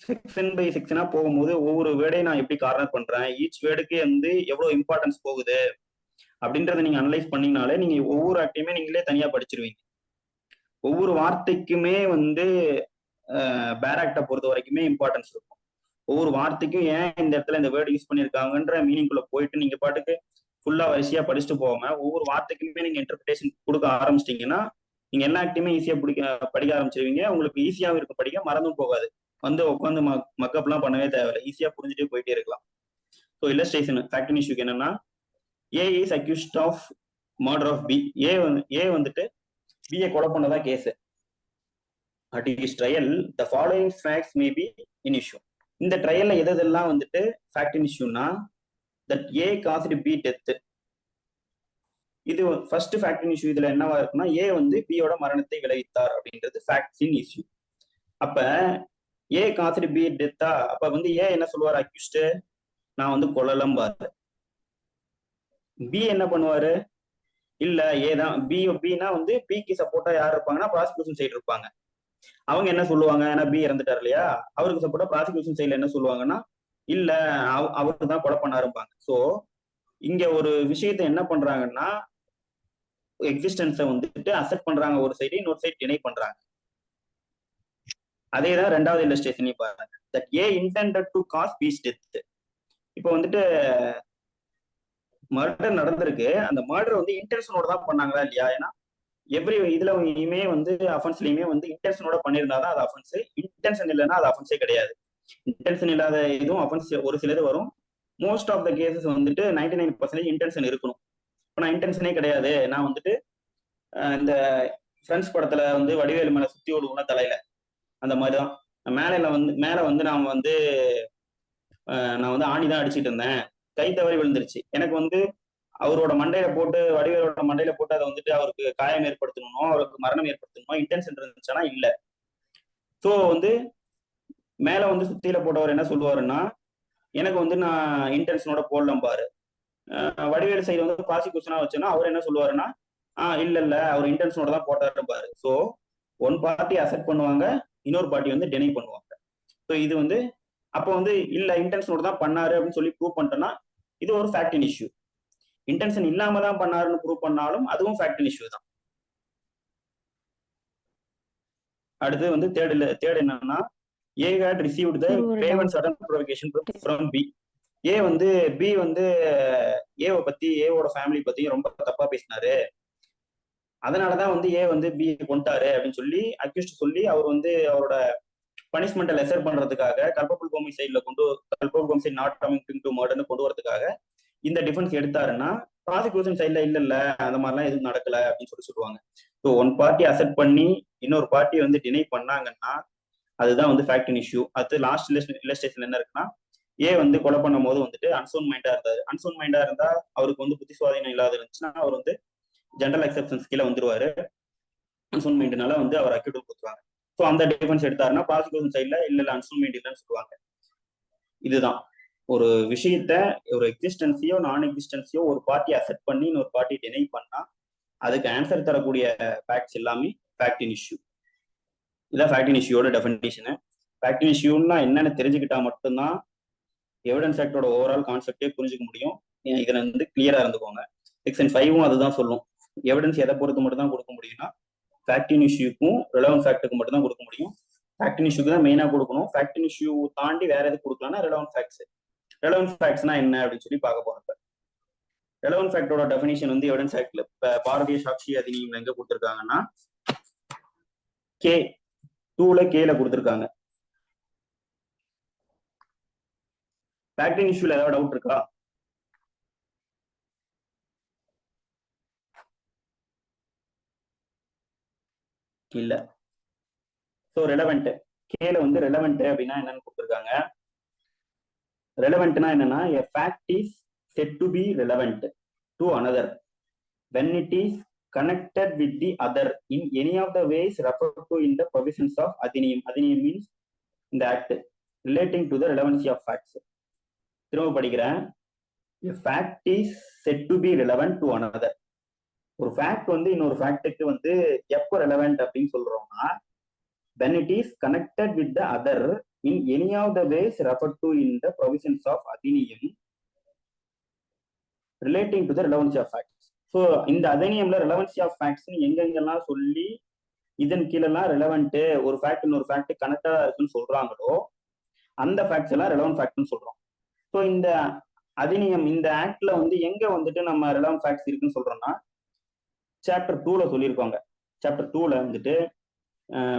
செக்ஷன் பை செக்ஷனா போகும்போது ஒவ்வொரு வேர்டையும் நான் எப்படி கார்னர் பண்றேன், ஈச் வேர்டுக்கு வந்து எவ்வளவு இம்பார்ட்டன்ஸ் போகுது அப்படின்றத நீங்க அனலைஸ் பண்ணீங்கனாலே நீங்க ஒவ்வொரு ஆக்டையுமே நீங்களே தனியா படிச்சிருவீங்க. ஒவ்வொரு வார்த்தைக்குமே வந்து பேராக்டை பொறுத்த வரைக்குமே இம்பார்ட்டன்ஸ் இருக்கும். ஒவ்வொரு வார்த்தைக்கும் ஏன் இந்த இடத்துல இந்த வேர்டு யூஸ் பண்ணியிருக்காங்கன்ற மீனிங்குள்ள போயிட்டு நீங்க பாட்டுக்கு ஃபுல்லா வரிசையா படிச்சுட்டு போகாம ஒவ்வொரு வார்த்தைக்குமே நீங்க இன்டர்பிரேஷன் கொடுக்க ஆரம்பிச்சிட்டீங்கன்னா நீங்க எல்லா ஆக்டையுமே ஈஸியா படிக்க ஆரம்பிச்சிருவீங்க. உங்களுக்கு ஈஸியாவும் இருக்கும், படிக்க மறந்தும் போகாது. வந்து உட்காந்து மக்கப்லாம் பண்ணவே தேவையில்லை, ஈஸியா புரிஞ்சுட்டே போயிட்டே இருக்கலாம். ஸோ இல்லஸ்ட்ரேஷன் ஃபேக்ட் இன் இஷ்யூக்கு என்னன்னா A is accused of murder of B. A வந்துட்டு பிஏ கொலை பண்ணதா case. At is trial the following facts may be in issue. இந்த ட்ரையல்ல எதெல்லாம் வந்துட்டு ஃபேக்ட் இன் இஷ்யூனா that A caused B death. இது ஃபர்ஸ்ட் ஃபேக்ட் இன் இஷ்யூ. இதுல என்னவா இருக்குன்னா ஏ வந்து பியோட மரணத்தை விளைவித்தார் அப்படின்றது ஃபேக்ட் இன் இஷ்யூ. அப்ப ஏ காஸ்ட் பி டெத்தா, அப்ப வந்து ஏ என்ன சொல்லுவாரு, அக்யூஸ்ட் நான் வந்து கொல்லலாம் பாரு. பி என்ன பண்ணுவாரு, இல்ல ஏதான் பினா வந்து பிக்கு சப்போர்ட்டா யார் இருப்பாங்கன்னா ப்ராசிக்யூஷன் சைடு இருப்பாங்க. அவங்க என்ன சொல்லுவாங்க, ஏன்னா பி இறந்துட்டார் இல்லையா, அவருக்கு சப்போர்ட்டா ப்ராசிக்யூஷன் சைட்ல என்ன சொல்லுவாங்கன்னா இல்ல அவருக்கு தான் கொலை பண்ணாருப்பாங்க. ஸோ இங்க ஒரு விஷயத்த என்ன பண்றாங்கன்னா எக்ஸிஸ்டன்ஸை வந்துட்டு அசெப்ட் பண்றாங்க ஒரு சைடு, இன்னொரு சைடு டினை பண்றாங்க. அதே தான் ரெண்டாவது இல்லஸ்ட்ரேஷன் பாருங்க. That A intended to cause B's death. இப்போ வந்துட்டு மர்டர் நடந்திருக்கு, அந்த மர்டர் வந்து இன்டென்ஷனோட தான் பண்ணாங்களா இல்லையா? ஏன்னா எவ்ரி இதுலயுமே வந்து அஃபென்ஸ்லயுமே வந்து இன்டென்ஷனோட பண்ணியிருந்தாதான் அது அஃபென்ஸ். இன்டென்ஷன் இல்லைன்னா அது அஃபென்ஸே கிடையாது. இன்டென்ஷன் இல்லாத இதுவும் அஃபென்ஸ் ஒரு சிலது வரும். மோஸ்ட் ஆஃப் த கேசஸ் வந்துட்டு 99% இன்டென்ஷன் இருக்கணும். இப்போ நான் இன்டென்ஷனே கிடையாது, நான் வந்துட்டு இந்த ஃப்ரெண்ட்ஸ் படத்துல வந்து வடிவேலு மேல சுத்தி விடுவோம்னா தலையில, அந்த மாதிரிதான் மேல வந்து நான் வந்து ஆணிதான் அடிச்சுட்டு இருந்தேன், கை தவறி விழுந்துருச்சு. எனக்கு வந்து அவரோட மண்டையில போட்டு வடிவேலோட மண்டையில போட்டு அதை வந்துட்டு அவருக்கு காயம் ஏற்படுத்தணுமோ அவருக்கு மரணம் ஏற்படுத்தணுமோ இன்டென்ஷன் இருந்துச்சுன்னா இல்ல. ஸோ வந்து மேல வந்து சுத்தியில போட்டவர் என்ன சொல்லுவாருன்னா எனக்கு வந்து நான் இன்டென்ஷனோட போடலாம் பாரு. வடிவேலு சைடு வந்து ப்ராசிக்யூஷனா வச்சோன்னா அவர் என்ன சொல்லுவாருன்னா இல்ல அவர் இன்டென்ஷனோட தான் போட்டாரு பாரு. ஸோ ஒன் பார்ட்டி அசெப்ட் பண்ணுவாங்க, இன்னொரு பார்ட்டி வந்து டெனை பண்ணுவாங்க. ஸோ இது வந்து அப்போ வந்து இல்ல இன்டென்ஷனோட தான் பண்ணாரு அப்படின்னு சொல்லி ப்ரூவ் பண்ணிட்டோம்னா இது ஒரு ஃபேக்ட் இன் இஷ்யூ. இன்டென்ஷன் இல்லாம தான் பண்ணாருன்னு ப்ரூவ் பண்ணாலும் அதுவும் ஃபேக்ட் இன் இஷ்யூ தான். அடுத்து வந்து தேர்ட் என்னன்னா A had received the payment sudden provocation from B. A வந்து பி வந்து ஏவோட ஃபேமிலி பத்தி ரொம்ப தப்பா பேசினாரு, அதனாலதான் வந்து ஏ வந்து பி கொண்டாரு அப்படின்னு சொல்லி அக்யூஸ்ட் சொல்லி அவர் வந்து அவரோட பனிஷ்மெண்ட்டை லெசர் பண்றதுக்காக கல்பபிள் ஹோமிசைட்ல culpable homicide not coming to மர்டர்னு கொண்டு வரதுக்காக இந்த டிஃபென்ஸ் எடுத்தாருன்னா ப்ராசிக்யூஷன் சைட்ல இல்ல அந்த மாதிரிலாம் எதுவும் நடக்கல அப்படின்னு சொல்லுவாங்க. ஸோ ஒன் பார்ட்டி அசெப்ட் பண்ணி இன்னொரு பார்ட்டி வந்து டினை பண்ணாங்கன்னா அதுதான் வந்து ஃபேக்ட் இஷ்யூ. அது லாஸ்ட் இல்லஸ்ட்ரேஷன் என்ன இருக்குன்னா, ஏ வந்து கொலை பண்ணும் போது வந்துட்டு அன்சோன் மைண்டா இருந்தாரு. அன்சோன் மைண்டா இருந்தா அவருக்கு வந்து புத்தி சுவாதீனம் இல்லாத இருந்துச்சுன்னா அவர் வந்து ஜெனரல் எக்ஸெப்ஷன்ஸ் கீழே வந்துருவாரு. அன்சோன் மைண்டுனால வந்து அவர் அக்யூட்டல் கொடுத்துருவாங்க. ஸோ அந்த டிஃபென்ஸ் எடுத்தாருன்னா ப்ராசிக்யூஷன் சைட்ல இல்ல அன்சோன் மைண்ட் இல்லைன்னு சொல்லுவாங்க. இதுதான் ஒரு விஷயத்த ஒரு எக்ஸிஸ்டன்ஸையோ நான் எக்ஸிஸ்டன்ஸையோ ஒரு பார்ட்டி அக்செப்ட் பண்ணி இன்னொரு பார்ட்டி டினை பண்ணா அதுக்கு ஆன்சர் தரக்கூடிய ஃபேக்ட்ஸ் எல்லாமே ஃபேக்ட் இன் இஷ்யூ. இதான் ஃபேக்ட் இன் இஷ்யூவோட டெஃபினிஷனு. ஃபேக்ட் இன் இஷ்யூன்னா என்னன்னு தெரிஞ்சுக்கிட்டா மட்டும்தான் எவிடன்ஸ் ஆக்டோட ஓவரால் கான்செப்டே புரிஞ்சுக்க முடியும். இதுல வந்து கிளியரா இருந்துக்கோங்க. செக்ஷன் 5 அதுதான் சொல்லும். எவிடன்ஸ் எதை பொறுத்து மட்டும் தான் கொடுக்க முடியும்னா ஃபேக்ட் இன் இஷ்யூக்கும் ரெலவன்ட் ஃபேக்ட்டுக்கு மட்டும் தான் கொடுக்க முடியும். ஃபேக்ட் இன் இஷ்யூக்கு தான் மெயினா கொடுக்கணும். ஃபேக்ட் இன் இஷ்யூ தாண்டி வேற எது கொடுக்கலாம்னா ரெலவன்ட் ஃபேக்ட்ஸ். ரெலவன்ட் ஃபேக்ட்ஸ்னா என்ன அப்படின்னு சொல்லி பார்க்க போறோம். ரெலவன்ட் ஃபேக்டோட டெஃபினிஷன் வந்து எவிடன்ஸ் ஆக்ட்ல பாரதிய சாட்சி அதிநியம்ல எங்க கொடுத்துருக்காங்கன்னா K2ல கேல கொடுத்துருக்காங்க. ஃபேக்ட் இன் இஷ்யூல ஏதாவது டவுட் இருக்கா? இல்ல. ஸோ ரெலவெண்ட் கேல வந்து ரெலவெண்ட் அப்படின்னா என்னன்னு கொடுத்துருக்காங்க. ரெலவெண்ட்னா என்னன்னா a fact is said to be relevant to another when it is connected with the other in any of the ways referred to in the provisions of adhiniyam. Adhiniyam means in the act relating to the relevancy of facts. திரும்ப படிக்கிறேன். a fact is said to be relevant to another. ஒரு ஃபேக்ட் வந்து இன்னொரு ஃபேக்ட்டுக்கு வந்து எப்போ ரெலவெண்ட் அப்படின்னு சொல்றோம்னா when it is connected with the other in any of the ways referred to in the provisions of adhiniyam relating to the relevancy of facts. So இந்த அதிநியம்ல ரெலவன்சி ஆஃப் ஃபேக்ட்ஸ் எங்கெங்கெல்லாம் சொல்லி இதன் கீழெல்லாம் ரெலவெண்ட் ஒரு ஃபேக்ட் இன்னொரு ஃபேக்ட் கனெக்டா இருக்குன்னு சொல்றாங்களோ அந்த ஃபேக்ட்ஸ் எல்லாம் ரெலவன்ட் ஃபேக்ட்னு சொல்றோம். ஸோ இந்த அதிநியம் இந்த ஆக்ட்ல வந்து எங்க வந்துட்டு நம்ம ரெலவன்ட் ஃபேக்ட்ஸ் இருக்குன்னு சொல்றோம்னா சாப்டர் 2ல சொல்லியிருப்பாங்க. சாப்டர் 2ல வந்துட்டு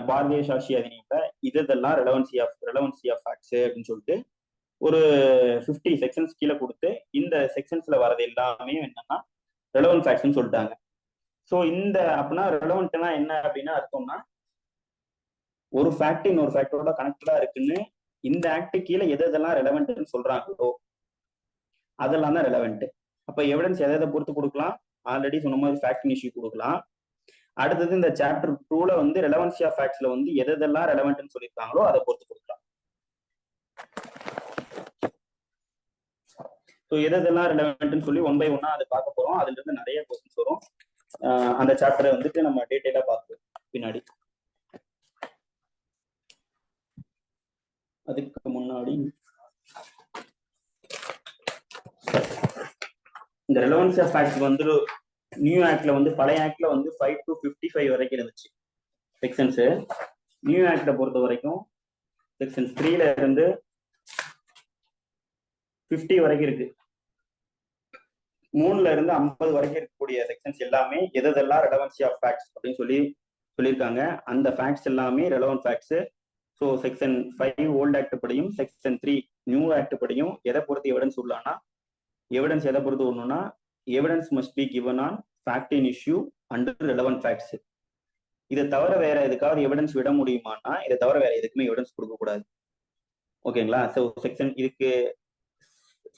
பாரதிய சாட்சி அதிநியம்ல இதெல்லாம் ரெலவன்சி ஆஃப் ஃபேக்ட்ஸ் அப்படின்னு சொல்லிட்டு ஒரு 50 செக்ஷன்ஸ் கீழே கொடுத்து இந்த செக்ஷன்ஸ்ல வரது எல்லாமே என்னன்னா ரெலவன்ட் ஃபேக்ட்ஸ்னு சொல்லிட்டாங்க. ஸோ இந்த அப்படின்னா ரெலவெண்ட்னா என்ன அப்படின்னா அர்த்தம்னா ஒரு ஃபேக்ட் இன்னொரு ஃபேக்டரோட கனெக்டடா இருக்குன்னு இந்த ஆக்ட் கீழே எதெல்லாம் ரெலவெண்ட்னு சொல்றாங்களோ அதெல்லாம் தான் ரெலவெண்ட். அப்ப எவிடன்ஸ் எதை பொறுத்து கொடுக்கலாம்? ஆல்ரெடி சொன்ன மாதிரி ஃபேக்ட் இன் இஷ்யூ கொடுக்கலாம். அடுத்தது இந்த சாப்டர் 2ல வந்து ரெலவன்சி ஆஃப் ஃபேக்ட்ஸ்ல வந்து எதெல்லாம் ரெலவெண்ட்னு சொல்லியிருக்காங்களோ அதை பொறுத்து கொடுக்கலாம். ஸோ எதெல்லாம் ரெலவெண்ட்னு சொல்லி 1 by 1 அதை பார்க்க போறோம். அதுல இருந்து நிறைய கொஸ்டின்ஸ் வரும். அந்த சாப்டரை வந்துட்டு நம்ம டீட்டெயிலா பார்ப்போம் பின்னாடி. அதுக்கு முன்னாடி இந்த ரெலவன்சி ஆஃப் ஃபேக்ட்ஸ் வந்து நியூ ஆக்ட்ல வந்து பழைய ஆக்ட்ல வந்து 5 to 55 வரைக்கும் இருந்துச்சு செக்ஷன்ஸ். நியூ ஆக்ட பொறுத்த வரைக்கும் செக்ஷன் 3ல இருந்து 50 வரைக்கும் இருக்கு. 3ல இருந்து 50 வரைக்கும் இருக்கக்கூடிய செக்ஷன்ஸ் எல்லாமே எதெல்லாம் ரெலவன்சி ஆஃப் ஃபேக்ட்ஸ் அப்படின்னு சொல்லியிருக்காங்க. அந்த ஃபேக்ட்ஸ் எல்லாமே relevant facts. So section 5 old act படியும் செக்ஷன் 3 நியூ ஆக்ட் படியும் எதை பொறுத்து எவிடன்ஸ் உள்ளானா எவிடன்ஸ் எதை பொறுத்து ஒண்ணுன்னா evidence must be given on fact in issue and relevant facts. இதை தவிர வேற எதுக்காவது எவிடன்ஸ் விட முடியுமானா இதை தவிர வேற எதுக்குமே எவிடன்ஸ் கொடுக்க கூடாது. ஓகேங்களா? ஸோ செக்ஷன் இதுக்கு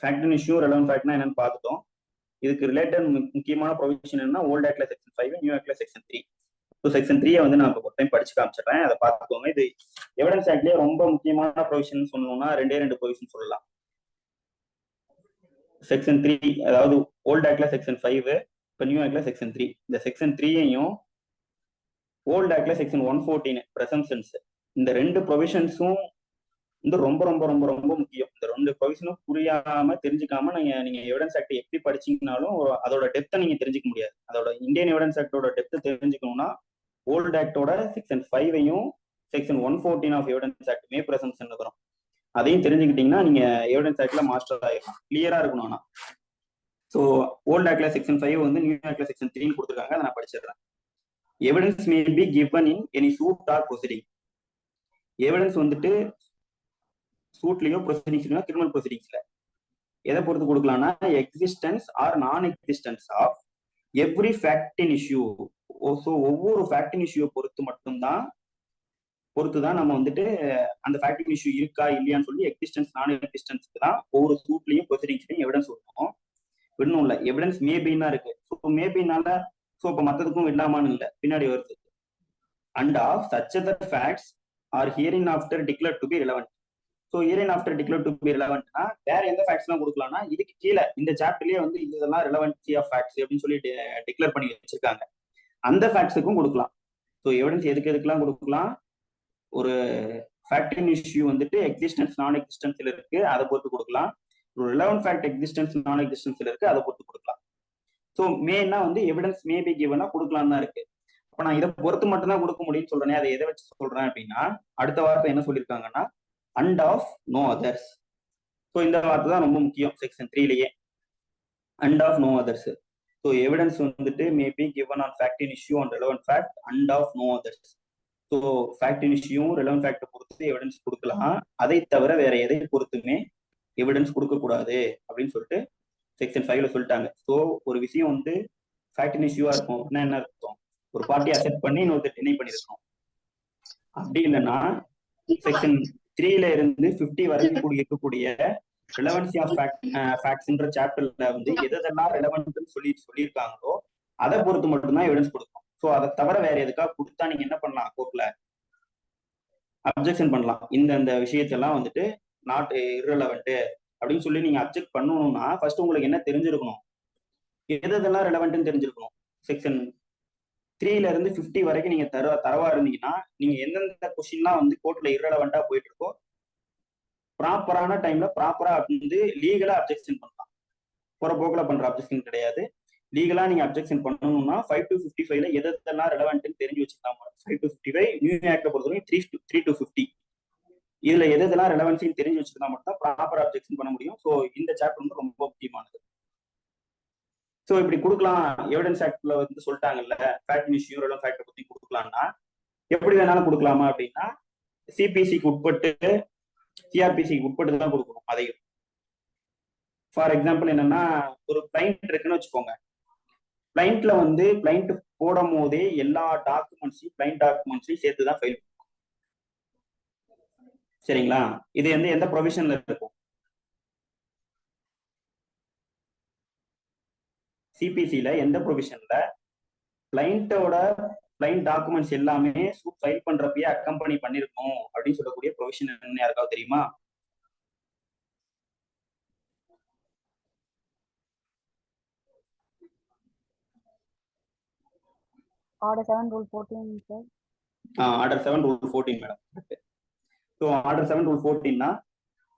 ஃபேக்ட் இன் இஷ்யூ ரெலவன்ட் ஃபேக்ட்னா என்னன்னு பார்த்துட்டோம். இதுக்கு ரிலேட்டட் முக்கியமான ப்ரொவிஷன் என்ன ஓல்ட் ஆக்ட்ல செக்ஷன் 5 நியூ ஆக்ட்ல செக்ஷன் 3. ஸோ செக்ஷன் 3 வந்து நான் ஒரு டைம் படிச்சு காமிச்சிடுறேன். அதை பார்த்துக்கோங்க. இது எவிடன்ஸ் ஆக்ட்லயே ரொம்ப முக்கியமான ப்ரொவிஷன் சொல்லணும்னா 2 ப்ரொவிஷன் சொல்லலாம். செக்ஷன் 3 அதாவது ஓல்ட் ஆக்ட்ல செக்ஷன் 5 இப்போ நியூ ஆக்ட்ல செக்ஷன் 3. இந்த செக்ஷன் 3யையும் ஓல்ட் ஆக்ட்ல செக்ஷன் 114 பிரசம்ப்ஷன்ஸ் இந்த 2 ப்ரொவிஷன்ஸும் வந்து ரொம்ப ரொம்ப ரொம்ப ரொம்ப முக்கியம். இந்த 2 ப்ரொவிஷனும் புரியாம தெரிஞ்சுக்காம நீங்க எவிடன்ஸ் ஆக்ட் எப்படி படிச்சீங்கனாலும் அதோட டெப்த்தை நீங்க தெரிஞ்சுக்க முடியாது. அதோட இந்தியன் எவிடன்ஸ் ஆக்டோட டெப்த் தெரிஞ்சுக்கணும்னா ஓல்ட் ஆக்டோட செக்ஷன் 5ஐயும் section 114 of evidence act may presumption வரும். அதையும் தெரிஞ்சுக்கிட்டீங்கன்னா நீங்க எவிடன்ஸ் ஆக்ட்ல மாஸ்டர் ஆகிடலாம். கிளியரா இருக்கணும்னா. ஸோ ஓல்ட் ஆக்ட்ல செக்ஷன் 5 வந்து நியூ ஆக்ட்ல செக்ஷன் 3 கொடுத்துருக்காங்க. அதை நான் படிச்சிடுறேன். Evidence may be given in any suit or proceeding. Evidence வந்துட்டு சூட்லயோ ப்ரொசீடிங்ஸ்லயோ கிரிமினல் ப்ரொசீடிங்ஸ்ல எதை பொறுத்து கொடுக்கலாம்னா existence or non existence of every fact in issue. So ஒவ்வொரு ஃபேக்ட் இன் இஷ்யூவை பொறுத்து தான் நம்ம வந்துட்டு அந்த ஃபேக்ட் இன் இஷ்யூ இருக்கா இல்லையான்னு சொல்லி எக்ஸிஸ்டன்ஸ் நான் எக்ஸிஸ்டன்ஸ்க்கு தான் ஒவ்வொரு சூட்லயும் ப்ரொசீடிங்ஸ்லயும் எவிடன்ஸ் விடணும் இல்ல. எவிடன்ஸ் மேபின்னா இருக்கு. ஸோ மேபினால ஸோ இப்போ மற்றதுக்கும் விடலாமான்னு இல்லை, பின்னாடி வருது. And of such other facts are hereinafter declared to be relevant. So hereinafter declared to be ரிலவெண்ட்னா வேற எந்த ஃபேக்ட்ஸ்லாம் கொடுக்கலாம்னா இதுக்கு கீழே இந்த சாப்டர்லயே வந்து இதெல்லாம் ரிலவென்சி ஆஃப் ஃபேக்ட்ஸ் அப்படின்னு சொல்லி டிக்ளேர் பண்ணி வச்சிருக்காங்க, அந்த ஃபேக்ட்ஸுக்கும் கொடுக்கலாம். ஸோ எவிடன்ஸ் எதுக்கெல்லாம் கொடுக்கலாம்? ஒரு ஃபேக்ட் இன் இஷ்யூ வந்துட்டு எக்ஸிஸ்டன்ஸ் நான் எக்ஸிஸ்டன்ஸ்ல இருக்கு, அதை பொறுத்து கொடுக்கலாம். ஒரு ரிலவென்ட் ஃபேக்ட் எக்ஸிஸ்டன்ஸ் நான் எக்ஸிஸ்டன்ஸ்ல இருக்கு, அதை பொறுத்து கொடுக்கலாம். ஸோ மேனா வந்து எவிடன்ஸ் மே பி கிவனா கொடுக்கலாம் தான் இருக்கு. அப்ப நான் இதை பொறுத்து மட்டும் தான் கொடுக்க முடியும்னு சொல்றேன். அதை எதை வச்சு சொல்றேன் அப்படின்னா அடுத்த வார்த்தை என்ன சொல்லியிருக்காங்கன்னா and of no others. So இந்த வார்த்தை தான் ரொம்ப முக்கியம் செக்ஷன் 3லயே, and of no others. So evidence வந்துட்டு may be given on fact in issue on relevant fact and of no others. So fact in issue relevant ஃபேக்டை பொறுத்து எவிடன்ஸ் கொடுக்கலாம், அதை தவிர வேற எதை பொறுத்துமே எவிடன்ஸ் கொடுக்க கூடாது அப்படின்னு சொல்லிட்டு செக்ஷன் 5ல சொல்லிட்டாங்க. ஸோ ஒரு விஷயம் வந்து ஃபேக்ட் இன் இஷ்யூவா இருக்கும் என்ன இருக்கும், ஒரு பார்ட்டி அக்செப்ட் பண்ணி இன்னொருத்தர் டினை பண்ணிருக்கணும். அப்படி இல்லைன்னா செக்ஷன் 3ல இருந்து 50 வரைக்கும் இருக்கக்கூடிய ரிலவன்சி ஆஃப் ஃபேக்ட்ஸ்ன்ற சாப்டர்ல வந்து எதெல்லாம் ரெலவென்ட்னு சொல்லியிருக்காங்களோ அதை பொறுத்து மட்டும்தான் எவிடன்ஸ் கொடுக்கும். ஸோ அதை தவிர வேற எதுக்காக கொடுத்தா நீங்க என்ன பண்ணலாம், கோர்ட்ல அப்ஜெக்ஷன் பண்ணலாம். இந்த விஷயத்தெல்லாம் வந்துட்டு நாட் இர்ரெலவென்ட் அப்படின்னு சொல்லி நீங்க அப்ஜெக்ட் பண்ணணும்னா ஃபர்ஸ்ட் உங்களுக்கு என்ன தெரிஞ்சிருக்கணும், எதெல்லாம் ரெலவென்ட்னு தெரிஞ்சிருக்கணும். செக்ஷன் 3ல இருந்து 50 வரைக்கும் நீங்க தரவா இருந்தீங்கன்னா நீங்க எந்தெந்த கொஸ்டின்லாம் வந்து கோர்ட்ல இர்ரெலவென்ட்டா போயிட்டு இருக்கோ ப்ராப்பரான டைம்ல ப்ராப்பரா வந்து லீகலா அப்ஜெக்ஷன் பண்ணலாம். போற போக்குல பண்ற அப்ஜெக்ஷன் கிடையாது. லீகலா நீங்க அப்ஜெக்ஷன் பண்ணணும்னா 5 to 55ல எதெல்லாம் ரெலவென்ட்னு தெரிஞ்சு வச்சுக்கலாம். 5 to 55 நியூ ஆக்ட பொறுத்தவரைக்கும் 3 to 50 இதுல எதெல்லாம் ரெலவென்சின்னு தெரிஞ்சு வச்சுக்கிட்டா மட்டும் ப்ராப்பரா அப்ஜெக்ஷன் பண்ண முடியும். ஸோ இந்த சாப்டர் வந்து ரொம்ப முக்கியமானது. ஸோ இப்படி கொடுக்கலாம், எவிடன்ஸ் ஆக்ட்ல வந்து சொல்லிட்டாங்கல்ல ஃபேக்ட் இஷ்யூ ரெலவென்ட் ஃபேக்டை பத்தி கொடுக்கலாம்னா எப்படி வேணாலும் கொடுக்கலாமா அப்படின்னா சிபிசிக்கு உட்பட்டு சிஆர்பிசிக்கு உட்பட்டு தான் கொடுக்கணும். அதையும் ஃபார் எக்ஸாம்பிள் என்னன்னா ஒரு கிளைண்ட் இருக்குன்னு வச்சுக்கோங்க, கிளைண்ட்ல வந்து கிளைண்ட் போடும் போதே எல்லா டாக்குமெண்ட்ஸையும் கிளைண்ட் டாக்குமெண்ட்ஸையும் சேர்த்து தான் ஃபைல். சரிங்களா, இது வந்து எந்த ப்ரொவிஷன்ல இருக்கும்? சிபிசில எந்த ப்ரொவிஷன்ல கிளைண்ட் டாக்குமெண்ட்ஸ் எல்லாமே சூட் ஃபைல் பண்றப்பயே அக்கம்பெனி பண்ணிருக்கணும் அப்படின்னு சொல்லக்கூடிய ப்ரொவிஷன் என்ன யாருக்காவது தெரியுமா? Order 7 rule 14 sir. Order 7 rule 14 madam. So order 7 rule 14னா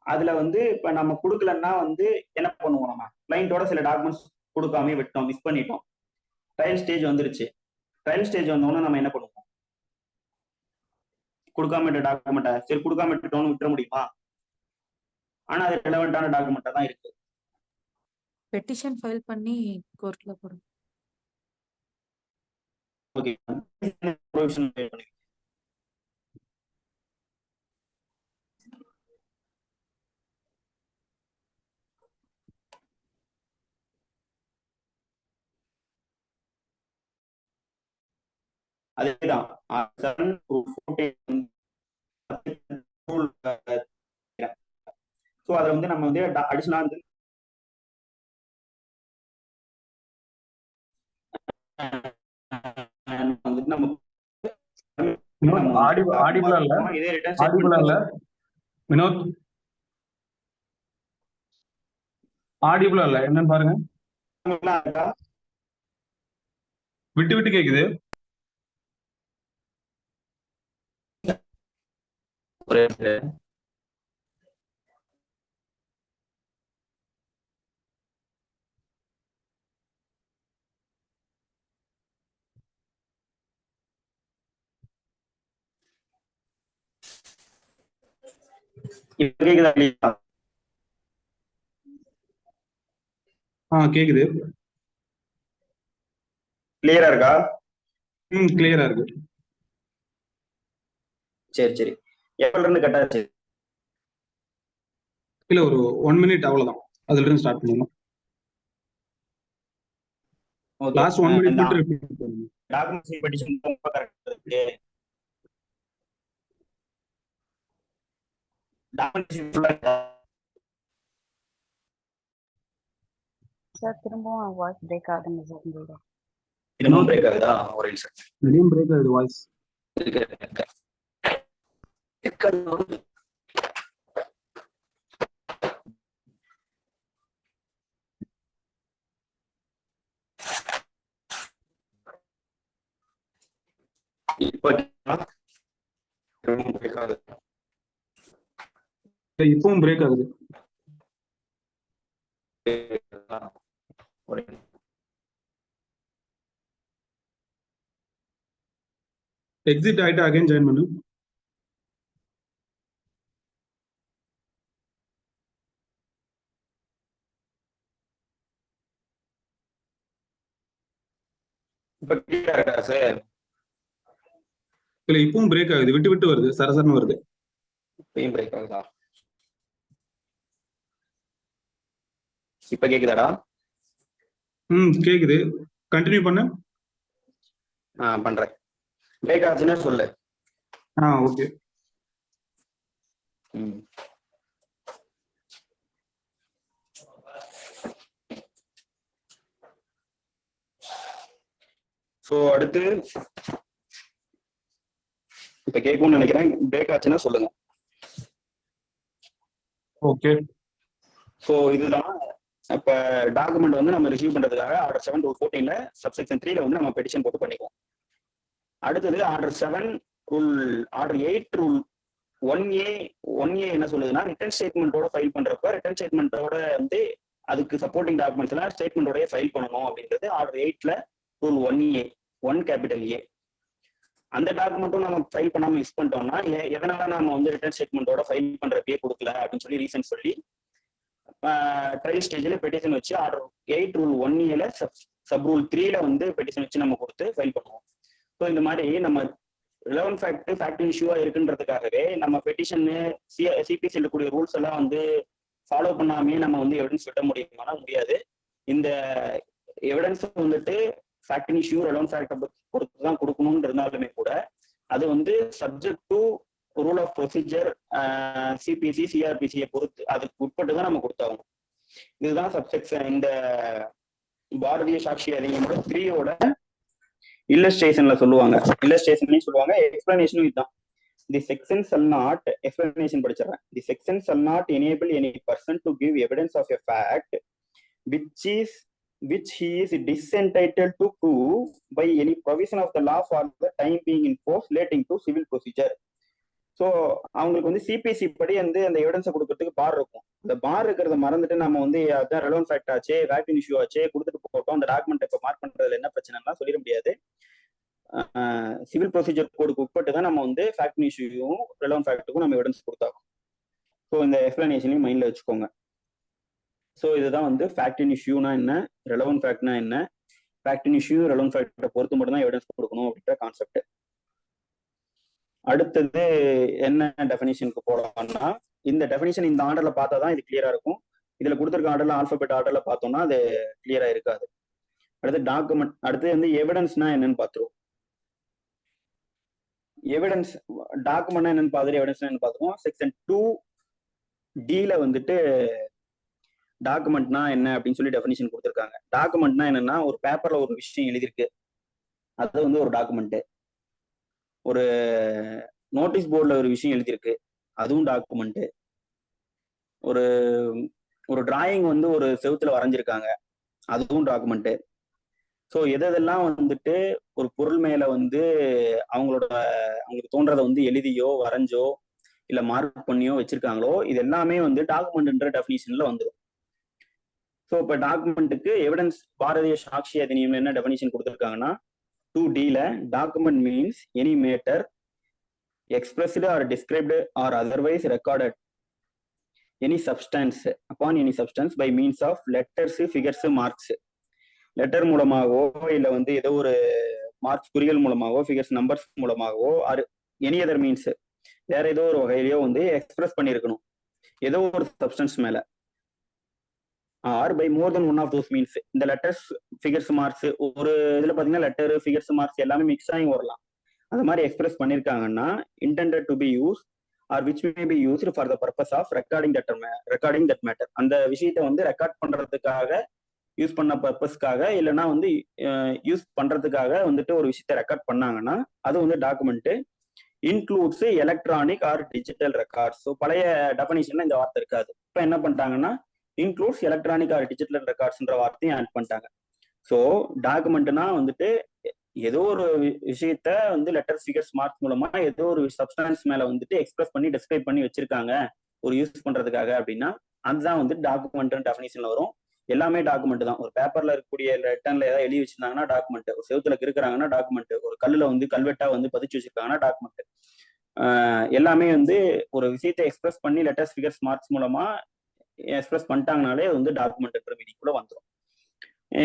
அதுல வந்து இப்ப நம்ம கொடுக்கலன்னா வந்து என்ன பண்ணுவோம், நம்ம கிளைண்டோட சில டாக்குமெண்ட்ஸ் கொடுக்காம விட்டோம், மிஸ் பண்ணிட்டோம், ட்ரையல் ஸ்டேஜ் வந்துருச்சு. ட்ரையல் ஸ்டேஜ் வந்தோன்னா நம்ம என்ன பண்ணுவோம், கொடுக்காம விட்ட டாக்குமெண்ட்டை சரி கொடுக்காம விட்டுட்டோம்னு விட்டுற முடியுமா? ஆனா அது ரெலவென்ட்டான டாக்குமெண்ட்டா தான் இருக்கு. பெட்டிஷன் ஃபைல் பண்ணி கோர்ட்ல போடும். ஓகே, ப்ரொவிஷன் பண்ணி அதேதான் ஸோ அதை வந்து நம்ம வந்து அடிஷனலா வந்து ஆடிபிளா இல்ல வினோத், ஆடிபிளா இல்ல என்னன்னு பாருங்க, விட்டு விட்டு கேக்குது. கேக்குதா? கேக்குது. கிளியரா இருக்கா? கிளியரா இருக்கு. சரி சரி, எப்பல இருந்து கட் ஆச்சு? இல்ல ஒரு 1 மினிட் அவ்வளவுதான், அதுல இருந்து ஸ்டார்ட் பண்ணணும். ஓகே, லாஸ்ட் 1 மினிட் இந்த மட்டும் ரிப்பீட் பண்ணுங்க. டாக்குமெண்ட் பெட்டிஷன் ரொம்ப கரெக்ட் இருக்கு. டாக்குமெண்ட் ஃபுல்லா சார் திரும்பவும் வாய்ஸ் பிரேக் ஆகுதுங்க சார் உங்களோட. இன்னும் பிரேக் ஆகுதா? ஒரு நிமிஷம். திடீர்னு பிரேக் ஆகுது வாய்ஸ். இப்பவும் பிரேக் ஆகுது. எக்ஸிட் ஆயிட்டு அகைன் ஜாயின் பண்ணு. இல்ல இப்பவும் பிரேக் ஆகுது, விட்டு விட்டு வருது, சரசரன்னு வருது. இப்பயும் பிரேக் ஆகுதா? இப்ப கேக்குதாடா? கேக்குது, கண்டினியூ பண்ணு. பண்றேன். பிரேக் ஆச்சுன்னா சொல்லு. ஓகே. சோ அடுத்து இப்ப கேட்கும்னு நினைக்கிறேன். பிரேக் ஆச்சுன்னா சொல்லுங்க. ஓகே. சோ இதுதான் இப்ப டாக்குமெண்ட் வந்து நம்ம ரிசீவ் பண்றதுக்காக ஆர்டர் 7 ரூல் 14ல சப்செக்ஷன் 3ல வந்து நம்ம பெட்டிஷன் போட்டு பண்ணிக்குவோம். அடுத்தது order 7 rule order 8 rule 1A என்ன சொல்லுதுன்னா, ரிட்டர்ன் ஸ்டேட்மெண்ட்டோட ஃபைல் பண்றப்ப ரிட்டர்ன் ஸ்டேட்மெண்ட்டோட வந்து அதுக்கு சப்போர்ட்டிங் டாக்குமெண்ட்ஸ் எல்லாம் ஸ்டேட்மெண்டோட ஃபைல் பண்ணணும் அப்படின்றது ஆர்டர் 8ல ரூல் 1A 1 கேபிட்டல் A. அந்த டாக்குமெண்ட்டும் நம்ம ஃபைல் பண்ணாம மிஸ் பண்ணிட்டோம்னா, எதனால நம்ம வந்து ரிட்டர்ன் ஸ்டேட்மெண்ட்டோட ஃபைல் பண்றப்பே கொடுக்கல அப்படின்னு சொல்லி ரீசன் சொல்லி ட்ரையல் ஸ்டேஜில் பெட்டிஷன் வச்சு order 8 rule 1A sub rule 3ல வந்து பெட்டிஷன் வச்சு நம்ம கொடுத்து ஃபைல் பண்ணுவோம். ஸோ இந்த மாதிரி நம்ம ரிலவன்ட் ஃபேக்ட் இஷ்யூவா இருக்குன்றதுக்காகவே நம்ம பெட்டிஷன் சிபிசி இருக்கக்கூடிய ரூல்ஸ் எல்லாம் வந்து ஃபாலோ பண்ணாமே நம்ம வந்து எவிடன்ஸ் விட முடியுமானா முடியாது. இந்த எவிடன்ஸ் வந்துட்டு ஃபேக்ட் இஷ்யூ ரிலவன்ட் ஃபேக்டை பொறுத்து தான் கொடுக்கணும்னு இருந்தாலுமே கூட அது வந்து subject to rule of procedure CPC சிஆர்பிசியை பொறுத்து அதுக்கு உட்பட்டு தான் நம்ம கொடுத்தாகணும். இதுதான் சப்செக்ஷன் இந்த பாரதிய சாட்சி அதிகமோட 3யோட இல்லஸ்ட்ரேஷன்ல சொல்லுவாங்க. இல்லஸ்ட்ரேஷன் சொல்லுவாங்க, எக்ஸ்பிளனேஷனும் இதுதான். The section shall not, explanation படிச்சிடறேன். The section shall not enable any person to give evidence of a fact which he is disentitled to prove by any provision of the law for the time being in force relating to civil procedure. So அவங்களுக்கு வந்து சிபிசி படி வந்து அந்த எவிடன்ஸை கொடுக்கறதுக்கு பார் இருக்கும். இந்த பார் இருக்கிறத மறந்துட்டு நம்ம வந்து அதான் ரெலவன்ட் ஃபேக்ட் ஆச்சு, ஃபேக்ட் இஷ்யூ ஆச்சு, கொடுத்துட்டு போட்டோம், அந்த டாக்குமெண்ட் இப்போ மார்க் பண்றதுல என்ன பிரச்சனைலாம் சொல்லிட முடியாது. சிவில் ப்ரொசீஜர் கோடுக்கு உட்பட்டு தான் நம்ம வந்து ஃபேக்ட் இஷ்யூவும் ரெலவன்ட் ஃபேக்ட்டுக்கும் நம்ம எவிடன்ஸ் கொடுத்தாகும். ஸோ இந்த எக்ஸ்பிளனேஷனையும் மைண்ட்ல வச்சுக்கோங்க. ஸோ இதுதான் வந்து ஃபேக்ட் இன் இஷ்யூனா என்ன, ரெலவன்ட் ஃபேக்ட்னா என்ன, ஃபேக்ட் இன் இஷ்யூ ரெலவன்ட் ஃபேக்டை பொறுத்து மட்டும் தான் எவிடன்ஸ் கொடுக்கணும் அப்படின்ற கான்செப்ட். அடுத்தது என்ன டெஃபினிஷனுக்கு போடலாம்னா, இந்த டெஃபினிஷன் இந்த ஆர்டர்ல பார்த்தா தான் இது கிளியரா இருக்கும். இதுல கொடுத்துருக்க ஆர்டர்ல ஆல்பபெட் ஆர்டர்ல பார்த்தோம்னா அது கிளியரா இருக்காது. அடுத்து டாக்குமெண்ட், அடுத்து வந்து எவிடன்ஸ்னா என்னன்னு பார்த்துருவோம். எவிடன்ஸ் டாக்குமெண்ட்னா என்னன்னு பார்த்துட்டு எவிடன்ஸ்னா என்னன்னு பார்த்துருவோம். செக்ஷன் 2D வந்துட்டு டாக்குமெண்ட்னா என்ன அப்படின்னு சொல்லி டெஃபினிஷன் கொடுத்துருக்காங்க. டாக்குமெண்ட்னா என்னன்னா, ஒரு பேப்பர்ல ஒரு விஷயம் எழுதியிருக்கு, அது வந்து ஒரு டாக்குமெண்ட். ஒரு நோட்டீஸ் போர்டில் ஒரு விஷயம் எழுதியிருக்கு, அதுவும் டாக்குமெண்ட். ஒரு டிராயிங் வந்து ஒரு செவுத்துல வரைஞ்சிருக்காங்க, அதுவும் டாக்குமெண்ட். ஸோ எதெல்லாம் வந்துட்டு ஒரு பொருள் மேல வந்து அவங்களுக்கு தோன்றதை வந்து எழுதியோ வரைஞ்சோ இல்ல மார்க் பண்ணியோ வச்சிருக்காங்களோ, இது எல்லாமே வந்து டாக்குமெண்ட்ன்ற டெஃபினிஷன்ல வந்துடும். ஸோ இப்போ டாக்குமெண்ட்டுக்கு எவிடன்ஸ் பாரதிய சாட்சி அதிநியம்ல என்ன டெஃபினிஷன் கொடுத்துருக்காங்கன்னா, 2Dல document means any matter expressed or described or otherwise recorded any substance upon any substance by means of letters, figures, marks. Letter மூலமாகவோ இல்லை வந்து ஏதோ ஒரு மார்க்ஸ் குறிகள் மூலமாகவோ ஃபிகர்ஸ் நம்பர்ஸ் மூலமாகவோ ஆர் எனி அதர் மீன்ஸ் வேற ஏதோ ஒரு வகையிலையோ வந்து எக்ஸ்பிரஸ் பண்ணியிருக்கணும் ஏதோ ஒரு சப்ஸ்டன்ஸ் மேல or by more than one of those means. இந்த லெட்டர்ஸ் ஃபிகர்ஸ் மார்க்ஸ் ஒரு இதுல பாத்தீங்கன்னா லெட்டர் ஃபிகர்ஸ் மார்க்ஸ் எல்லாமே மிக்ஸ் ஆகி வரலாம். அந்த மாதிரி எக்ஸ்பிரஸ் பண்ணிருக்காங்கன்னா intended to be use or which may be used for the purpose of recording that matter. அந்த விஷயத்தை வந்து ரெக்கார்ட் பண்றதுக்காக யூஸ் பண்ண பர்பஸ்க்காக இல்லைன்னா வந்து யூஸ் பண்றதுக்காக வந்துட்டு ஒரு விஷயத்த ரெக்கார்ட் பண்ணாங்கன்னா அது வந்து document includes electronic or digital records. So பழைய டெஃபனிஷன்ல இந்த வார்த்தை இருக்காது. இப்போ என்ன பண்ணிட்டாங்கன்னா இன்க்ளூட்ஸ் எலக்ட்ரானிக் ஆர் டிஜிட்டல் ரெக்கார்ட்ஸ்ன்ற வார்த்தையும் ஆட் பண்ணிட்டாங்க. ஸோ டாக்குமெண்ட்னா வந்துட்டு ஏதோ ஒரு விஷயத்த வந்து லெட்டர் ஃபிகர்ஸ் மார்க்ஸ் மூலமா ஏதோ ஒரு சப்ஸ்டான்ஸ் மேல வந்துட்டு எக்ஸ்பிரஸ் பண்ணி டிஸ்கிரைப் பண்ணி வச்சிருக்காங்க ஒரு யூஸ் பண்றதுக்காக அப்படின்னா அதுதான் வந்து டாக்குமெண்ட் டெஃபினிஷன்ல வரும். எல்லாமே டாக்குமெண்ட் தான். ஒரு பேப்பர்ல இருக்கக்கூடிய ரிட்டர்ன்ல ஏதாவது எழுதி வச்சிருந்தாங்கன்னா டாக்குமெண்ட், ஒரு செவத்துல இருக்கிறாங்கன்னா டாக்குமெண்ட், ஒரு கல்லுல வந்து கல்வெட்டா வந்து பதிச்சு வச்சிருக்காங்கன்னா டாக்குமெண்ட். எல்லாமே வந்து ஒரு விஷயத்தை எக்ஸ்பிரஸ் பண்ணி லெட்டர்ஸ் ஃபிகர்ஸ் மார்க்ஸ் மூலமா எக்ஸ்பிரஸ் பண்ணிட்டாங்கனாலே வந்து டாக்குமெண்ட்ன்ற மீனிங் கூட வந்துடும்.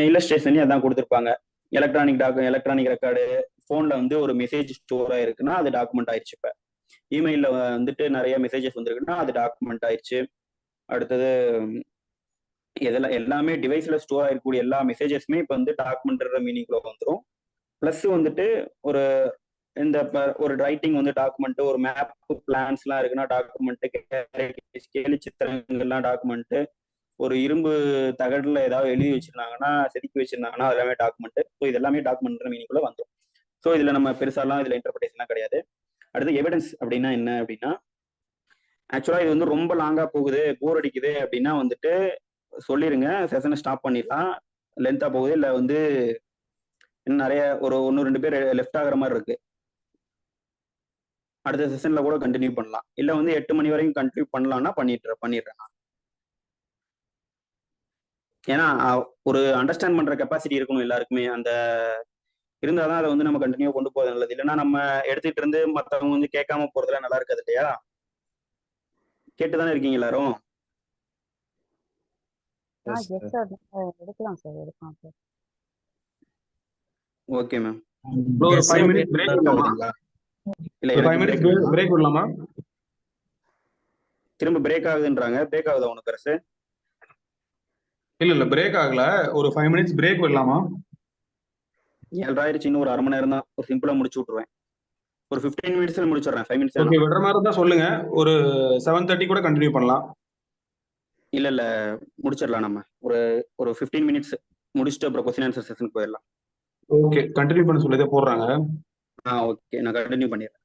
இல்லஸ்ட்ரேஷன்லயும் அதான் கொடுத்துருப்பாங்க. எலக்ட்ரானிக் ரெக்கார்டு, போன்ல வந்து ஒரு மெசேஜ் ஸ்டோர் ஆயிருக்குன்னா அது டாக்குமெண்ட் ஆயிடுச்சு. இப்ப இமெயில வந்துட்டு நிறைய மெசேஜஸ் வந்துருக்குன்னா அது டாக்குமெண்ட் ஆயிடுச்சு. அடுத்தது இதெல்லாம் எல்லாமே டிவைஸ்ல ஸ்டோர் ஆயிருக்கக்கூடிய எல்லா மெசேஜஸ்மே இப்ப வந்து டாக்குமெண்ட்ன்ற மீனிங்ல வந்துடும். பிளஸ் வந்துட்டு ஒரு இந்த ஒரு ரைட்டிங் வந்து டாக்குமெண்ட், ஒரு மேப் பிளான்ஸ் எல்லாம் இருக்குன்னா டாக்குமெண்ட், கேலி சித்திரங்கள்லாம் டாக்குமெண்ட், ஒரு இரும்பு தகடுல ஏதாவது எழுதி வச்சிருந்தாங்கன்னா செதுக்கி வச்சிருந்தாங்கன்னா அது எல்லாமே டாக்குமெண்ட். ஸோ இது எல்லாமே டாக்குமெண்ட்ன்ற மீனிங்குள்ள வந்துடும். ஸோ இதுல நம்ம பெருசாலாம் இதுல இன்டர்பிரேஷன்லாம் கிடையாது. அடுத்து எவிடன்ஸ் அப்படின்னா என்ன அப்படின்னா ஆக்சுவலா இது வந்து ரொம்ப லாங்கா போகுது, போர் அடிக்குது அப்படின்னா வந்துட்டு சொல்லிருங்க, செஷனை ஸ்டாப் பண்ணிடலாம். லென்த்தா போகுது இல்லை வந்து இன்னும் நிறைய ஒரு 1-2 பேர் லெஃப்ட் ஆகுற மாதிரி இருக்கு, அடுத்த செஷன்ல கூட கண்டினியூ பண்ணலாம். இல்லை வந்து 8 மணி வரைக்கும் கண்டினியூ பண்ணலாம்னா பண்ணிடுறேன். ஏன்னா ஒரு அண்டர்ஸ்டாண்ட் பண்ற கெப்பாசிட்டி இருக்கணும் எல்லாருக்குமே. அந்த இருந்தாதான் அதை வந்து நம்ம கண்டினியூ கொண்டு போகிறது நல்லது. இல்லைன்னா நம்ம எடுத்துட்டு இருந்து மற்றவங்க வந்து கேட்காம போறதுல நல்லா இருக்காது இல்லையா? கேட்டுதானே இருக்கீங்க எல்லாரும்? எடுக்கலாம் சார். Okay ma'am. ஒரு 5 மினிட்ஸ் பிரேக் விடலாமா? இல்ல 5 மினிட்ஸ் பிரேக் விடலாமா? திரும்ப பிரேக் ஆகுதுன்றாங்க. பிரேக் ஆகுதா உனக்கு அரசு? இல்ல பிரேக் ஆகல. ஒரு 5 மினிட்ஸ் பிரேக் விடலாமா? 7:00 இன்னும் ஒரு 1/2 மணி நேரம் தான். ஒரு சிம்பிளா முடிச்சு விட்டுருவேன். ஒரு 15 மினிட்ஸ்ல முடிச்சிடுறேன். 5 மினிட்ஸ். ஓகே, விடுற மாதிரி தான் சொல்லுங்க. ஒரு 7:30 கூட கண்டினியூ பண்ணலாம். இல்ல முடிச்சிடலாம். நம்ம ஒரு 15 மினிட்ஸ் முடிச்சுட்டு அப்புறம் கொஸ்டின் ஆன்சர் செஷனுக்கு போயிடலாம். ஓகே, கண்டினியூ பண்ண சொல்லி போடுறாங்க. ஓகே, நான் கண்டினியூ பண்ணிடுறேன்.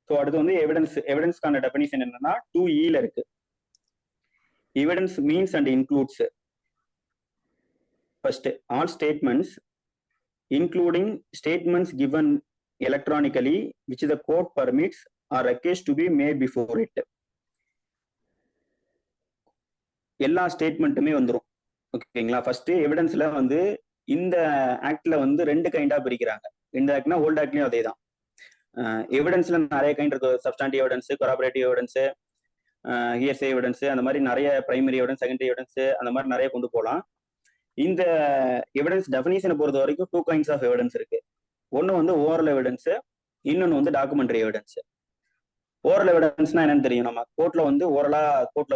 ஸோ அடுத்து வந்து எவிடன்ஸ்க்கான டெஃபினிஷன் என்னன்னா 2E இருக்கு. Evidence means and includes first all statements including statements given electronically which the court permits or requires to be made before it. எல்லா ஸ்டேட்மெண்ட்டுமே வந்துடும். ஓகேங்களா? ஃபர்ஸ்ட் எவிடன்ஸ்ல வந்து இந்த ஆக்ட்ல வந்து 2 கைண்டா பிரிக்கிறாங்க. இந்த ஆக்ட்னா ஓல்ட் ஆக்ட்லயும் அதே தான். எவிடன்ஸ்ல நிறைய கைண்ட் இருக்கு. Substantive evidence, corroborative evidence, hearsay evidence, அந்த மாதிரி நிறைய பிரைமரி எவிடன்ஸ், செகண்டரி எவிடன்ஸ், அந்த மாதிரி நிறைய கொண்டு போகலாம். இந்த எவிடன்ஸ் டெஃபினிஷனை பொறுத்த வரைக்கும் 2 கைண்ட்ஸ் ஆஃப் எவிடன்ஸ் இருக்கு. ஒன்னு வந்து ஓரல் எவிடன்ஸ், இன்னொன்னு வந்து டாக்குமெண்ட்ரி எவிடன்ஸ். ஓரல் எவிடன்ஸ்னா என்னன்னு தெரியும். நம்ம கோர்ட்ல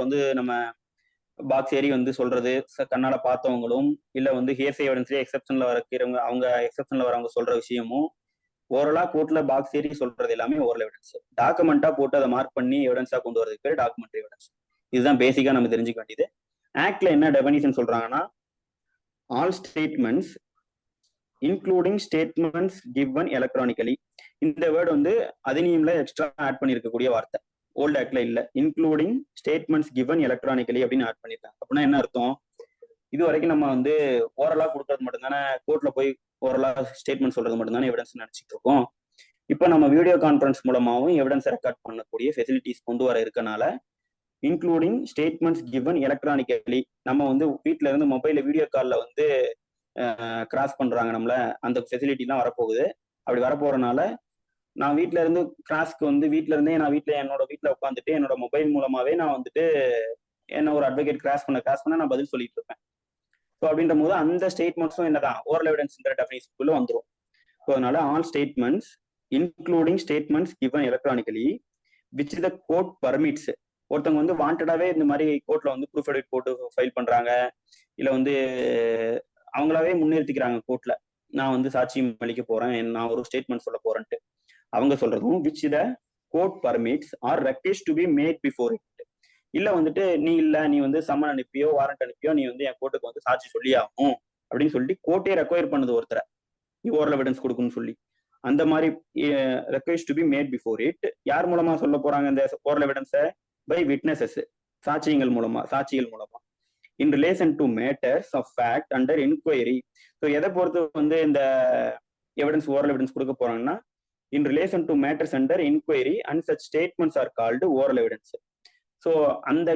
வந்து நம்ம பாக்ஸ் ஏறி வந்து சொல்றது, கண்ணால பார்த்தவங்களும் இல்ல வந்து ஹியர்சே எவிடன்ஸ்ல எக்ஸெப்ஷன்ல வரக்கிறவங்க, அவங்க எக்ஸெப்ஷன்ல வரவங்க சொல்ற விஷயமும் ஓரலா கோர்ட்ல பாக்ஸ் ஏறி சொல்றது எல்லாமே ஓரல் எவிடன்ஸ். டாக்குமெண்டா போட்டு அதை மார்க் பண்ணி எவிடன்ஸா கொண்டு வரதுக்கு பேர் டாக்குமெண்ட்ரி எவிடன்ஸ். இதுதான் பேசிக்கா நம்ம தெரிஞ்சுக்க வேண்டியது. ஆக்ட்ல என்ன டெஃபினிஷன் சொல்றாங்கன்னா all statements including statements given electronically. இந்த வேர்டு வந்து அதிநியம்ல எக்ஸ்ட்ரா ஆட் பண்ணிருக்கக்கூடிய வார்த்தை. ஓல்ட் ஆக்ட்ல இல்ல. இன்க்ளூடிங் ஸ்டேட்மெண்ட்ஸ் given electronically அப்படின்னு ஆட் பண்ணிருக்காங்க. அப்படின்னா என்ன அர்த்தம்? இது வரைக்கும் நம்ம வந்து ஓரலா கொடுக்கறது மட்டும்தானே, கோர்ட்ல போய் ஓரலா ஸ்டேட்மெண்ட் சொல்றது மட்டும்தானே எவிடன்ஸ் நினைச்சிட்டு இருக்கோம். இப்போ நம்ம வீடியோ கான்ஃபரன்ஸ் மூலமாவும் எவிடன்ஸ் ரெக்கார்ட் பண்ணக்கூடிய ஃபெசிலிட்டிஸ் கொண்டு வர இருக்கனால இன்க்ளூடிங் ஸ்டேட்மெண்ட்ஸ் given electronically, நம்ம வந்து வீட்டுல இருந்து மொபைல்ல வீடியோ கால்ல வந்து கிராஸ் பண்றாங்க நம்மள, அந்த ஃபெசிலிட்டிலாம் வரப்போகுது. அப்படி வரப்போறதுனால நான் வீட்டுல இருந்து கிராஸ்க்கு வந்து என்னோட வீட்டுல உட்காந்துட்டு என்னோட மொபைல் மூலமாவே நான் வந்துட்டு என்ன ஒரு அட்வொகேட் கிராஸ் பண்ண நான் பதில் சொல்லிட்டு இருப்பேன். ஸோ அப்படின்ற போது அந்த ஸ்டேட்மெண்ட்ஸும் என்னதான் ஓரல் எவிடன்ஸ்ன்ற டெஃபினிஷனுக்குள்ள வந்துடும். ஸோ அதனால all statements including statements given electronically which the court permits. ஒருத்தவங்க வந்து வாண்டடாவே இந்த மாதிரி கோர்ட்ல வந்து ப்ரூஃப் எடிட் போட்டு ஃபைல் பண்றாங்க, இல்ல வந்து அவங்களாவே முன்னிறுத்திக்கிறாங்க கோர்ட்ல, நான் வந்து சாட்சியம் அளிக்க போறேன், நான் ஒரு ஸ்டேட்மெண்ட் சொல்ல போறேன்ட்டு அவங்க சொல்றதும் which the court permits or request to be made before it. இல்ல வந்துட்டு நீ வந்து சம்மன் அனுப்பியோ வாரண்ட் அனுப்பியோ நீ வந்து என் கோர்ட்டுக்கு வந்து சாட்சி சொல்லி ஆகும் அப்படின்னு சொல்லிட்டு கோர்ட்டே ரெக்வயர் பண்ணுது ஒருத்தரை நீ ஓரல் எவிடன்ஸ் கொடுக்குன்னு சொல்லி. அந்த மாதிரி request to be made before it யார் மூலமா சொல்ல போறாங்க இந்த ஓரல் எவிடன்ஸை? பை விட்னஸஸ், சாட்சிகள் மூலமா in relation to matters of fact under enquiry. So எதை பொறுத்து வந்து இந்த எவிடன்ஸ் ஓரல் எவிடன்ஸ் கொடுக்க போறாங்கன்னா in relation to matters under enquiry and such statements are called oral evidence. So அந்த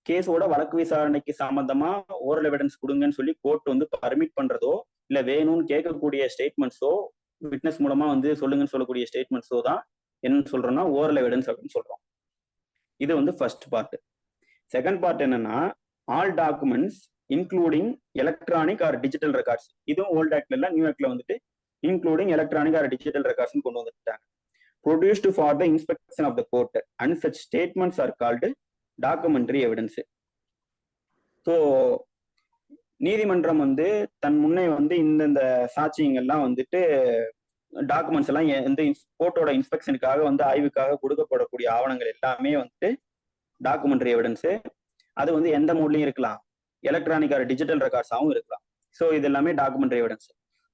கேஸோட வழக்கு விசாரணைக்கு சம்பந்தமா ஓரல் எவிடன்ஸ் கொடுங்கன்னு சொல்லி கோர்ட் வந்து பர்மிட் பண்றதோ இல்ல வேணும்னு கேட்கக்கூடிய ஸ்டேட்மெண்ட்ஸோ விட்னஸ் மூலமா வந்து சொல்லுங்கன்னு சொல்லக்கூடிய ஸ்டேட்மெண்ட்ஸோ தான் என்ன சொல்றோம்னா ஓரல் எவிடன்ஸ் அப்படின்னு சொல்றோம். இது வந்து ஃபர்ஸ்ட் பார்ட். செகண்ட் பார்ட் என்னன்னா all documents including electronic or digital records. இதுவும் ஓல்ட் ஆக்ட்ல இல்ல, நியூ ஆக்ட்ல வந்துட்டு including electronic or digital records கொண்டு வந்துட்டாங்க. Produced for the inspection of the court and such statements are called documentary evidence. So நீதிமன்றம் வந்து தன் முன்னே வந்து இந்த சாட்சியங்கள்லாம் வந்துட்டு டாக்குமெண்ட்ஸ் எல்லாம் எந்த கோர்ட்டோட இன்ஸ்பெக்ஷனுக்காக வந்து ஆய்வுக்காக கொடுக்கப்படக்கூடிய ஆவணங்கள் எல்லாமே வந்துட்டு டாக்குமெண்ட்ரி எவிடன்ஸ். அது வந்து எந்த மோட்லையும் இருக்கலாம், எலக்ட்ரானிக் ஆர் டிஜிட்டல் ரெக்கார்ட்ஸாகவும் இருக்கலாம். ஸோ இது எல்லாமே டாக்குமெண்ட்ரி எவிடன்ஸ்.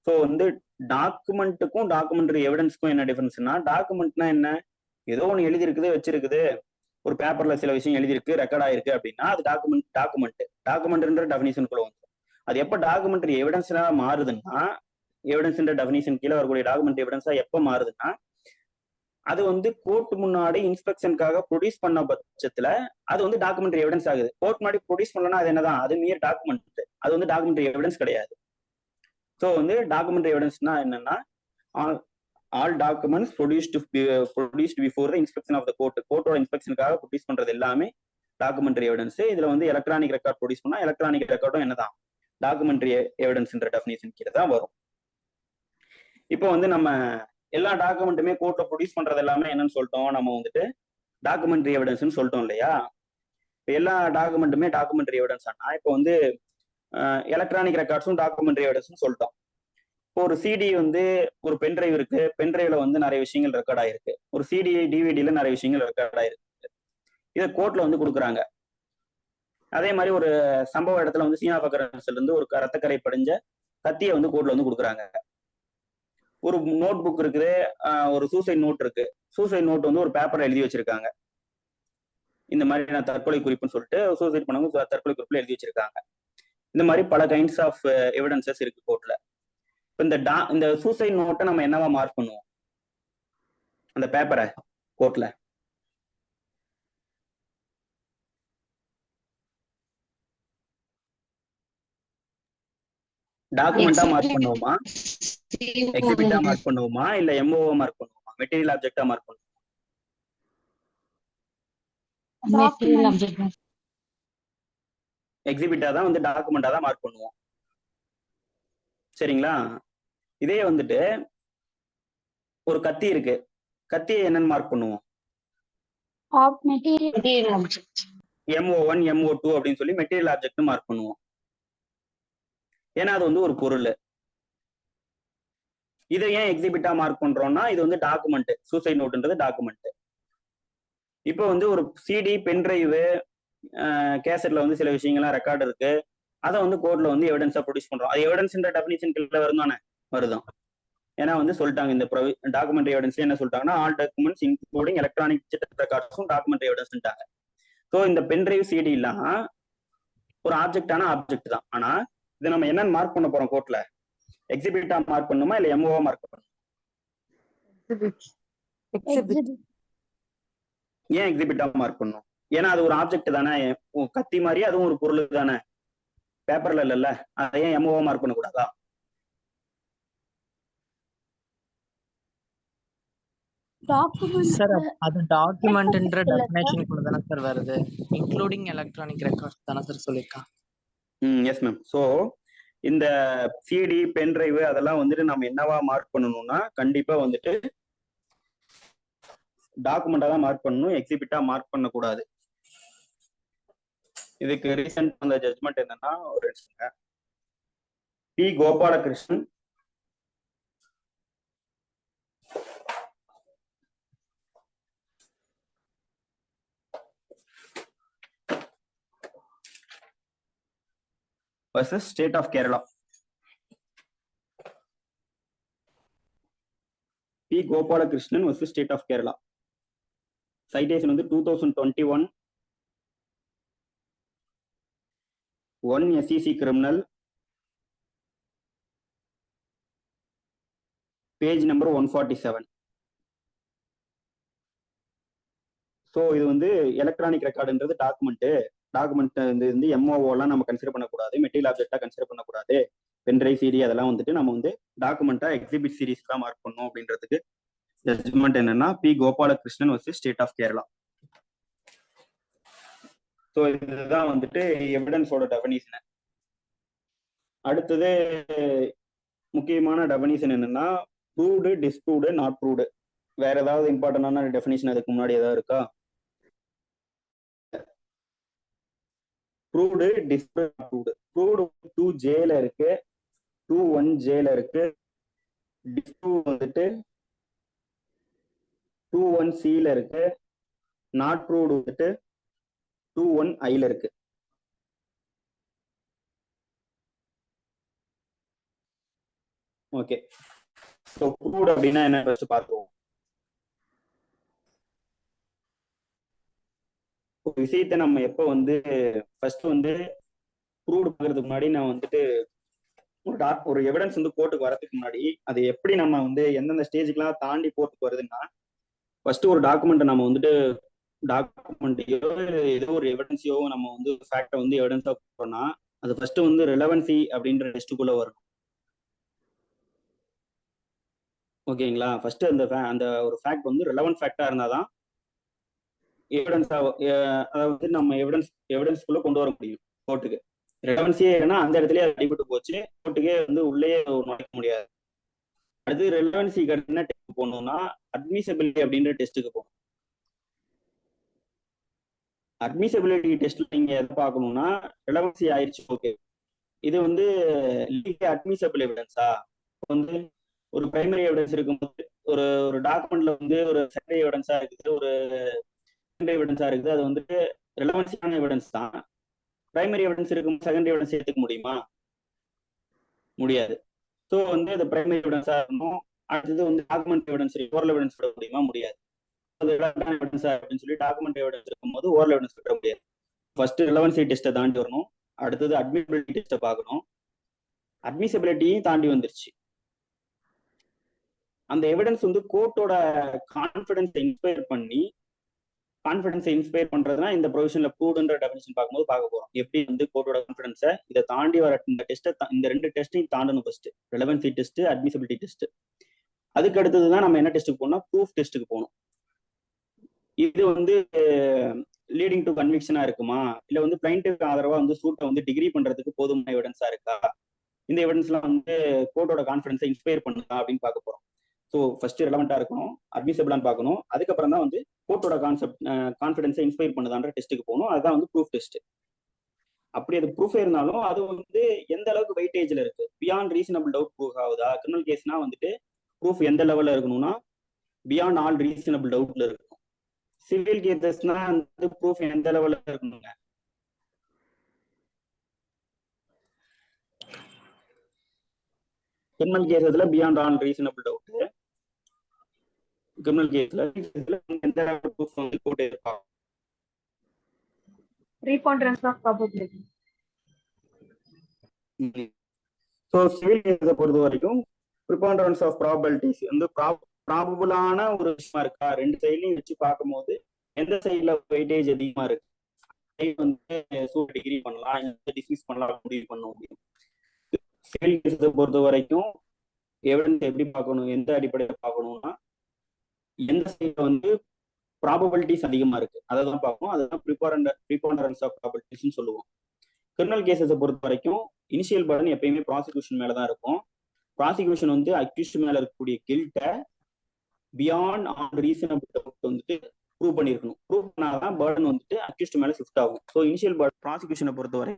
ஸோ வந்து டாக்குமெண்ட்டுக்கும் டாக்குமெண்ட்ரி எவிடன்ஸ்க்கும் என்ன டிஃபரன்ஸ்னா, டாக்குமெண்ட்னா என்ன, ஏதோ ஒன்று எழுதியிருக்குது வச்சிருக்குது, ஒரு பேப்பர்ல சில விஷயம் எழுதியிருக்கு ரெக்கார்ட் ஆயிருக்கு அப்படின்னா அது டாக்குமெண்ட்ன்ற டெஃபினிஷனுக்குள்ள வந்து. அது எப்போ டாக்குமெண்ட்ரி எவிடன்ஸ்னா மாறுதுன்னா, எவிடன்ஸ்ன்ற டெஃபினிஷன் கீழே வரக்கூடிய டாக்குமெண்ட்ரி எவிடன்ஸா எப்போ மாறுதுன்னா, அது வந்து கோர்ட் முன்னாடி இன்ஸ்பெக்ஷனுக்காக ப்ரொடியூஸ் பண்ண பட்சத்துல அது வந்து டாக்குமெண்ட்ரி எவிடன்ஸ் ஆகுது. கோர்ட் முன்னாடி ப்ரொடியூஸ் பண்ணலன்னா அது என்னதான், அது மியர் டாக்குமெண்ட், அது வந்து டாக்குமெண்ட்ரி எவிடன்ஸ் கிடையாது. ஸோ வந்து டாக்குமெண்ட்ரி எவிடன்ஸ்னா என்னன்னா all documents produced before the inspection of the court. கோர்ட்டோட இன்ஸ்பெக்ஷனுக்காக ப்ரொடியூஸ் பண்றது எல்லாமே டாக்குமெண்ட்ரி எவிடன்ஸ். இதுல வந்து எலக்ட்ரானிக் ரெக்கார்ட் ப்ரொடியூஸ் பண்ணா எலக்ட்ரானிக் ரெக்கார்டும் என்னதான் டாக்குமெண்ட்ரி எவிடன்ஸ்ன்ற டெஃபினிஷன் கீழே தான் வரும். இப்போ வந்து நம்ம எல்லா டாக்குமெண்ட்டுமே கோர்ட்ல ப்ரொடியூஸ் பண்றது எல்லாமே என்னன்னு சொல்லிட்டோம், நம்ம வந்துட்டு டாக்குமெண்ட்ரி எவிடன்ஸ்னு சொல்லிட்டோம் இல்லையா. எல்லா டாக்குமெண்ட்டுமே டாக்குமெண்ட்ரி எவிடன்ஸ் ஆனா இப்போ வந்து எலக்ட்ரானிக் ரெக்கார்ட்ஸும் டாக்குமெண்ட்ரி எவிடன்ஸ்னு சொல்லிட்டோம். இப்போ ஒரு சிடி வந்து ஒரு பென்ட்ரைவ் இருக்கு, பென்ட்ரைவ்ல வந்து நிறைய விஷயங்கள் ரெக்கார்ட் ஆயிருக்கு, ஒரு சிடி டிவிடியில நிறைய விஷயங்கள் ரெக்கார்ட் ஆயிருக்கு, இதை கோர்ட்ல வந்து கொடுக்குறாங்க. அதே மாதிரி ஒரு சம்பவ இடத்துல வந்து சீனா பக்கரன்ஸ்ல இருந்து ஒரு ரத்தக்கரை படிஞ்ச கத்தியை வந்து கோர்ட்ல வந்து கொடுக்குறாங்க. ஒரு நோட் புக் இருக்குது, ஒரு சூசைட் நோட் இருக்கு, சூசைட் நோட் வந்து ஒரு பேப்பர்ல எழுதி வச்சிருக்காங்க, இந்த மாதிரி நான் தற்கொலை குறிப்புன்னு சொல்லிட்டு சூசைட் பண்ணவங்க தற்கொலை குறிப்புல எழுதி வச்சிருக்காங்க. இந்த மாதிரி பல கைண்ட்ஸ் ஆஃப் எவிடன்சஸ் இருக்கு கோர்ட்ல. இப்போ இந்த சூசைட் நோட்டை நம்ம என்னவா மார்க் பண்ணுவோம், அந்த பேப்பரை கோர்ட்ல டாக்குமெண்டா மார்க் பண்ணுவோமா, எக்ஸிபிட்டா மார்க் பண்ணுவோமா, இல்ல எம்ஓவா மார்க் பண்ணுவோமா, மெட்டீரியல் ஆப்ஜெக்டா மார்க் பண்ணுவோமா? எக்ஸிபிட்டா தான் வந்து டாக்குமெண்டா தான் மார்க் பண்ணுவோம். சரிங்களா? இதே வந்துட்டு ஒரு கத்தி இருக்கு, கத்தியை என்னன்னு மார்க் பண்ணுவோம், MO1 MO2 அப்படின்னு சொல்லி மெட்டீரியல் ஆப்ஜெக்ட் மார்க் பண்ணுவோம். ஏன்னா அது வந்து ஒரு பொருள். இதை ஏன் எக்ஸிபிட்டா மார்க் பண்றோம்னா இது வந்து டாக்குமெண்ட், சூசைட் நோட்ன்றது டாக்குமெண்ட். இப்போ வந்து ஒரு சிடி பென்ட்ரைவ் கேசட்ல வந்து சில விஷயங்கள்லாம் ரெக்கார்டு இருக்கு, அதை வந்து கோர்ட்ல வந்து எவிடன்ஸா ப்ரொடியூஸ் பண்றோம். அது எவிடன்ஸ்ன்ற டெஃபினிஷன் கீழே வரும் தானே, வருதான். ஏன்னா வந்து சொல்லிட்டாங்க இந்த டாக்குமெண்ட்ரி எவிடன்ஸ் என்ன சொல்லிட்டாங்கன்னா all documents including electronic digital ரெக்கார்ட்ஸும் டாக்குமெண்ட்ரி எவிடன்ஸ்ட்டாங்க. ஸோ இந்த பென்ட்ரைவ் சிடி எல்லாம் ஒரு ஆப்ஜெக்டான ஆப்ஜெக்ட் தான். ஆனா இதை நம்ம என்னன்னு மார்க் பண்ண போறோம் கோர்ட்ல, எக்ஸிபிட்டா மார்க் பண்ணுமா இல்ல எம்ஓவா மார்க் பண்ணுமா? ஏன் எக்ஸிபிட்டா மார்க் பண்ணும்? ஏன்னா அது ஒரு ஆப்ஜெக்ட் தானே, கத்தி மாதிரி அதுவும் ஒரு பொருள் தானே, பேப்பர்ல இல்லைல்ல, அதை ஏன் எம்ஓவா மார்க் பண்ணக்கூடாதா? சார் அது டாக்குமெண்ட்ன்ற டெஃபினேஷனுக்குள்ள தானே சார் வருது, இன்க்ளூடிங் எலக்ட்ரானிக் ரெக்கார்ட்ஸ் தானே சார் சொல்லிருக்காங்க. Yes ma'am. ஸோ இந்த சிடி பென் டிரைவ் அதெல்லாம் வந்துட்டு நம்ம என்னவா மார்க் பண்ணணும்னா கண்டிப்பா வந்துட்டு டாக்குமெண்டா தான் மார்க் பண்ணணும், எக்ஸிபிட்டா மார்க் பண்ணக்கூடாது. இதுக்கு ரீசன்ட் அந்த ஜட்ஜ்மெண்ட் என்னன்னா, ஒரு நிமிஷங்க, P Gopalakrishnan versus state of Kerala. P Gopalakrishnan versus state of Kerala. Citation வந்து 2021 1 SEC criminal, page number 147. So இது வந்து எலக்ட்ரானிக் ரெக்கார்டுன்றது டாக்குமெண்ட் வந்து எம்ஓஓலாம் நம்ம கன்சிடர் பண்ணக்கூடாது, மெட்டீரியல் ஆப்ஜெக்டா கன்சிடர் பண்ணக்கூடாது. பென்ட்ரைவ் சிடி அதெல்லாம் வந்துட்டு நம்ம வந்து டாக்குமெண்டா எக்ஸிபிட் சீரிஸ் தான் மார்க் பண்ணணும் அப்படின்றதுக்கு ஜட்ஜ்மெண்ட் என்னன்னா P Gopalakrishnan versus state of Kerala. So இதுதான் வந்துட்டு எவிடன்ஸோட டெஃபினிஷன். அடுத்தது முக்கியமான டெஃபினிஷன் என்னன்னா ப்ரூவ்டு, டிஸ்ப்ரூவ்டு, நாட் ப்ரூவ்டு. வேற ஏதாவது இம்பார்ட்டன்டான டெஃபினிஷன் அதுக்கு முன்னாடி ஏதாவது இருக்கா? Proved, disproved. ப்ரூவ்டு 2Jல இருக்கு, 21Jல இருக்கு. டிஸ்ப்ரூவ் வந்துட்டு 21Cல இருக்கு. நாட் ப்ரூவ்டு வந்துட்டு 21Iல இருக்கு. ஓகே, ஸோ ப்ரூவ்டு அப்படின்னா என்ன ஃபர்ஸ்ட் பார்ப்போம். ஒரு விஷயத்தை நம்ம எப்போ வந்து ஃபர்ஸ்ட் வந்து ப்ரூவ்டு பார்க்கறதுக்கு முன்னாடி நான் வந்துட்டு ஒரு எவிடன்ஸ் வந்து கோர்ட்டுக்கு வரதுக்கு முன்னாடி அது எப்படி நம்ம வந்து எந்தெந்த ஸ்டேஜுக்கெல்லாம் தாண்டி கோர்ட்டுக்கு வருதுன்னா, ஃபர்ஸ்ட் ஒரு டாக்குமெண்ட் நம்ம வந்துட்டு டாக்குமெண்ட்டையோ ஏதோ ஒரு எவிடன்ஸையோ நம்ம வந்து ஃபேக்டை வந்து எவிடன்ஸா போறோம்னா அது ஃபர்ஸ்ட் வந்து ரெலவன்சி அப்படின்ற டெஸ்ட்டுக்குள்ள வரும். ஓகேங்களா? ஃபர்ஸ்ட் அந்த ஒரு ஃபேக்ட் வந்து ரெலவன்ட் ஃபேக்டா இருந்தாதான் எவிடன்ஸா அதாவது நம்ம எவிடன்ஸ்குள்ள கொண்டு வர முடியும் கோர்ட்டுக்கு. ரெலவன்சியே ஏன்னா அந்த இடத்துலயே அடிபட்டு போச்சு, கோர்ட்டுக்கே வந்து உள்ளே நுழைக்க முடியாது. அடுத்து ரெலவன்சிக்கு என்ன டெஸ்ட் போகணும்னா அட்மிசபிலிட்டி அப்படின்ற டெஸ்ட்டுக்கு போகணும். அட்மிசபிலிட்டி டெஸ்ட்ல நீங்க எதை பார்க்கணும்னா ரெலவன்சி ஆயிடுச்சு, ஓகே, இது வந்து லீகல் அட்மிசபிள் எவிடன்ஸா. வந்து ஒரு பிரைமரி எவிடன்ஸ் இருக்கும்போது ஒரு டாக்குமெண்ட்ல வந்து ஒரு செகண்டரி எவிடன்ஸா இருக்குது, ஒரு செகண்டரி எவிடன்ஸா இருக்குது, அது வந்துட்டு ரெலவன்சியான எவிடன்ஸ் தான். பிரைமரி எவிடன்ஸ் இருக்கும் செகண்டரி எவிடன்ஸ் எடுத்துக்க முடியுமா? முடியாது. ஸோ வந்து அது பிரைமரி எவிடன்ஸா இருக்கணும். அடுத்தது வந்து டாக்குமெண்ட் எவிடன்ஸ், ஓரல் எவிடன்ஸ் விட முடியுமா? முடியாது. அது எவிடன்ஸா அப்படின்னு சொல்லி டாக்குமெண்ட் எவிடன்ஸ் இருக்கும்போது ஓரல் எவிடன்ஸ் விட முடியாது. ஃபர்ஸ்ட் ரெலவன்சி டெஸ்ட்டை தாண்டி வரணும். அடுத்தது அட்மிசபிலிட்டி டெஸ்ட்டை பார்க்கணும். அட்மிசபிலிட்டியும் தாண்டி வந்துருச்சு. அந்த எவிடன்ஸ் வந்து கோர்ட்டோட கான்ஃபிடன்ஸை இன்ஸ்பயர் பண்றதுனா இந்த ப்ரொவிஷன்ல ப்ரூவ்டுன்ற டெஃபினிஷன் பார்க்கும்போது பார்க்க போறோம். எப்படி வந்து கோர்ட்டோட கான்ஃபிடன்ஸை இதை தாண்டி வர இந்த டெஸ்ட்டை இந்த ரெண்டு டெஸ்ட்டையும் தாண்டணும். First relevancy test, admissibility test. அதுக்கு அடுத்ததுதான் நம்ம என்ன டெஸ்ட்டுக்கு போகணும்? ப்ரூஃப் டெஸ்ட்டுக்கு போகணும். இது வந்து லீடிங் டு கன்விக்ஷனா இருக்குமா, இல்ல வந்து பிளைன்டிஃப்க்கு ஆதரவா வந்து சூட்டை வந்து டிகிரி பண்றதுக்கு போதுமான எவிடன்ஸா இருக்கா, இந்த எவிடன்ஸ்லாம் வந்து கோர்ட்டோட கான்ஃபிடன்ஸை இன்ஸ்பயர் பண்ணுதா அப்படின்னு பார்க்க போறோம். ஸோ ஃபர்ஸ்ட் ரெலவெண்டா இருக்கணும், அட்மிசபிளான்னு பார்க்கணும். அதுக்கப்புறம் தான் வந்து கோர்ட்டோட கான்ஃபிடன்ஸை இன்ஸ்பயர் பண்ணுதான்ற டெஸ்ட்டுக்கு போகணும். அதுதான் வந்து ப்ரூஃப் டெஸ்ட். அப்படி அது ப்ரூஃப் இருந்தாலும் அது வந்து எந்த அளவுக்கு வெயிட்டேஜ்ல இருக்கு, பியாண்ட் ரீசனபிள் டவுட் ப்ரூஃப் ஆகுதா. கிரிமினல் கேஸ்னா வந்துட்டு ப்ரூஃப் எந்த லெவல்ல இருக்கணும்னா பியாண்ட் ஆல் ரீசனபிள் டவுட்ல இருக்கும். சிவில் கேசஸ்னா வந்து ப்ரூஃப் எந்த லெவல்ல இருக்கணுங்க? கிரிமினல் கேசஸ்ல beyond all reasonable doubt. Criminal கேஸ்ல எந்த லெவல் ப்ரூஃப் வந்து கோர்ட் எதிர்பார்க்கும்? preponderance of probability. So civil கேஸை பொறுத்த வரைக்கும் ப்ரிபாண்டரன்ஸ் ஆஃப் ப்ராபபிலிட்டிஸ் வந்து ப்ராபபிளான ஒரு விஷயமா இருக்கா, ரெண்டு சைட்லையும் வச்சு பார்க்கும்போது எந்த சைட்ல வெயிட்டேஜ் அதிகமா இருக்கு, வந்து சூட் டிகிரி பண்ணலாம், டிஸ்மிஸ் பண்ணலாம் முடிவு பண்ண முடியும். சிவில் கேஸை பொறுத்த வரைக்கும் எவிடன்ஸ் எப்படி பார்க்கணும், எந்த அடிப்படையில் பார்க்கணும்னா எந்த சைட்ல வந்து ப்ராபபிலிட்டிஸ் அதிகமா இருக்கு அதை தான் பார்க்கணும். அதுதான் ப்ரிபாண்டரன்ஸ் ஆஃப் ப்ராபபிலிட்டிஸ்ன்னு சொல்லுவோம். கிரிமினல் கேசஸை பொறுத்த வரைக்கும் இனிஷியல் பர்டன் எப்பயுமே ப்ராசிக்யூஷன் மேலதான் இருக்கும். ப்ராசிக்யூஷன் வந்து அக்யூஸ்ட் மேல இருக்கக்கூடிய கில்ட்டை பியாண்ட் ஆன் ரீசனபிள் டவுட் வந்துட்டு ப்ரூவ் பண்ணிருக்கணும். ப்ரூவ் பண்ணாதான் பர்டன் வந்துட்டு அக்யூஸ்ட் மேல ஷிஃப்ட் ஆகும். ஸோ இனிஷியல் பர்டன் ப்ராசிக்யூஷனை பொறுத்தவரை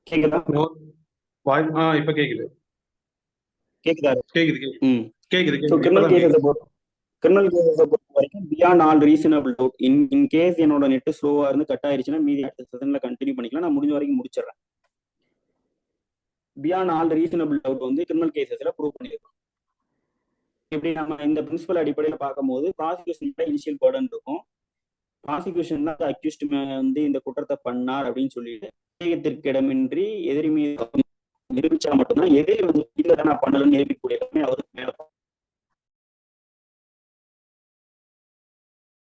கேக்குதா? இப்ப கேக்குது கேக்குதா? கேக்குது கேக்குது ஸோ கிரிமினல் கேக்குது. கேசஸை பொறுத்த வரைக்கும் beyond all reasonable doubt in case என்னோட நெட் ஸ்லோவா இருந்து கட் ஆயிருச்சுன்னா மீதி அடுத்த செஷன்ல கண்டினியூ பண்ணிக்கலாம். நான் முடிஞ்ச வரைக்கும் முடிச்சிடறேன். பியாண்ட் ஆல் ரீசனபிள் டவுட் வந்து கிரிமினல் கேசஸ்ல ப்ரூவ் பண்ணிருக்கோம். இப்படி நம்ம இந்த பிரின்சிபல் அடிப்படையில் பார்க்கும்போது ப்ராசிக்யூஷன் இனிஷியல் பர்டன் இருக்கும். ப்ராசிக்யூஷன் தான் அக்யூஸ்ட் வந்து இந்த குற்றத்தை பண்ணார் அப்படின்னு சொல்லிட்டு சந்தேகத்திற்கிடமின்றி எதிரி மீது நிரூபிச்சா மட்டும்தான் எதிரி வந்து இல்ல நான் பண்ணலன்னு நிரூபிக்கக்கூடிய அவருக்கு மேல